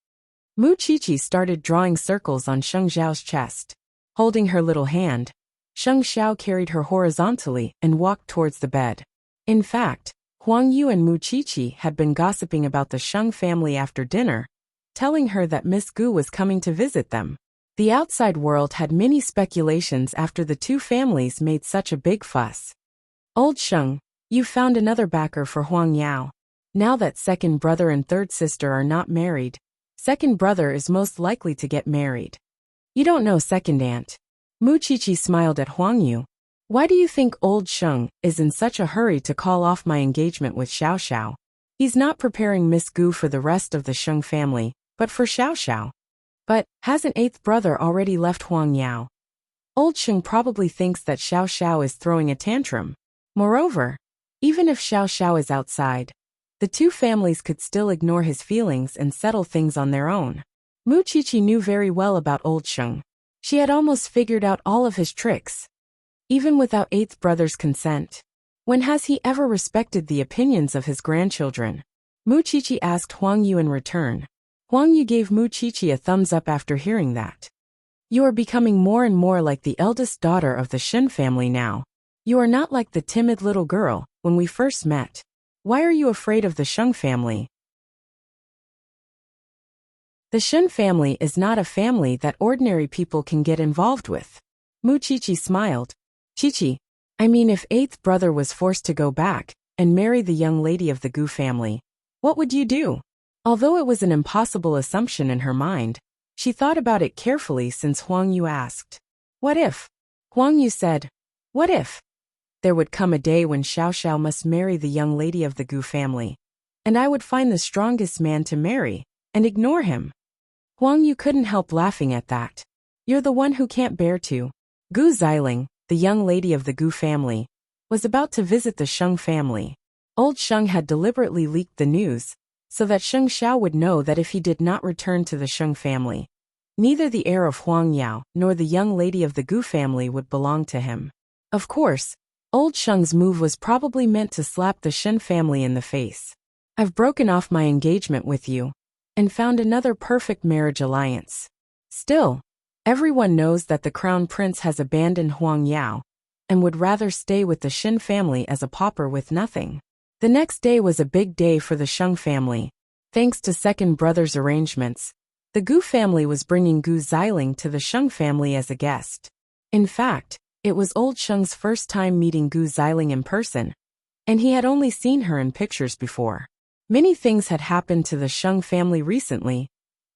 Mu Qiqi started drawing circles on Sheng Zhao's chest. Holding her little hand, Sheng Xiao carried her horizontally and walked towards the bed. In fact, Huang Yu and Mu Qiqi had been gossiping about the Sheng family after dinner, telling her that Miss Gu was coming to visit them. The outside world had many speculations after the two families made such a big fuss. Old Sheng, you've found another backer for Huang Yao. Now that second brother and third sister are not married, second brother is most likely to get married. You don't know second aunt. Mu Qiqi smiled at Huang Yu. Why do you think old Sheng is in such a hurry to call off my engagement with Xiao Xiao? He's not preparing Miss Gu for the rest of the Sheng family, but for Xiao Xiao. But, hasn't eighth brother already left Huang Yao? Old Sheng probably thinks that Xiao Xiao is throwing a tantrum. Moreover, even if Xiao Xiao is outside, the two families could still ignore his feelings and settle things on their own. Mu Qiqi knew very well about old Sheng. She had almost figured out all of his tricks. Even without eighth brother's consent. When has he ever respected the opinions of his grandchildren? Mu Qiqi asked Huang Yu in return. Huang Yu gave Mu Qiqi a thumbs up after hearing that. You are becoming more and more like the eldest daughter of the Shin family now. You are not like the timid little girl when we first met. Why are you afraid of the Shung family? The Shin family is not a family that ordinary people can get involved with. Muchichi smiled. Chichi, I mean if eighth brother was forced to go back and marry the young lady of the Gu family, what would you do? Although it was an impossible assumption in her mind, she thought about it carefully since Huang Yu asked. What if? Huang Yu said, what if? There would come a day when Xiao Xiao must marry the young lady of the Gu family, and I would find the strongest man to marry and ignore him. Huang Yu couldn't help laughing at that. You're the one who can't bear to. Gu Xiling, the young lady of the Gu family, was about to visit the Sheng family. Old Sheng had deliberately leaked the news so that Sheng Xiao would know that if he did not return to the Sheng family, neither the heir of Huang Yao nor the young lady of the Gu family would belong to him. Of course, Old Sheng's move was probably meant to slap the Shin family in the face. I've broken off my engagement with you and found another perfect marriage alliance. Still, everyone knows that the crown prince has abandoned Huang Yao and would rather stay with the Shin family as a pauper with nothing. The next day was a big day for the Sheng family. Thanks to second brother's arrangements, the Gu family was bringing Gu Xiling to the Sheng family as a guest. In fact, it was Old Sheng's first time meeting Gu Xiling in person, and he had only seen her in pictures before. Many things had happened to the Sheng family recently,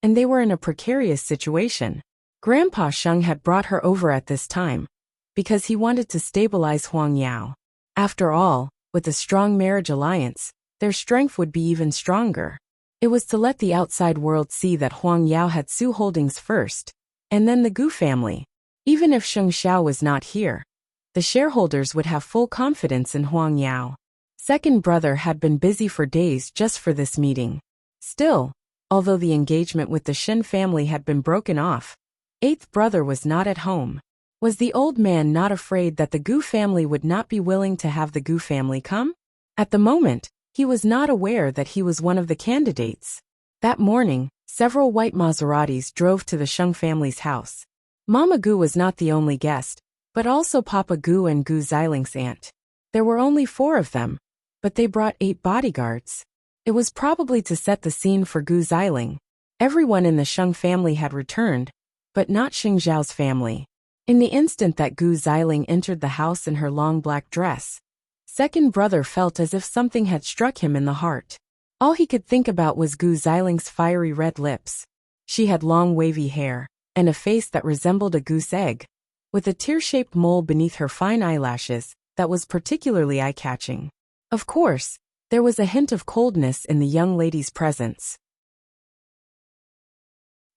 and they were in a precarious situation. Grandpa Sheng had brought her over at this time because he wanted to stabilize Huang Yao. After all, with a strong marriage alliance, their strength would be even stronger. It was to let the outside world see that Huang Yao had Su holdings first, and then the Gu family. Even if Sheng Xiao was not here, the shareholders would have full confidence in Huang Yao. Second brother had been busy for days just for this meeting. Still, although the engagement with the Shin family had been broken off, eighth brother was not at home. Was the old man not afraid that the Gu family would not be willing to have the Gu family come? At the moment, he was not aware that he was one of the candidates. That morning, several white Maseratis drove to the Sheng family's house. Mama Gu was not the only guest, but also Papa Gu and Gu Xiling's aunt. There were only 4 of them, but they brought 8 bodyguards. It was probably to set the scene for Gu Xiling. Everyone in the Sheng family had returned, but not Xing Zhao's family. In the instant that Gu Xiling entered the house in her long black dress, second brother felt as if something had struck him in the heart. All he could think about was Gu Xiling's fiery red lips. She had long wavy hair and a face that resembled a goose egg, with a tear-shaped mole beneath her fine eyelashes that was particularly eye-catching. Of course, there was a hint of coldness in the young lady's presence.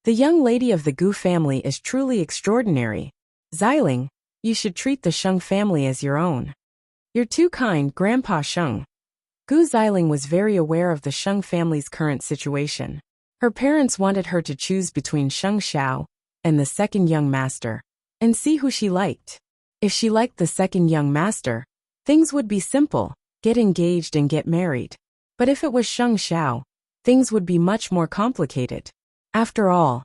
The young lady of the Gu family is truly extraordinary. Xiling, you should treat the Sheng family as your own. You're too kind, Grandpa Sheng. Gu Xiling was very aware of the Sheng family's current situation. Her parents wanted her to choose between Sheng Xiao and the second young master, and see who she liked. If she liked the second young master, things would be simple, get engaged and get married. But if it was Sheng Xiao, things would be much more complicated. After all,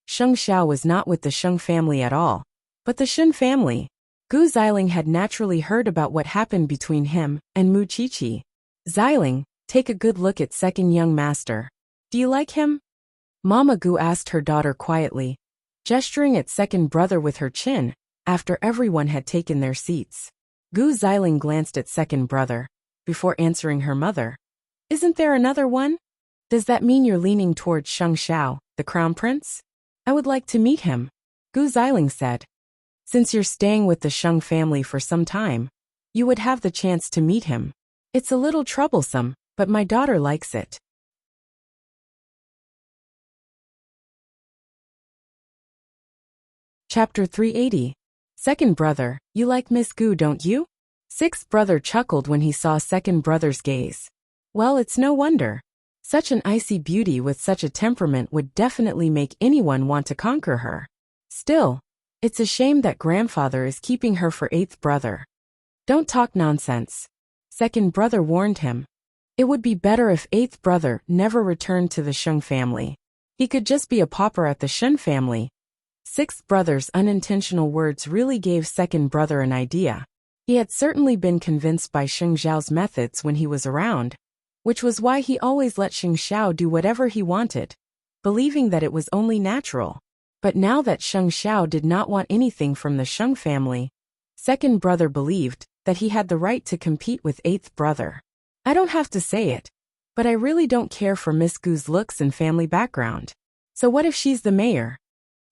Sheng Xiao was not with the Sheng family at all, but the Shin family. Gu Xiling had naturally heard about what happened between him and Mu Qiqi. Xiling, take a good look at second young master. Do you like him? Mama Gu asked her daughter quietly, gesturing at second brother with her chin, after everyone had taken their seats. Gu Xiling glanced at second brother, before answering her mother. Isn't there another one? Does that mean you're leaning towards Sheng Xiao, the crown prince? I would like to meet him, Gu Xiling said. Since you're staying with the Sheng family for some time, you would have the chance to meet him. It's a little troublesome, but my daughter likes it. Chapter 380. Second brother, you like Miss Gu, don't you? Sixth brother chuckled when he saw second brother's gaze. Well, it's no wonder. Such an icy beauty with such a temperament would definitely make anyone want to conquer her. Still, it's a shame that grandfather is keeping her for eighth brother. Don't talk nonsense. Second brother warned him. It would be better if eighth brother never returned to the Sheng family. He could just be a pauper at the Shen family. Sixth brother's unintentional words really gave second brother an idea. He had certainly been convinced by Sheng Xiao's methods when he was around, which was why he always let Sheng Xiao do whatever he wanted, believing that it was only natural. But now that Sheng Xiao did not want anything from the Sheng family, second brother believed that he had the right to compete with eighth brother. I don't have to say it, but I really don't care for Miss Gu's looks and family background. So what if she's the mayor?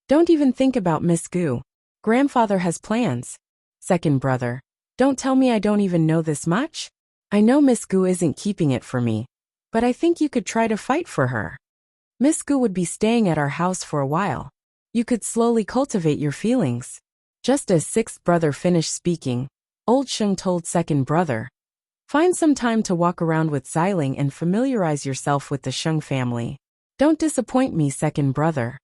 Don't even think about Miss Gu. Grandfather has plans. Second brother, don't tell me I don't even know this much. I know Miss Gu isn't keeping it for me, but I think you could try to fight for her. Miss Gu would be staying at our house for a while. You could slowly cultivate your feelings. Just as sixth brother finished speaking, old Sheng told second brother, find some time to walk around with Xiling and familiarize yourself with the Sheng family. Don't disappoint me, second brother.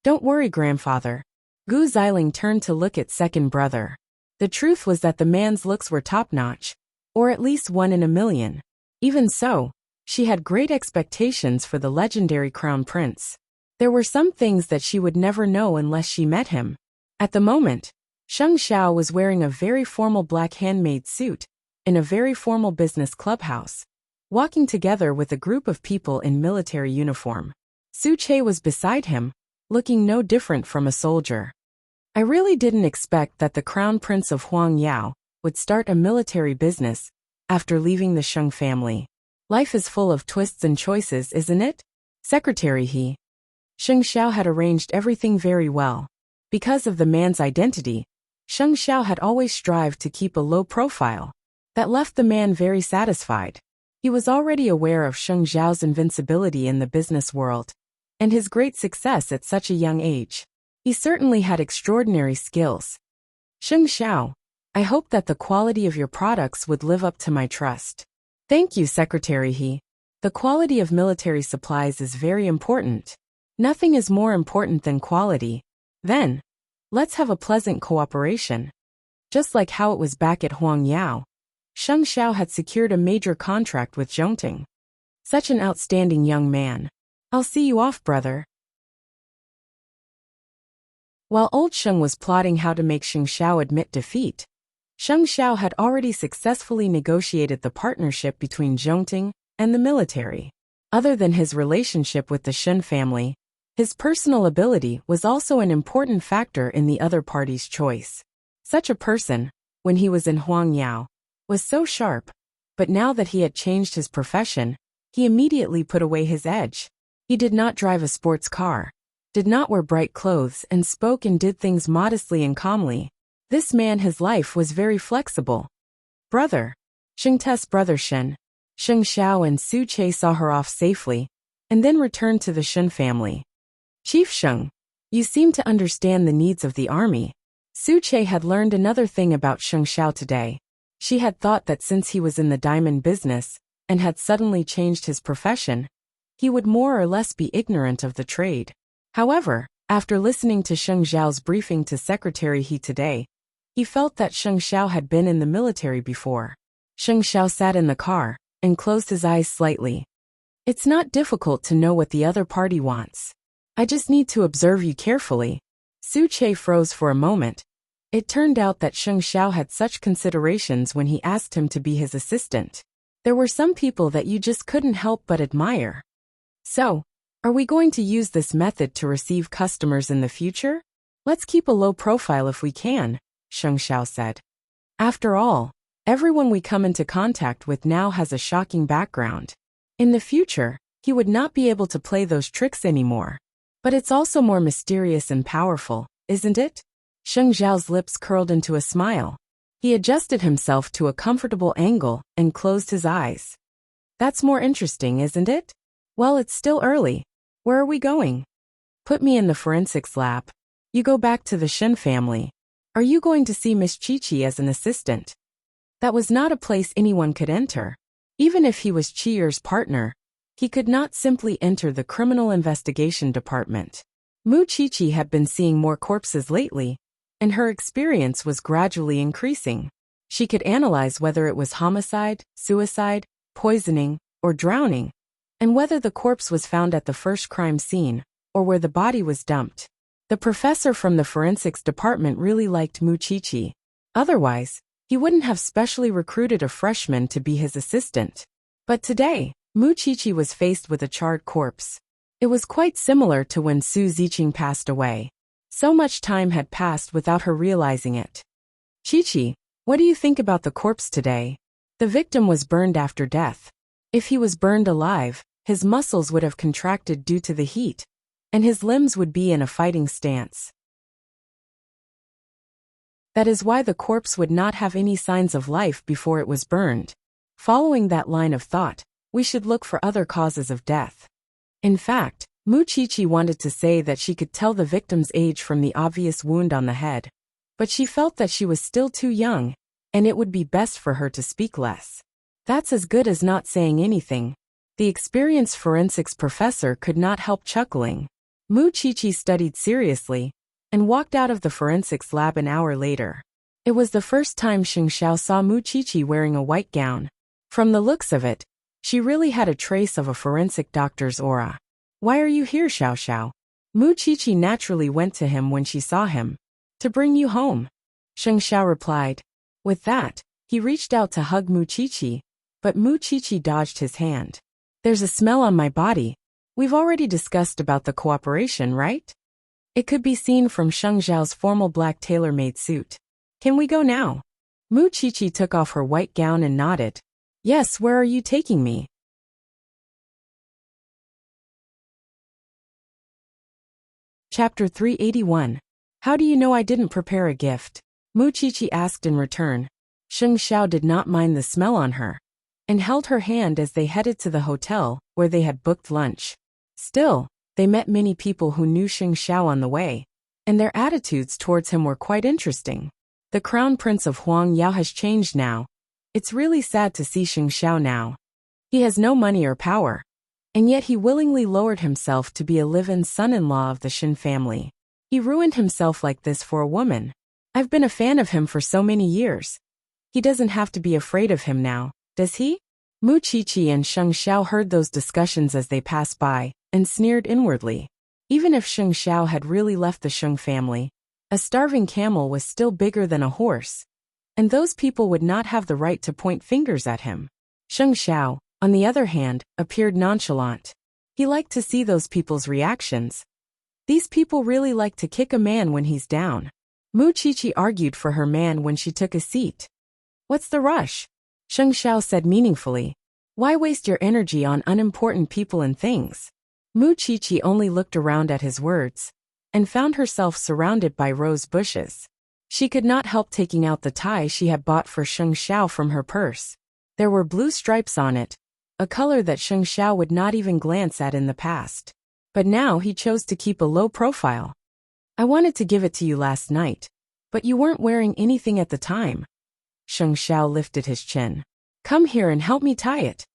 Don't worry, grandfather. Gu Xiling turned to look at second brother. The truth was that the man's looks were top-notch, or at least 1 in a million. Even so, she had great expectations for the legendary crown prince. There were some things that she would never know unless she met him. At the moment, Sheng Xiao was wearing a very formal black handmade suit, in a very formal business clubhouse, walking together with a group of people in military uniform. Su Che was beside him, looking no different from a soldier. I really didn't expect that the Crown Prince of Huang Yao would start a military business after leaving the Sheng family. Life is full of twists and choices, isn't it? Secretary He. Sheng Xiao had arranged everything very well. Because of the man's identity, Sheng Xiao had always strived to keep a low profile. That left the man very satisfied. He was already aware of Sheng Xiao's invincibility in the business world, and his great success at such a young age. He certainly had extraordinary skills. Sheng Xiao, I hope that the quality of your products would live up to my trust. Thank you, Secretary He. The quality of military supplies is very important. Nothing is more important than quality. Then, let's have a pleasant cooperation. Just like how it was back at Huang Yao, Sheng Xiao had secured a major contract with Zhongting. Such an outstanding young man. I'll see you off, brother. While old Sheng was plotting how to make Sheng Xiao admit defeat, Sheng Xiao had already successfully negotiated the partnership between Zhongting and the military. Other than his relationship with the Shen family, his personal ability was also an important factor in the other party's choice. Such a person, when he was in Huang Yao, was so sharp, but now that he had changed his profession, he immediately put away his edge. He did not drive a sports car, did not wear bright clothes, and spoke and did things modestly and calmly. This man, his life was very flexible. Brother. Sheng Te's brother Shen. Sheng Xiao and Su Che saw her off safely, and then returned to the Shen family. Chief Sheng, you seem to understand the needs of the army. Su Che had learned another thing about Sheng Xiao today. She had thought that since he was in the diamond business, and had suddenly changed his profession, he would more or less be ignorant of the trade. However, after listening to Sheng Xiao's briefing to Secretary He today, he felt that Sheng Xiao had been in the military before. Sheng Xiao sat in the car and closed his eyes slightly. It's not difficult to know what the other party wants. I just need to observe you carefully. Su Che froze for a moment. It turned out that Sheng Xiao had such considerations when he asked him to be his assistant. There were some people that you just couldn't help but admire. So, are we going to use this method to receive customers in the future? Let's keep a low profile if we can, Sheng Xiao said. After all, everyone we come into contact with now has a shocking background. In the future, he would not be able to play those tricks anymore. But it's also more mysterious and powerful, isn't it? Sheng Xiao's lips curled into a smile. He adjusted himself to a comfortable angle and closed his eyes. That's more interesting, isn't it? Well, it's still early. Where are we going? Put me in the forensics lab. You go back to the Shen family. Are you going to see Miss Chi-Chi as an assistant? That was not a place anyone could enter. Even if he was Chi-Er's partner, he could not simply enter the criminal investigation department. Mu Chi-Chi had been seeing more corpses lately, and her experience was gradually increasing. She could analyze whether it was homicide, suicide, poisoning, or drowning, and whether the corpse was found at the first crime scene, or where the body was dumped. The professor from the forensics department really liked Muchichi. Otherwise, he wouldn't have specially recruited a freshman to be his assistant. But today, Muchichi was faced with a charred corpse. It was quite similar to when Su Ziqing passed away. So much time had passed without her realizing it. Chichi, what do you think about the corpse today? The victim was burned after death. If he was burned alive, his muscles would have contracted due to the heat, and his limbs would be in a fighting stance. That is why the corpse would not have any signs of life before it was burned. Following that line of thought, we should look for other causes of death. In fact, Muchichi wanted to say that she could tell the victim's age from the obvious wound on the head. But she felt that she was still too young, and it would be best for her to speak less. That's as good as not saying anything. The experienced forensics professor could not help chuckling. Muchichi studied seriously and walked out of the forensics lab an hour later. It was the first time Xing Xiao saw Muchichi wearing a white gown. From the looks of it, she really had a trace of a forensic doctor's aura. Why are you here, Xiao Xiao? Muchichi naturally went to him when she saw him. To bring you home, Xing Xiao replied. With that, he reached out to hug Muchichi, but Muchichi dodged his hand. There's a smell on my body. We've already discussed about the cooperation, right? It could be seen from Sheng Zhao's formal black tailor-made suit. Can we go now? Muchichi took off her white gown and nodded. Yes, where are you taking me? Chapter 381. How do you know I didn't prepare a gift? Muchichi asked in return. Sheng Xiao did not mind the smell on her, and held her hand as they headed to the hotel, where they had booked lunch. Still, they met many people who knew Sheng Xiao on the way, and their attitudes towards him were quite interesting. The Crown Prince of Huang Yao has changed now. It's really sad to see Sheng Xiao now. He has no money or power, and yet he willingly lowered himself to be a live-in son-in-law of the Shin family. He ruined himself like this for a woman. I've been a fan of him for so many years. He doesn't have to be afraid of him now, does he? Muchichi and Sheng Xiao heard those discussions as they passed by, and sneered inwardly. Even if Sheng Xiao had really left the Sheng family, a starving camel was still bigger than a horse, and those people would not have the right to point fingers at him. Sheng Xiao, on the other hand, appeared nonchalant. He liked to see those people's reactions. These people really like to kick a man when he's down. Muchichi argued for her man when she took a seat. What's the rush? Sheng Xiao said meaningfully. Why waste your energy on unimportant people and things? Muchichi only looked around at his words, and found herself surrounded by rose bushes. She could not help taking out the tie she had bought for Sheng Xiao from her purse. There were blue stripes on it, a color that Sheng Xiao would not even glance at in the past. But now he chose to keep a low profile. I wanted to give it to you last night, but you weren't wearing anything at the time. Sheng Xiao lifted his chin. Come here and help me tie it.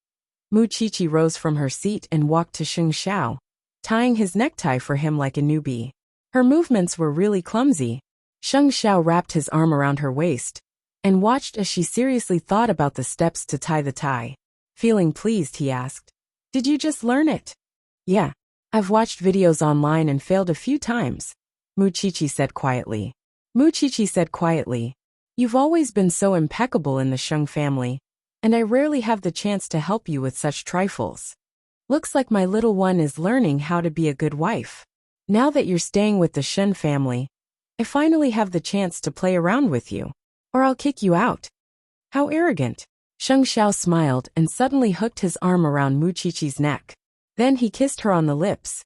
Muchichi rose from her seat and walked to Sheng Xiao, tying his necktie for him like a newbie. Her movements were really clumsy. Sheng Xiao wrapped his arm around her waist, and watched as she seriously thought about the steps to tie the tie. Feeling pleased, he asked, Did you just learn it? Yeah. I've watched videos online and failed a few times, Muchichi said quietly. You've always been so impeccable in the Sheng family, and I rarely have the chance to help you with such trifles. Looks like my little one is learning how to be a good wife. Now that you're staying with the Shen family, I finally have the chance to play around with you, or I'll kick you out. How arrogant. Sheng Xiao smiled and suddenly hooked his arm around Muchichi's neck. Then he kissed her on the lips.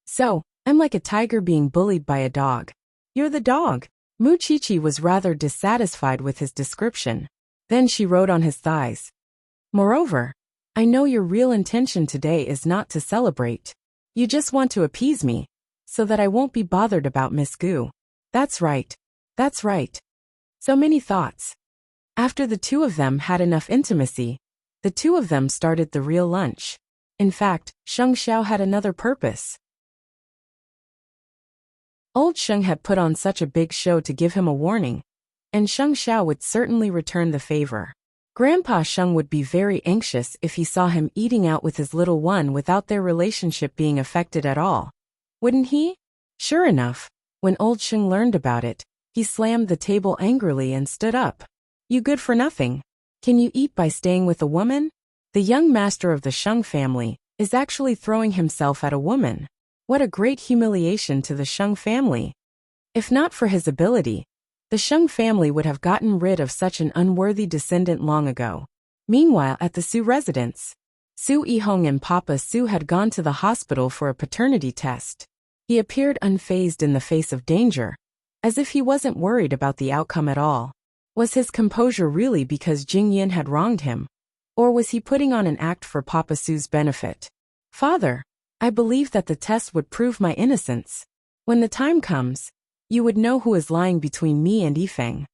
So, I'm like a tiger being bullied by a dog. You're the dog. Muchichi was rather dissatisfied with his description. Then she wrote on his thighs. Moreover, I know your real intention today is not to celebrate. You just want to appease me, so that I won't be bothered about Miss Gu. That's right. So many thoughts. After the two of them had enough intimacy, the two of them started the real lunch. In fact, Sheng Xiao had another purpose. Old Sheng had put on such a big show to give him a warning, and Sheng Xiao would certainly return the favor. Grandpa Sheng would be very anxious if he saw him eating out with his little one without their relationship being affected at all. Wouldn't he? Sure enough, When old Sheng learned about it, he slammed the table angrily and stood up. You good for nothing. Can you eat by staying with a woman? The young master of the Sheng family is actually throwing himself at a woman. What a great humiliation to the Sheng family. If not for his ability, the Sheng family would have gotten rid of such an unworthy descendant long ago. Meanwhile, at the Su residence, Su Yihong and Papa Su had gone to the hospital for a paternity test. He appeared unfazed in the face of danger, as if he wasn't worried about the outcome at all. Was his composure really because Jing Yin had wronged him, or was he putting on an act for Papa Su's benefit? Father, I believe that the test would prove my innocence. When the time comes, you would know who is lying between me and Yifeng.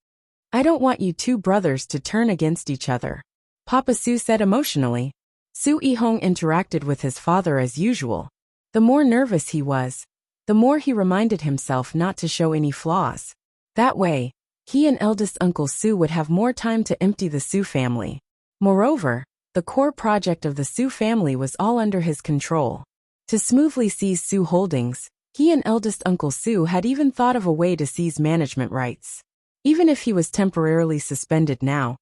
I don't want you two brothers to turn against each other, Papa Su said emotionally. Su Yihong interacted with his father as usual. The more nervous he was, the more he reminded himself not to show any flaws. That way, he and eldest Uncle Su would have more time to empty the Su family. Moreover, the core project of the Su family was all under his control. To smoothly seize Su Holdings, he and eldest Uncle Su had even thought of a way to seize management rights. Even if he was temporarily suspended now,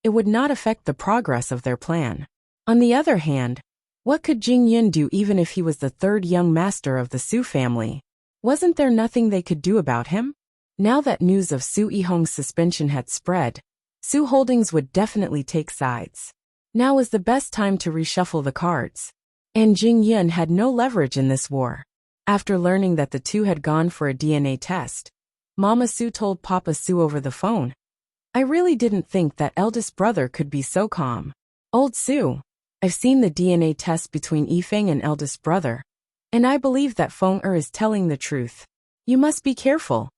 it would not affect the progress of their plan. On the other hand, what could Jing Yun do even if he was the third young master of the Su family? Wasn't there nothing they could do about him? Now that news of Su Yihong's suspension had spread, Su Holdings would definitely take sides. Now was the best time to reshuffle the cards. And Jing Yun had no leverage in this war. After learning that the two had gone for a DNA test, Mama Su told Papa Su over the phone, I really didn't think that eldest brother could be so calm. Old Su, I've seen the DNA test between Yifeng and eldest brother, and I believe that Feng is telling the truth. You must be careful.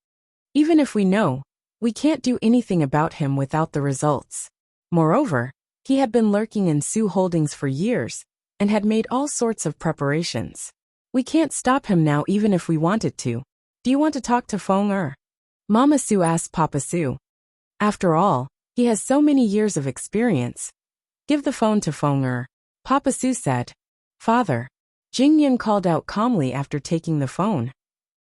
Even if we know, we can't do anything about him without the results. Moreover, he had been lurking in Su Holdings for years, and had made all sorts of preparations. We can't stop him now even if we wanted to. Do you want to talk to Feng? Mama Su asked Papa Su. After all, he has so many years of experience. Give the phone to Feng. Papa Su said. Father, Jing Yun called out calmly after taking the phone.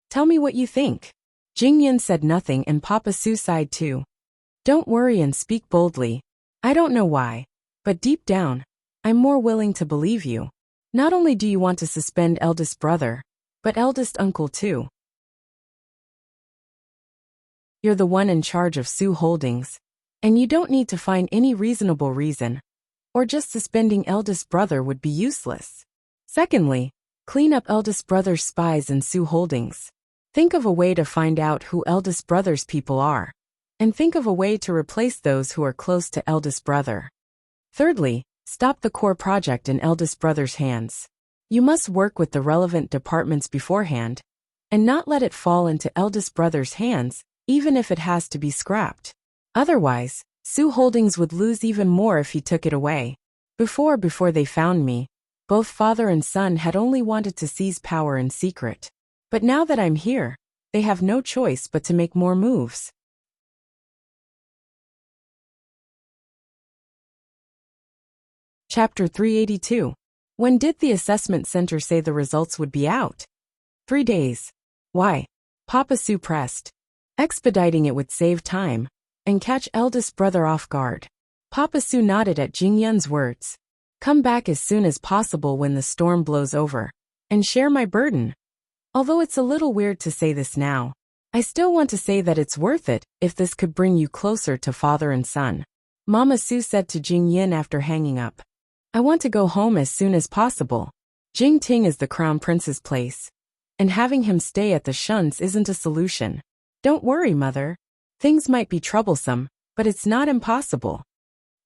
Tell me what you think. Jing Yun said nothing and Papa Su sighed too. Don't worry and speak boldly. I don't know why, but deep down, I'm more willing to believe you. Not only do you want to suspend eldest brother, but eldest uncle too. You're the one in charge of Su Holdings, and you don't need to find any reasonable reason, or just suspending eldest brother would be useless. Secondly, clean up eldest brother's spies in Su Holdings. Think of a way to find out who eldest brother's people are, and think of a way to replace those who are close to eldest brother. Thirdly, stop the core project in eldest brother's hands. You must work with the relevant departments beforehand, and not let it fall into eldest brother's hands, even if it has to be scrapped. Otherwise, Su Holdings would lose even more if he took it away. Before they found me, both father and son had only wanted to seize power in secret. But now that I'm here, they have no choice but to make more moves. Chapter 382. When did the assessment center say the results would be out? 3 days. Why? Papa Su pressed. Expediting it would save time and catch eldest brother off guard. Papa Su nodded at Jing Yun's words. Come back as soon as possible when the storm blows over, and share my burden. Although it's a little weird to say this now, I still want to say that it's worth it if this could bring you closer to father and son. Mama Su said to Jing Yin after hanging up. I want to go home as soon as possible. Jing Ting is the crown prince's place, and having him stay at the Shuns isn't a solution. Don't worry, mother. Things might be troublesome, but it's not impossible.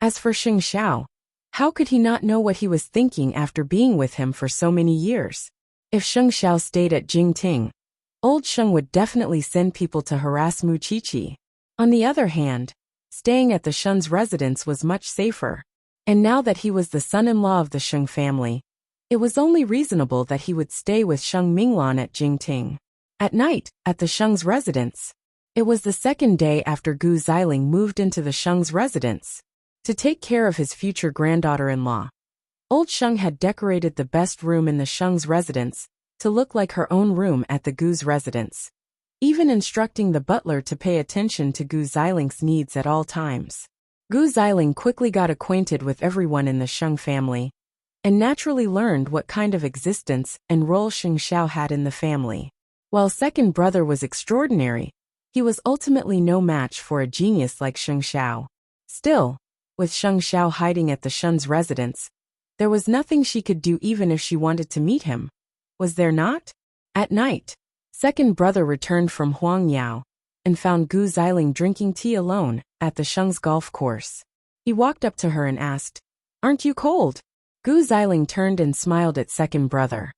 As for Xing Xiao, how could he not know what he was thinking after being with him for so many years? If Xing Xiao stayed at Jingting, old Sheng would definitely send people to harass Mu Qiqi. On the other hand, staying at the Shun's residence was much safer. And now that he was the son-in-law of the Sheng family, it was only reasonable that he would stay with Sheng Minglan at Jingting. At night, at the Sheng's residence, it was the second day after Gu Xiling moved into the Sheng's residence to take care of his future granddaughter-in-law. Old Sheng had decorated the best room in the Sheng's residence to look like her own room at the Gu's residence. even instructing the butler to pay attention to Gu Ziling's needs at all times. Gu Ziling quickly got acquainted with everyone in the Sheng family, and naturally learned what kind of existence and role Sheng Xiao had in the family. While second brother was extraordinary, he was ultimately no match for a genius like Sheng Xiao. Still, with Sheng Xiao hiding at the Shun's residence, there was nothing she could do even if she wanted to meet him. Was there not? At night, second brother returned from Huangyao and found Gu Ziling drinking tea alone at the Sheng's golf course. He walked up to her and asked, "Aren't you cold?" Gu Ziling turned and smiled at second brother.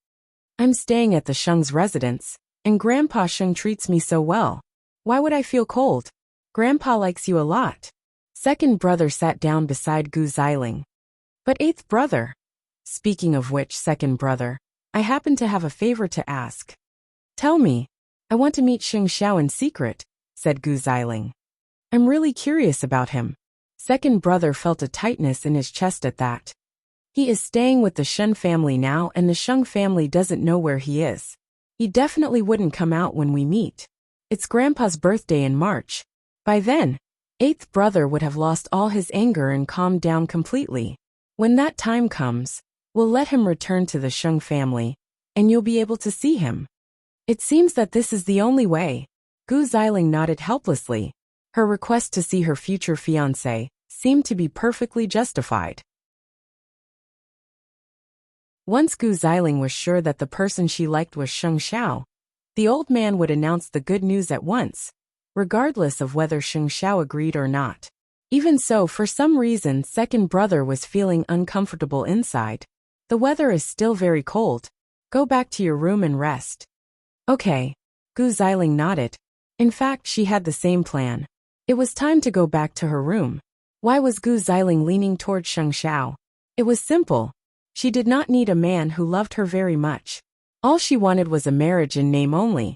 "I'm staying at the Sheng's residence, and Grandpa Sheng treats me so well. Why would I feel cold? Grandpa likes you a lot." Second brother sat down beside Gu Ziling. "But eighth brother." "Speaking of which, second brother, I happen to have a favor to ask." "Tell me. I want to meet Sheng Xiao in secret," said Gu Ziling. "I'm really curious about him." Second brother felt a tightness in his chest at that. He is staying with the Shen family now, and the Sheng family doesn't know where he is. He definitely wouldn't come out when we meet. It's Grandpa's birthday in March. By then, eighth brother would have lost all his anger and calmed down completely. When that time comes, we'll let him return to the Sheng family, and you'll be able to see him. It seems that this is the only way. Gu Ziling nodded helplessly. Her request to see her future fiancé seemed to be perfectly justified. Once Gu Ziling was sure that the person she liked was Sheng Xiao, the old man would announce the good news at once, regardless of whether Sheng Xiao agreed or not. Even so, for some reason, second brother was feeling uncomfortable inside. "The weather is still very cold. Go back to your room and rest." "Okay." Gu Ziling nodded. In fact, she had the same plan. It was time to go back to her room. Why was Gu Ziling leaning toward Sheng Xiao? It was simple. She did not need a man who loved her very much. All she wanted was a marriage in name only,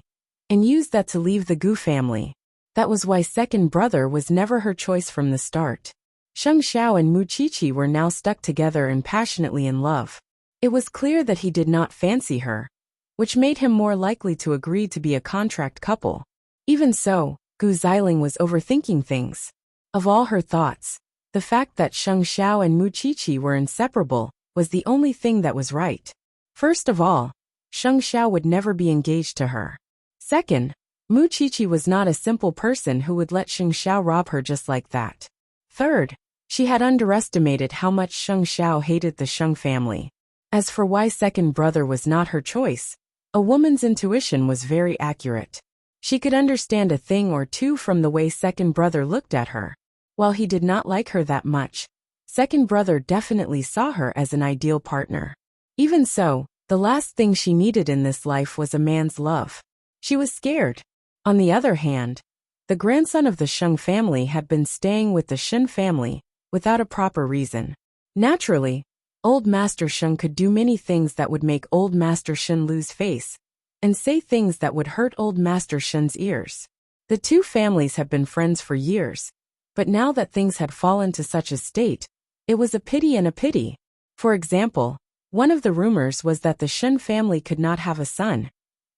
and used that to leave the Gu family. That was why second brother was never her choice from the start. Sheng Xiao and Mu Qiqi were now stuck together and passionately in love. It was clear that he did not fancy her, which made him more likely to agree to be a contract couple. Even so, Gu Ziling was overthinking things. Of all her thoughts, the fact that Sheng Xiao and Mu Qiqi were inseparable was the only thing that was right. First of all, Sheng Xiao would never be engaged to her. Second, Mu Qiqi was not a simple person who would let Sheng Xiao rob her just like that. Third, she had underestimated how much Sheng Xiao hated the Sheng family. As for why second brother was not her choice, a woman's intuition was very accurate. She could understand a thing or two from the way second brother looked at her. While he did not like her that much, second brother definitely saw her as an ideal partner. Even so, the last thing she needed in this life was a man's love. She was scared. On the other hand, the grandson of the Sheng family had been staying with the Shen family without a proper reason. Naturally, Old Master Sheng could do many things that would make Old Master Shen lose face, and say things that would hurt Old Master Shen's ears. The two families had been friends for years, but now that things had fallen to such a state, it was a pity and a pity. For example, one of the rumors was that the Shen family could not have a son,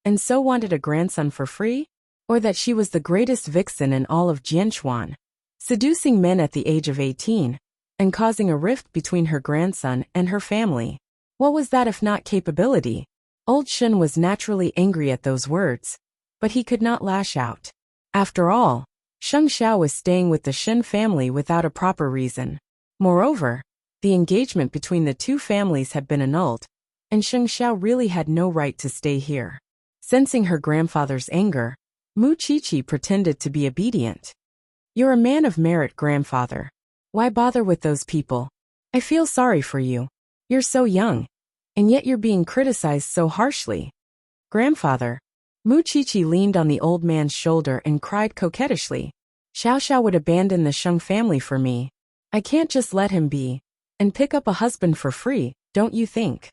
and so wanted a grandson for free, or that she was the greatest vixen in all of Jianchuan, seducing men at the age of 18, and causing a rift between her grandson and her family. What was that if not capability? Old Shen was naturally angry at those words, but he could not lash out. After all, Sheng Xiao was staying with the Shen family without a proper reason. Moreover, the engagement between the two families had been annulled, and Sheng Xiao really had no right to stay here. Sensing her grandfather's anger, Mu Qiqi pretended to be obedient. "You're a man of merit, grandfather. Why bother with those people? I feel sorry for you. You're so young, and yet you're being criticized so harshly." "Grandfather." Mu Qiqi leaned on the old man's shoulder and cried coquettishly. "Xiao Xiao would abandon the Sheng family for me. I can't just let him be, and pick up a husband for free, don't you think?"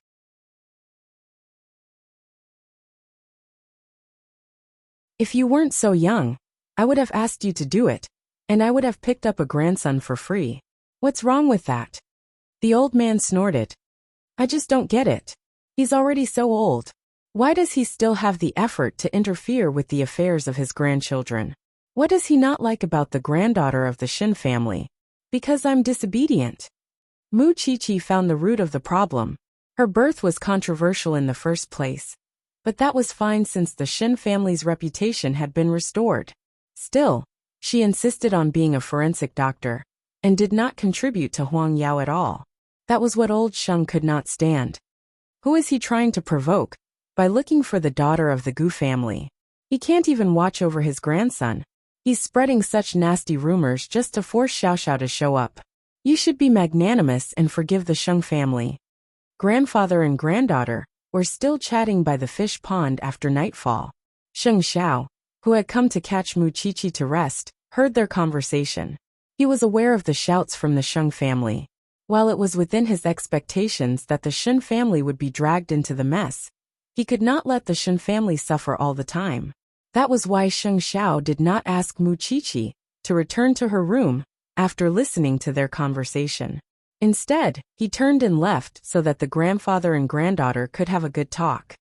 "If you weren't so young, I would have asked you to do it, and I would have picked up a grandson for free. What's wrong with that?" The old man snorted. "I just don't get it. He's already so old. Why does he still have the effort to interfere with the affairs of his grandchildren? What does he not like about the granddaughter of the Shin family? Because I'm disobedient. Muchichi found the root of the problem. Her birth was controversial in the first place, but that was fine since the Shin family's reputation had been restored. Still, she insisted on being a forensic doctor, and did not contribute to Huang Yao at all. That was what old Sheng could not stand. Who is he trying to provoke? By looking for the daughter of the Gu family. He can't even watch over his grandson. He's spreading such nasty rumors just to force Xiaoxiao to show up. You should be magnanimous and forgive the Sheng family. Grandfather and granddaughter were still chatting by the fish pond after nightfall. Sheng Xiao, who had come to catch Muchichi to rest, heard their conversation. He was aware of the shouts from the Sheng family. While it was within his expectations that the Shin family would be dragged into the mess, he could not let the Shin family suffer all the time. That was why Sheng Xiao did not ask Muchichi to return to her room after listening to their conversation. Instead, he turned and left so that the grandfather and granddaughter could have a good talk.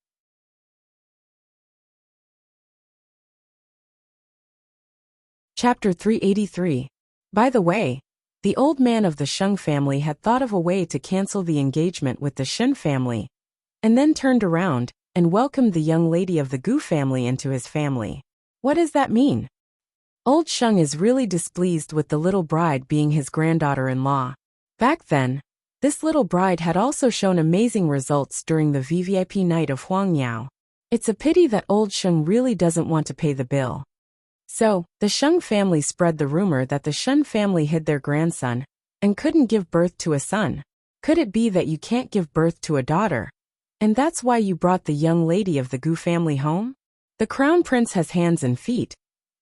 Chapter 383. By the way, the old man of the Sheng family had thought of a way to cancel the engagement with the Shin family, and then turned around and welcomed the young lady of the Gu family into his family. What does that mean? Old Sheng is really displeased with the little bride being his granddaughter-in-law. Back then, this little bride had also shown amazing results during the VVIP night of Huang Yao. It's a pity that old Sheng really doesn't want to pay the bill. So, the Sheng family spread the rumor that the Shen family hid their grandson and couldn't give birth to a son. Could it be that you can't give birth to a daughter? And that's why you brought the young lady of the Gu family home? The crown prince has hands and feet,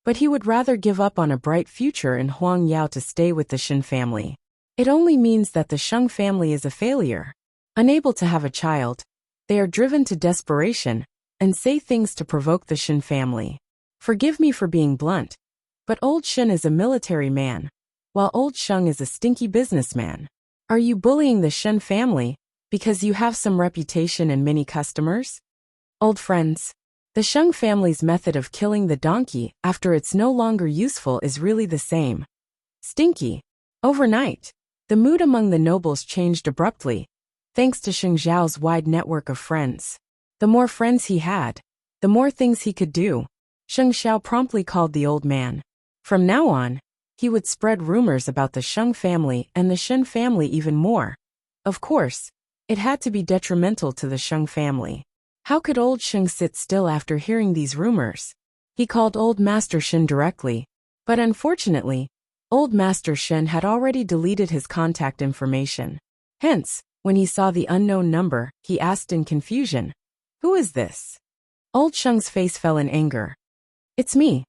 but he would rather give up on a bright future in Huang Yao to stay with the Shin family. It only means that the Sheng family is a failure. Unable to have a child, they are driven to desperation and say things to provoke the Shin family. Forgive me for being blunt, but old Shin is a military man, while old Sheng is a stinky businessman. Are you bullying the Shen family because you have some reputation and many customers? Old friends, the Sheng family's method of killing the donkey after it's no longer useful is really the same. Stinky. Overnight, the mood among the nobles changed abruptly, thanks to Sheng Zhao's wide network of friends. The more friends he had, the more things he could do. Sheng Xiao promptly called the old man. From now on, he would spread rumors about the Sheng family and the Shen family even more. Of course, it had to be detrimental to the Sheng family. How could old Sheng sit still after hearing these rumors? He called old Master Shen directly, but unfortunately, old Master Shen had already deleted his contact information. Hence, when he saw the unknown number, he asked in confusion, "Who is this?" Old Sheng's face fell in anger. "It's me."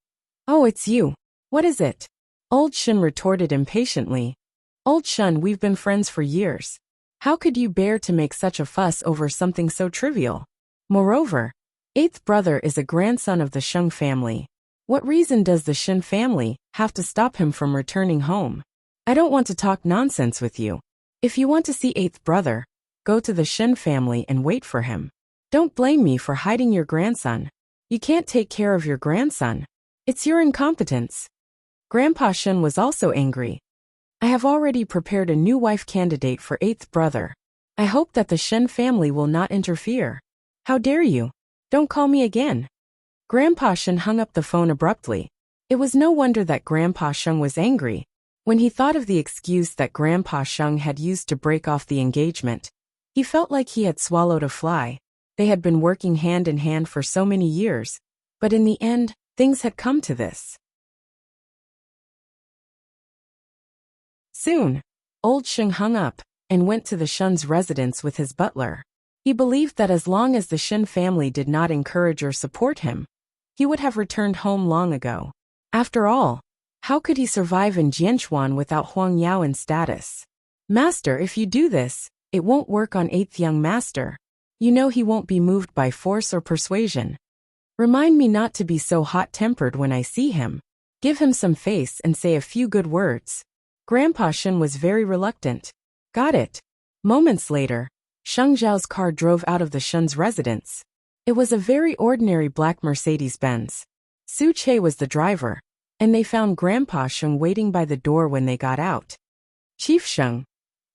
"Oh, it's you. What is it?" Old Shen retorted impatiently. "Old Shen, we've been friends for years. How could you bear to make such a fuss over something so trivial? Moreover, eighth brother is a grandson of the Sheng family. What reason does the Shen family have to stop him from returning home? I don't want to talk nonsense with you. If you want to see eighth brother, go to the Shen family and wait for him. Don't blame me for hiding your grandson. You can't take care of your grandson. It's your incompetence." Grandpa Shen was also angry. "I have already prepared a new wife candidate for eighth brother. I hope that the Shen family will not interfere. How dare you? Don't call me again." Grandpa Shen hung up the phone abruptly. It was no wonder that Grandpa Sheng was angry. When he thought of the excuse that Grandpa Sheng had used to break off the engagement, he felt like he had swallowed a fly. They had been working hand in hand for so many years, but in the end, things had come to this. Soon, old Sheng hung up and went to the Shen's residence with his butler. He believed that as long as the Shen family did not encourage or support him, he would have returned home long ago. After all, how could he survive in Jianchuan without Huang Yao in status? "Master, if you do this, it won't work on eighth young master. You know he won't be moved by force or persuasion. Remind me not to be so hot-tempered when I see him. Give him some face and say a few good words." Grandpa Shen was very reluctant. "Got it." Moments later, Sheng Zhao's car drove out of the Shen's residence. It was a very ordinary black Mercedes-Benz. Su Che was the driver, and they found Grandpa Sheng waiting by the door when they got out. Chief Sheng.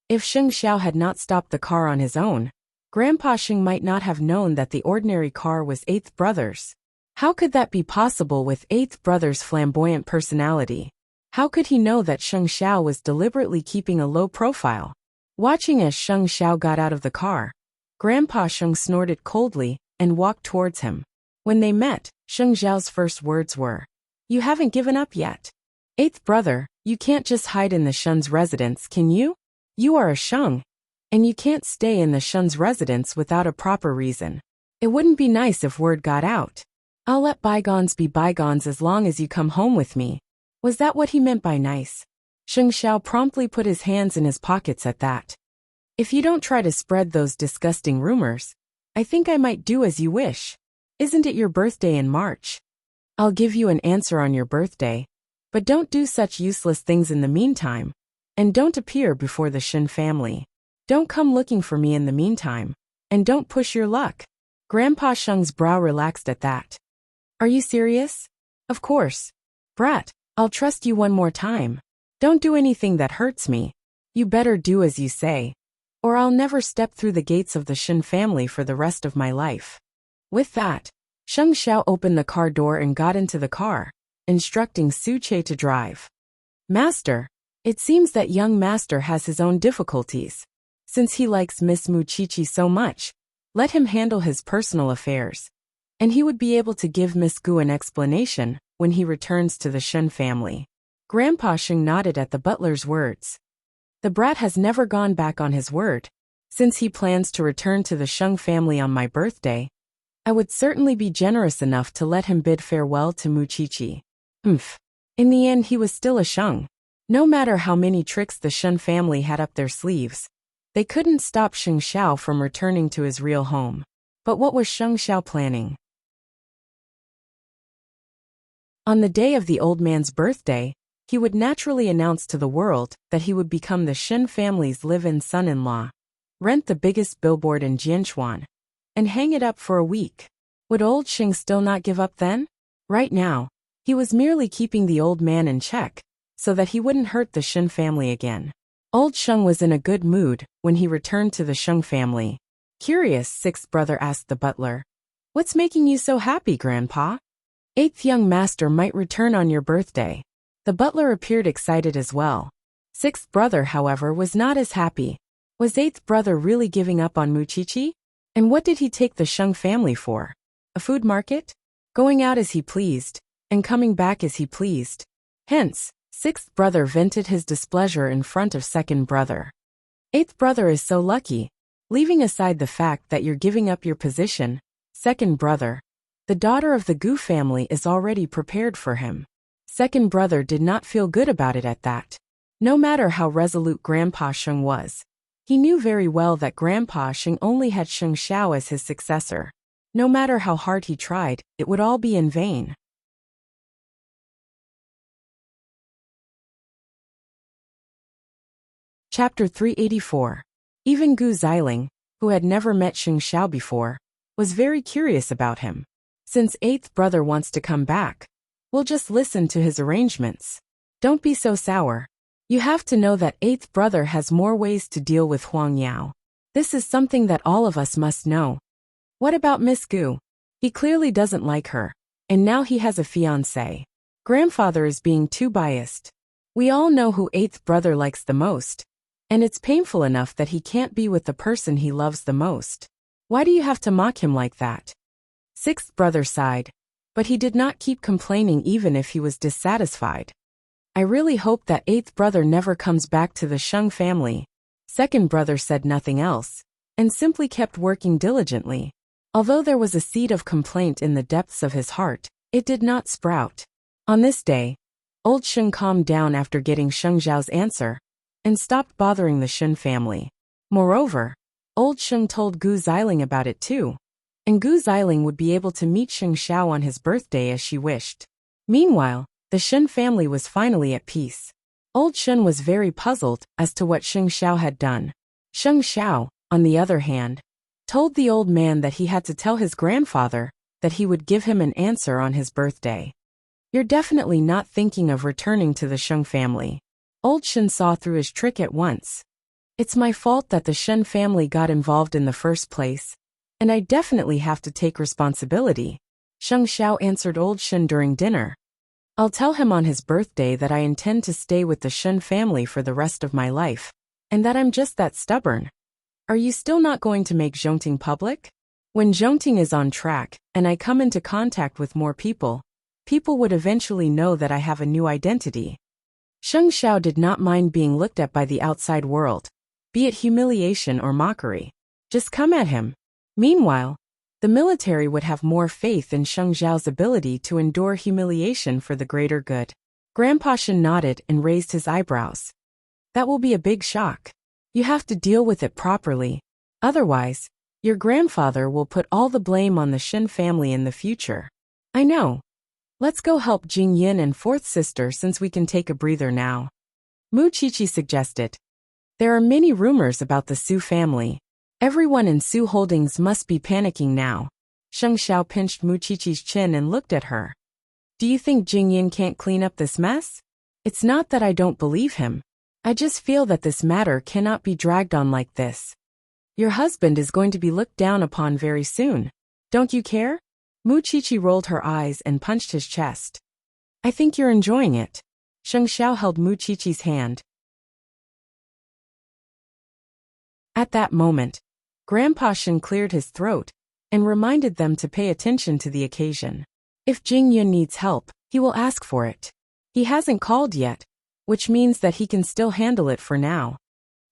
If Sheng Xiao had not stopped the car on his own, Grandpa Sheng might not have known that the ordinary car was Eighth Brother's. How could that be possible with Eighth Brother's flamboyant personality? How could he know that Sheng Xiao was deliberately keeping a low profile? Watching as Sheng Xiao got out of the car, Grandpa Sheng snorted coldly and walked towards him. When they met, Sheng Xiao's first words were, "You haven't given up yet. Eighth Brother, you can't just hide in the Shun's residence, can you? You are a Sheng, and you can't stay in the Shun's residence without a proper reason. It wouldn't be nice if word got out. I'll let bygones be bygones as long as you come home with me." Was that what he meant by nice? Sheng Xiao promptly put his hands in his pockets at that. "If you don't try to spread those disgusting rumors, I think I might do as you wish. Isn't it your birthday in March? I'll give you an answer on your birthday, but don't do such useless things in the meantime, and don't appear before the Shin family. Don't come looking for me in the meantime, and don't push your luck." Grandpa Sheng's brow relaxed at that. "Are you serious?" "Of course. Brat, I'll trust you one more time. Don't do anything that hurts me. You better do as you say, or I'll never step through the gates of the Shin family for the rest of my life." With that, Sheng Xiao opened the car door and got into the car, instructing Su Che to drive. "Master, it seems that young master has his own difficulties. Since he likes Miss Muchichi so much, let him handle his personal affairs, and he would be able to give Miss Gu an explanation when he returns to the Shen family." Grandpa Sheng nodded at the butler's words. The brat has never gone back on his word. Since he plans to return to the Sheng family on my birthday, I would certainly be generous enough to let him bid farewell to Muchichi. In the end he was still a Sheng. No matter how many tricks the Shen family had up their sleeves, they couldn't stop Sheng Xiao from returning to his real home. But what was Sheng Xiao planning? On the day of the old man's birthday, he would naturally announce to the world that he would become the Shen family's live-in son-in-law, rent the biggest billboard in Jianchuan, and hang it up for a week. Would old Sheng still not give up then? Right now, he was merely keeping the old man in check, so that he wouldn't hurt the Shen family again. Old Sheng was in a good mood when he returned to the Sheng family. "Curious," sixth brother asked the butler. "What's making you so happy, Grandpa?" "Eighth young master might return on your birthday." The butler appeared excited as well. Sixth brother, however, was not as happy. Was eighth brother really giving up on Muchichi? And what did he take the Sheng family for? A food market? Going out as he pleased, and coming back as he pleased. Hence, sixth brother vented his displeasure in front of second brother. "Eighth brother is so lucky. Leaving aside the fact that you're giving up your position, second brother, the daughter of the Gu family is already prepared for him." Second brother did not feel good about it at that. No matter how resolute Grandpa Sheng was, he knew very well that Grandpa Sheng only had Sheng Xiao as his successor. No matter how hard he tried, it would all be in vain. Chapter 384. Even Gu Xiling, who had never met Sheng Xiao before, was very curious about him. Since eighth brother wants to come back, we'll just listen to his arrangements. Don't be so sour. You have to know that eighth brother has more ways to deal with Huang Yao. This is something that all of us must know. What about Miss Gu? He clearly doesn't like her, and now he has a fiancé. Grandfather is being too biased. We all know who eighth brother likes the most, and it's painful enough that he can't be with the person he loves the most. Why do you have to mock him like that? Sixth brother sighed, but he did not keep complaining even if he was dissatisfied. I really hope that eighth brother never comes back to the Sheng family. Second brother said nothing else, and simply kept working diligently. Although there was a seed of complaint in the depths of his heart, it did not sprout. On this day, old Sheng calmed down after getting Sheng Zhao's answer, and stopped bothering the Shen family. Moreover, old Sheng told Gu Xiling about it too, and Gu Xiling would be able to meet Sheng Xiao on his birthday as she wished. Meanwhile, the Shen family was finally at peace. Old Shen was very puzzled as to what Sheng Xiao had done. Sheng Xiao, on the other hand, told the old man that he had to tell his grandfather that he would give him an answer on his birthday. You're definitely not thinking of returning to the Sheng family. Old Shen saw through his trick at once. It's my fault that the Shen family got involved in the first place, and I definitely have to take responsibility. Sheng Xiao answered Old Shen during dinner. I'll tell him on his birthday that I intend to stay with the Shen family for the rest of my life, and that I'm just that stubborn. Are you still not going to make Zhongting public? When Zhongting is on track, and I come into contact with more people, people would eventually know that I have a new identity. Sheng Xiao did not mind being looked at by the outside world, be it humiliation or mockery. Just come at him. Meanwhile, the military would have more faith in Sheng Xiao's ability to endure humiliation for the greater good. Grandpa Shen nodded and raised his eyebrows. That will be a big shock. You have to deal with it properly. Otherwise, your grandfather will put all the blame on the Shen family in the future. I know. Let's go help Jing Yin and fourth sister since we can take a breather now. Mu Qiqi suggested. There are many rumors about the Su family. Everyone in Su Holdings must be panicking now. Sheng Xiao pinched Mu Qiqi's chin and looked at her. Do you think Jing Yin can't clean up this mess? It's not that I don't believe him. I just feel that this matter cannot be dragged on like this. Your husband is going to be looked down upon very soon. Don't you care? Mu Qiqi rolled her eyes and punched his chest. I think you're enjoying it. Sheng Xiao held Mu Qiqi's hand. At that moment, Grandpa Shen cleared his throat and reminded them to pay attention to the occasion. If Jing Yun needs help, he will ask for it. He hasn't called yet, which means that he can still handle it for now.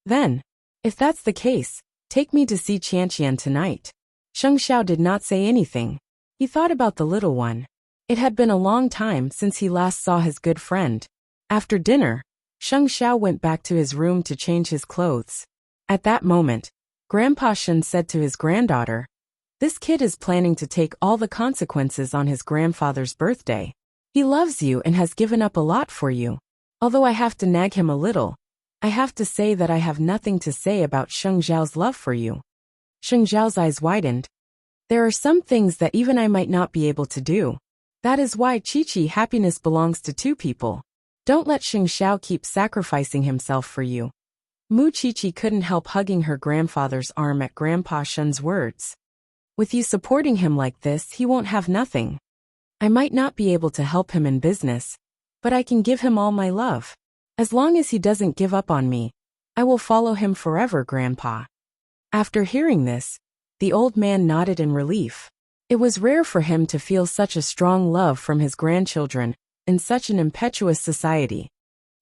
Then, if that's the case, take me to see Qianqian tonight. Sheng Xiao did not say anything. He thought about the little one. It had been a long time since he last saw his good friend. After dinner, Sheng Xiao went back to his room to change his clothes. At that moment, Grandpa Shen said to his granddaughter, "This kid is planning to take all the consequences on his grandfather's birthday. He loves you and has given up a lot for you. Although I have to nag him a little, I have to say that I have nothing to say about Sheng Xiao's love for you." Sheng Xiao's eyes widened. There are some things that even I might not be able to do. That is why Qiqi happiness belongs to two people. Don't let Sheng Xiao keep sacrificing himself for you. Mu Qiqi couldn't help hugging her grandfather's arm at Grandpa Shen's words. With you supporting him like this, he won't have nothing. I might not be able to help him in business, but I can give him all my love. As long as he doesn't give up on me, I will follow him forever, Grandpa. After hearing this, the old man nodded in relief. It was rare for him to feel such a strong love from his grandchildren in such an impetuous society.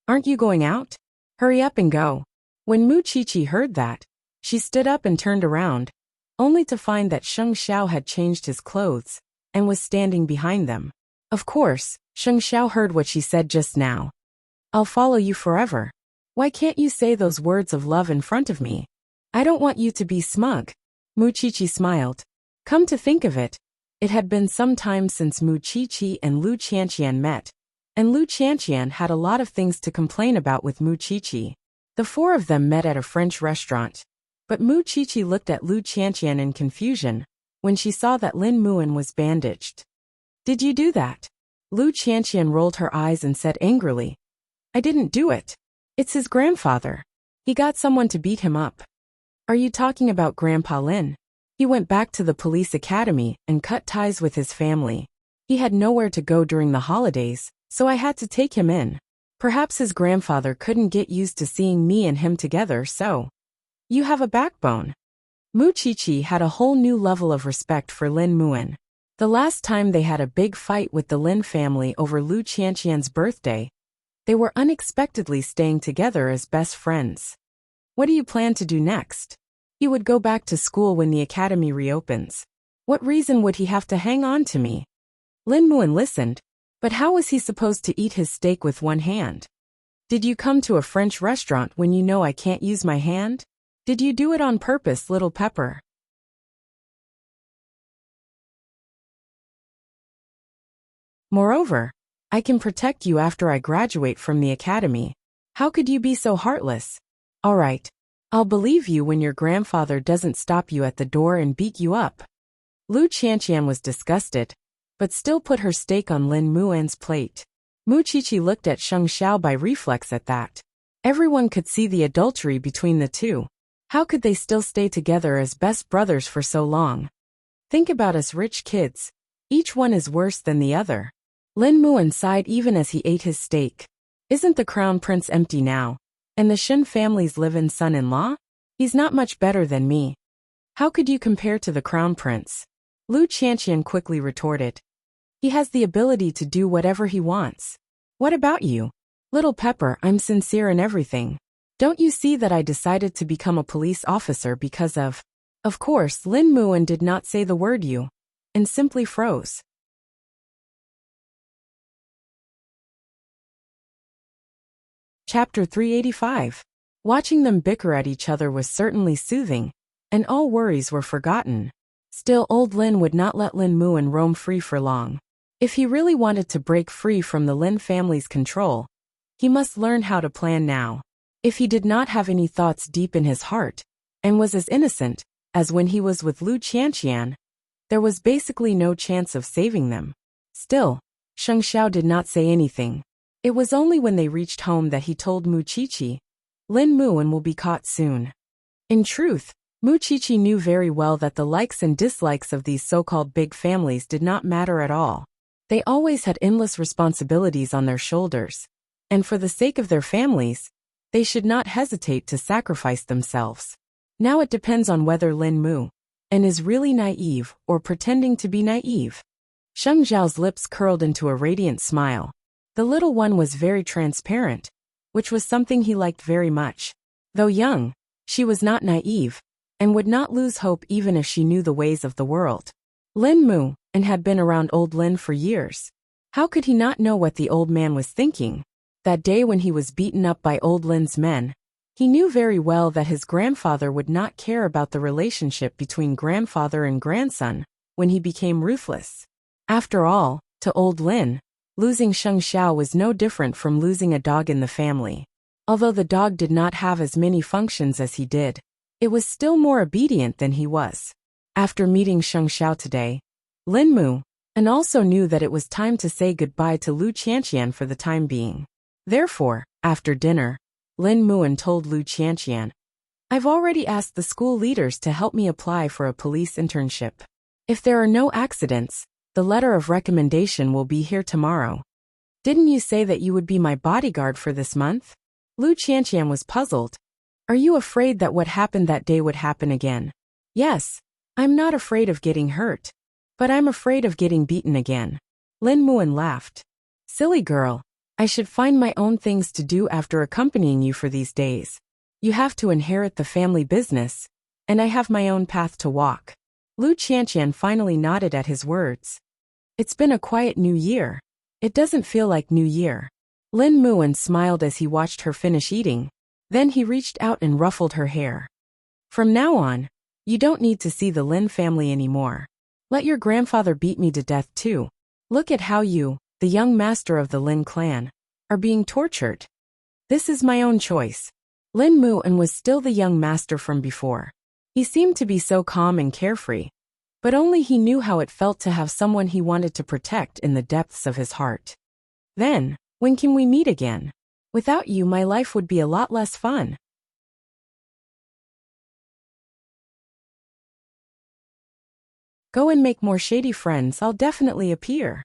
Aren't you going out? Hurry up and go. When Mu Qiqi heard that, she stood up and turned around, only to find that Sheng Xiao had changed his clothes and was standing behind them. Of course, Sheng Xiao heard what she said just now. I'll follow you forever. Why can't you say those words of love in front of me? I don't want you to be smug. Mu Qiqi smiled. Come to think of it, it had been some time since Mu Qiqi and Lu Qianqian met, and Lu Qianqian had a lot of things to complain about with Mu Qiqi. The four of them met at a French restaurant, but Mu Qiqi looked at Lu Qianqian in confusion when she saw that Lin Muan was bandaged. Did you do that? Lu Qianqian rolled her eyes and said angrily, I didn't do it. It's his grandfather. He got someone to beat him up. Are you talking about Grandpa Lin? He went back to the police academy and cut ties with his family. He had nowhere to go during the holidays, so I had to take him in. Perhaps his grandfather couldn't get used to seeing me and him together, so. You have a backbone. Mu Qiqi had a whole new level of respect for Lin Muan. The last time they had a big fight with the Lin family over Lu Qianqian's birthday, they were unexpectedly staying together as best friends. What do you plan to do next? He would go back to school when the academy reopens. What reason would he have to hang on to me? Lin Muan listened, but how was he supposed to eat his steak with one hand? Did you come to a French restaurant when you know I can't use my hand? Did you do it on purpose, little pepper? Moreover, I can protect you after I graduate from the academy. How could you be so heartless? All right, I'll believe you when your grandfather doesn't stop you at the door and beat you up. Lu Qianqian was disgusted, but still put her steak on Lin Muan's plate. Muqiqi looked at Sheng Xiao by reflex at that. Everyone could see the adultery between the two. How could they still stay together as best brothers for so long? Think about us rich kids. Each one is worse than the other. Lin Muan sighed even as he ate his steak. Isn't the crown prince empty now? And the Shen family's live-in son-in-law? He's not much better than me. How could you compare to the crown prince? Lu Qianqian quickly retorted. He has the ability to do whatever he wants. What about you? Little Pepper, I'm sincere in everything. Don't you see that I decided to become a police officer because of... Of course, Lin Muan did not say the word you, and simply froze. Chapter 385. Watching them bicker at each other was certainly soothing, and all worries were forgotten. Still, old Lin would not let Lin Muan roam free for long. If he really wanted to break free from the Lin family's control, he must learn how to plan now. If he did not have any thoughts deep in his heart, and was as innocent as when he was with Lu Qianqian, there was basically no chance of saving them. Still, Sheng Xiao did not say anything. It was only when they reached home that he told Muqiqi, Lin Muan will be caught soon. In truth, Muqiqi knew very well that the likes and dislikes of these so-called big families did not matter at all. They always had endless responsibilities on their shoulders, and for the sake of their families, they should not hesitate to sacrifice themselves. Now it depends on whether Lin Muan is really naive or pretending to be naive. Sheng Xiao's lips curled into a radiant smile. The little one was very transparent, which was something he liked very much. Though young, she was not naive, and would not lose hope even if she knew the ways of the world. Lin Muan had been around old Lin for years. How could he not know what the old man was thinking? That day when he was beaten up by old Lin's men, he knew very well that his grandfather would not care about the relationship between grandfather and grandson when he became ruthless. After all, to old Lin, losing Sheng Xiao was no different from losing a dog in the family. Although the dog did not have as many functions as he did, it was still more obedient than he was. After meeting Sheng Xiao today, Lin Muan also knew that it was time to say goodbye to Lu Qianqian for the time being. Therefore, after dinner, Lin Muan told Lu Qianqian, I've already asked the school leaders to help me apply for a police internship. If there are no accidents, the letter of recommendation will be here tomorrow. Didn't you say that you would be my bodyguard for this month? Lu Qianqian was puzzled. Are you afraid that what happened that day would happen again? Yes, I'm not afraid of getting hurt, but I'm afraid of getting beaten again. Lin Muan laughed. Silly girl, I should find my own things to do after accompanying you for these days. You have to inherit the family business, and I have my own path to walk. Lu Qianqian finally nodded at his words. It's been a quiet new year. It doesn't feel like New Year. Lin Muan smiled as he watched her finish eating. Then he reached out and ruffled her hair. From now on, you don't need to see the Lin family anymore. Let your grandfather beat me to death too. Look at how you, the young master of the Lin clan, are being tortured. This is my own choice. Lin Muan was still the young master from before. He seemed to be so calm and carefree, but only he knew how it felt to have someone he wanted to protect in the depths of his heart. Then, when can we meet again? Without you, my life would be a lot less fun. Go and make more shady friends, I'll definitely appear.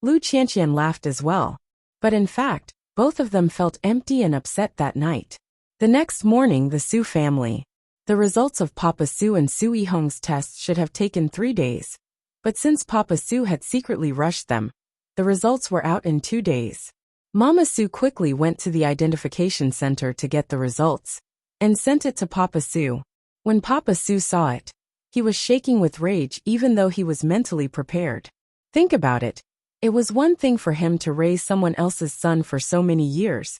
Lu Qianqian laughed as well. But in fact, both of them felt empty and upset that night. The next morning, the Su family. The results of Papa Su and Su Yihong's tests should have taken 3 days. But since Papa Su had secretly rushed them, the results were out in 2 days. Mama Su quickly went to the identification center to get the results, and sent it to Papa Su. When Papa Su saw it, he was shaking with rage even though he was mentally prepared. Think about it. It was one thing for him to raise someone else's son for so many years,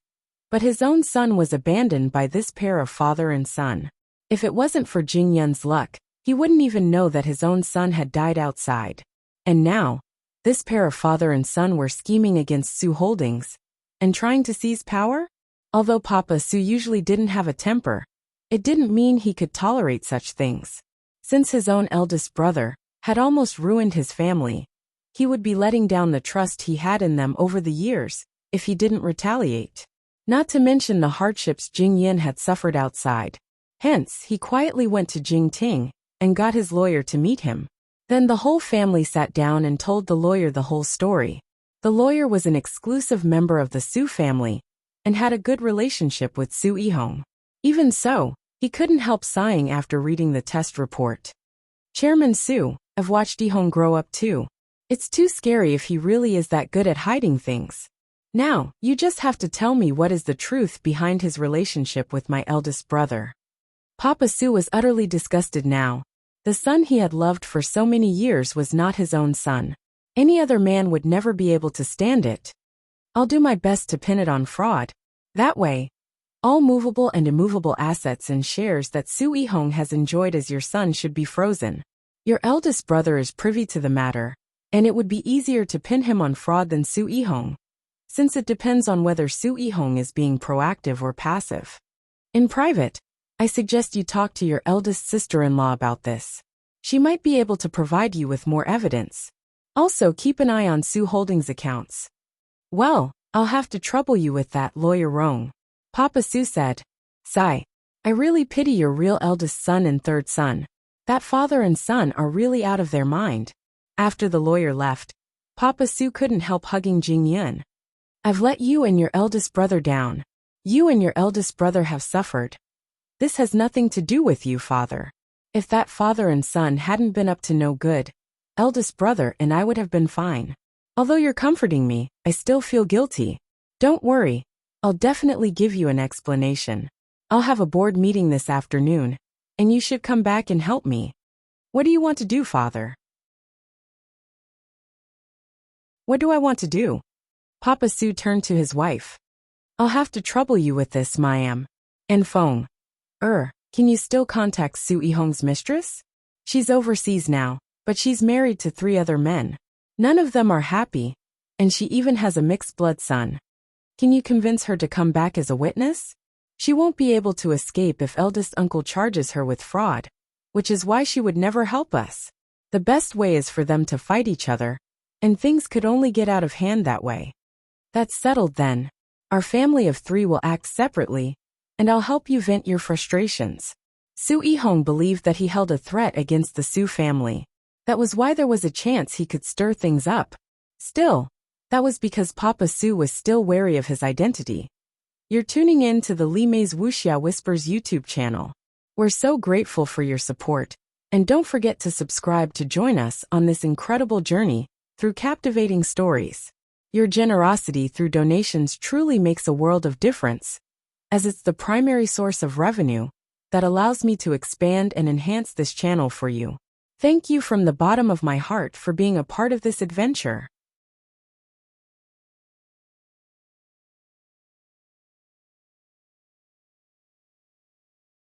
but his own son was abandoned by this pair of father and son. If it wasn't for Jing Yun's luck, he wouldn't even know that his own son had died outside. And now, this pair of father and son were scheming against Su Holdings and trying to seize power? Although Papa Su usually didn't have a temper, it didn't mean he could tolerate such things. Since his own eldest brother had almost ruined his family, he would be letting down the trust he had in them over the years if he didn't retaliate. Not to mention the hardships Jing Yin had suffered outside. Hence, he quietly went to Jing Ting and got his lawyer to meet him. Then the whole family sat down and told the lawyer the whole story. The lawyer was an exclusive member of the Su family and had a good relationship with Su Yihong. Even so, he couldn't help sighing after reading the test report. Chairman Su, I've watched Yihong grow up too. It's too scary if he really is that good at hiding things. Now, you just have to tell me what is the truth behind his relationship with my eldest brother. Papa Su was utterly disgusted now. The son he had loved for so many years was not his own son. Any other man would never be able to stand it. I'll do my best to pin it on fraud. That way, all movable and immovable assets and shares that Su Yihong has enjoyed as your son should be frozen. Your eldest brother is privy to the matter, and it would be easier to pin him on fraud than Su Yihong, since it depends on whether Su Yihong is being proactive or passive. In private, I suggest you talk to your eldest sister-in-law about this. She might be able to provide you with more evidence. Also, keep an eye on Su Holdings' accounts. Well, I'll have to trouble you with that, Lawyer Rong. Papa Su said. Sigh. I really pity your real eldest son and third son. That father and son are really out of their mind. After the lawyer left, Papa Su couldn't help hugging Jing Yun. I've let you and your eldest brother down. You and your eldest brother have suffered. This has nothing to do with you, father. If that father and son hadn't been up to no good, eldest brother and I would have been fine. Although you're comforting me, I still feel guilty. Don't worry, I'll definitely give you an explanation. I'll have a board meeting this afternoon, and you should come back and help me. What do you want to do, father? What do I want to do? Papa Su turned to his wife. I'll have to trouble you with this, Mayam. And Feng. Can you still contact Su Yihong's mistress? She's overseas now, but she's married to 3 other men. None of them are happy, and she even has a mixed-blood son. Can you convince her to come back as a witness? She won't be able to escape if eldest uncle charges her with fraud, which is why she would never help us. The best way is for them to fight each other, and things could only get out of hand that way. That's settled then. Our family of 3 will act separately, and I'll help you vent your frustrations. Su Yihong believed that he held a threat against the Su family. That was why there was a chance he could stir things up. Still, that was because Papa Su was still wary of his identity. You're tuning in to the Li Mei's Wuxia Whispers YouTube channel. We're so grateful for your support, and don't forget to subscribe to join us on this incredible journey through captivating stories. Your generosity through donations truly makes a world of difference, as it's the primary source of revenue that allows me to expand and enhance this channel for you. Thank you from the bottom of my heart for being a part of this adventure.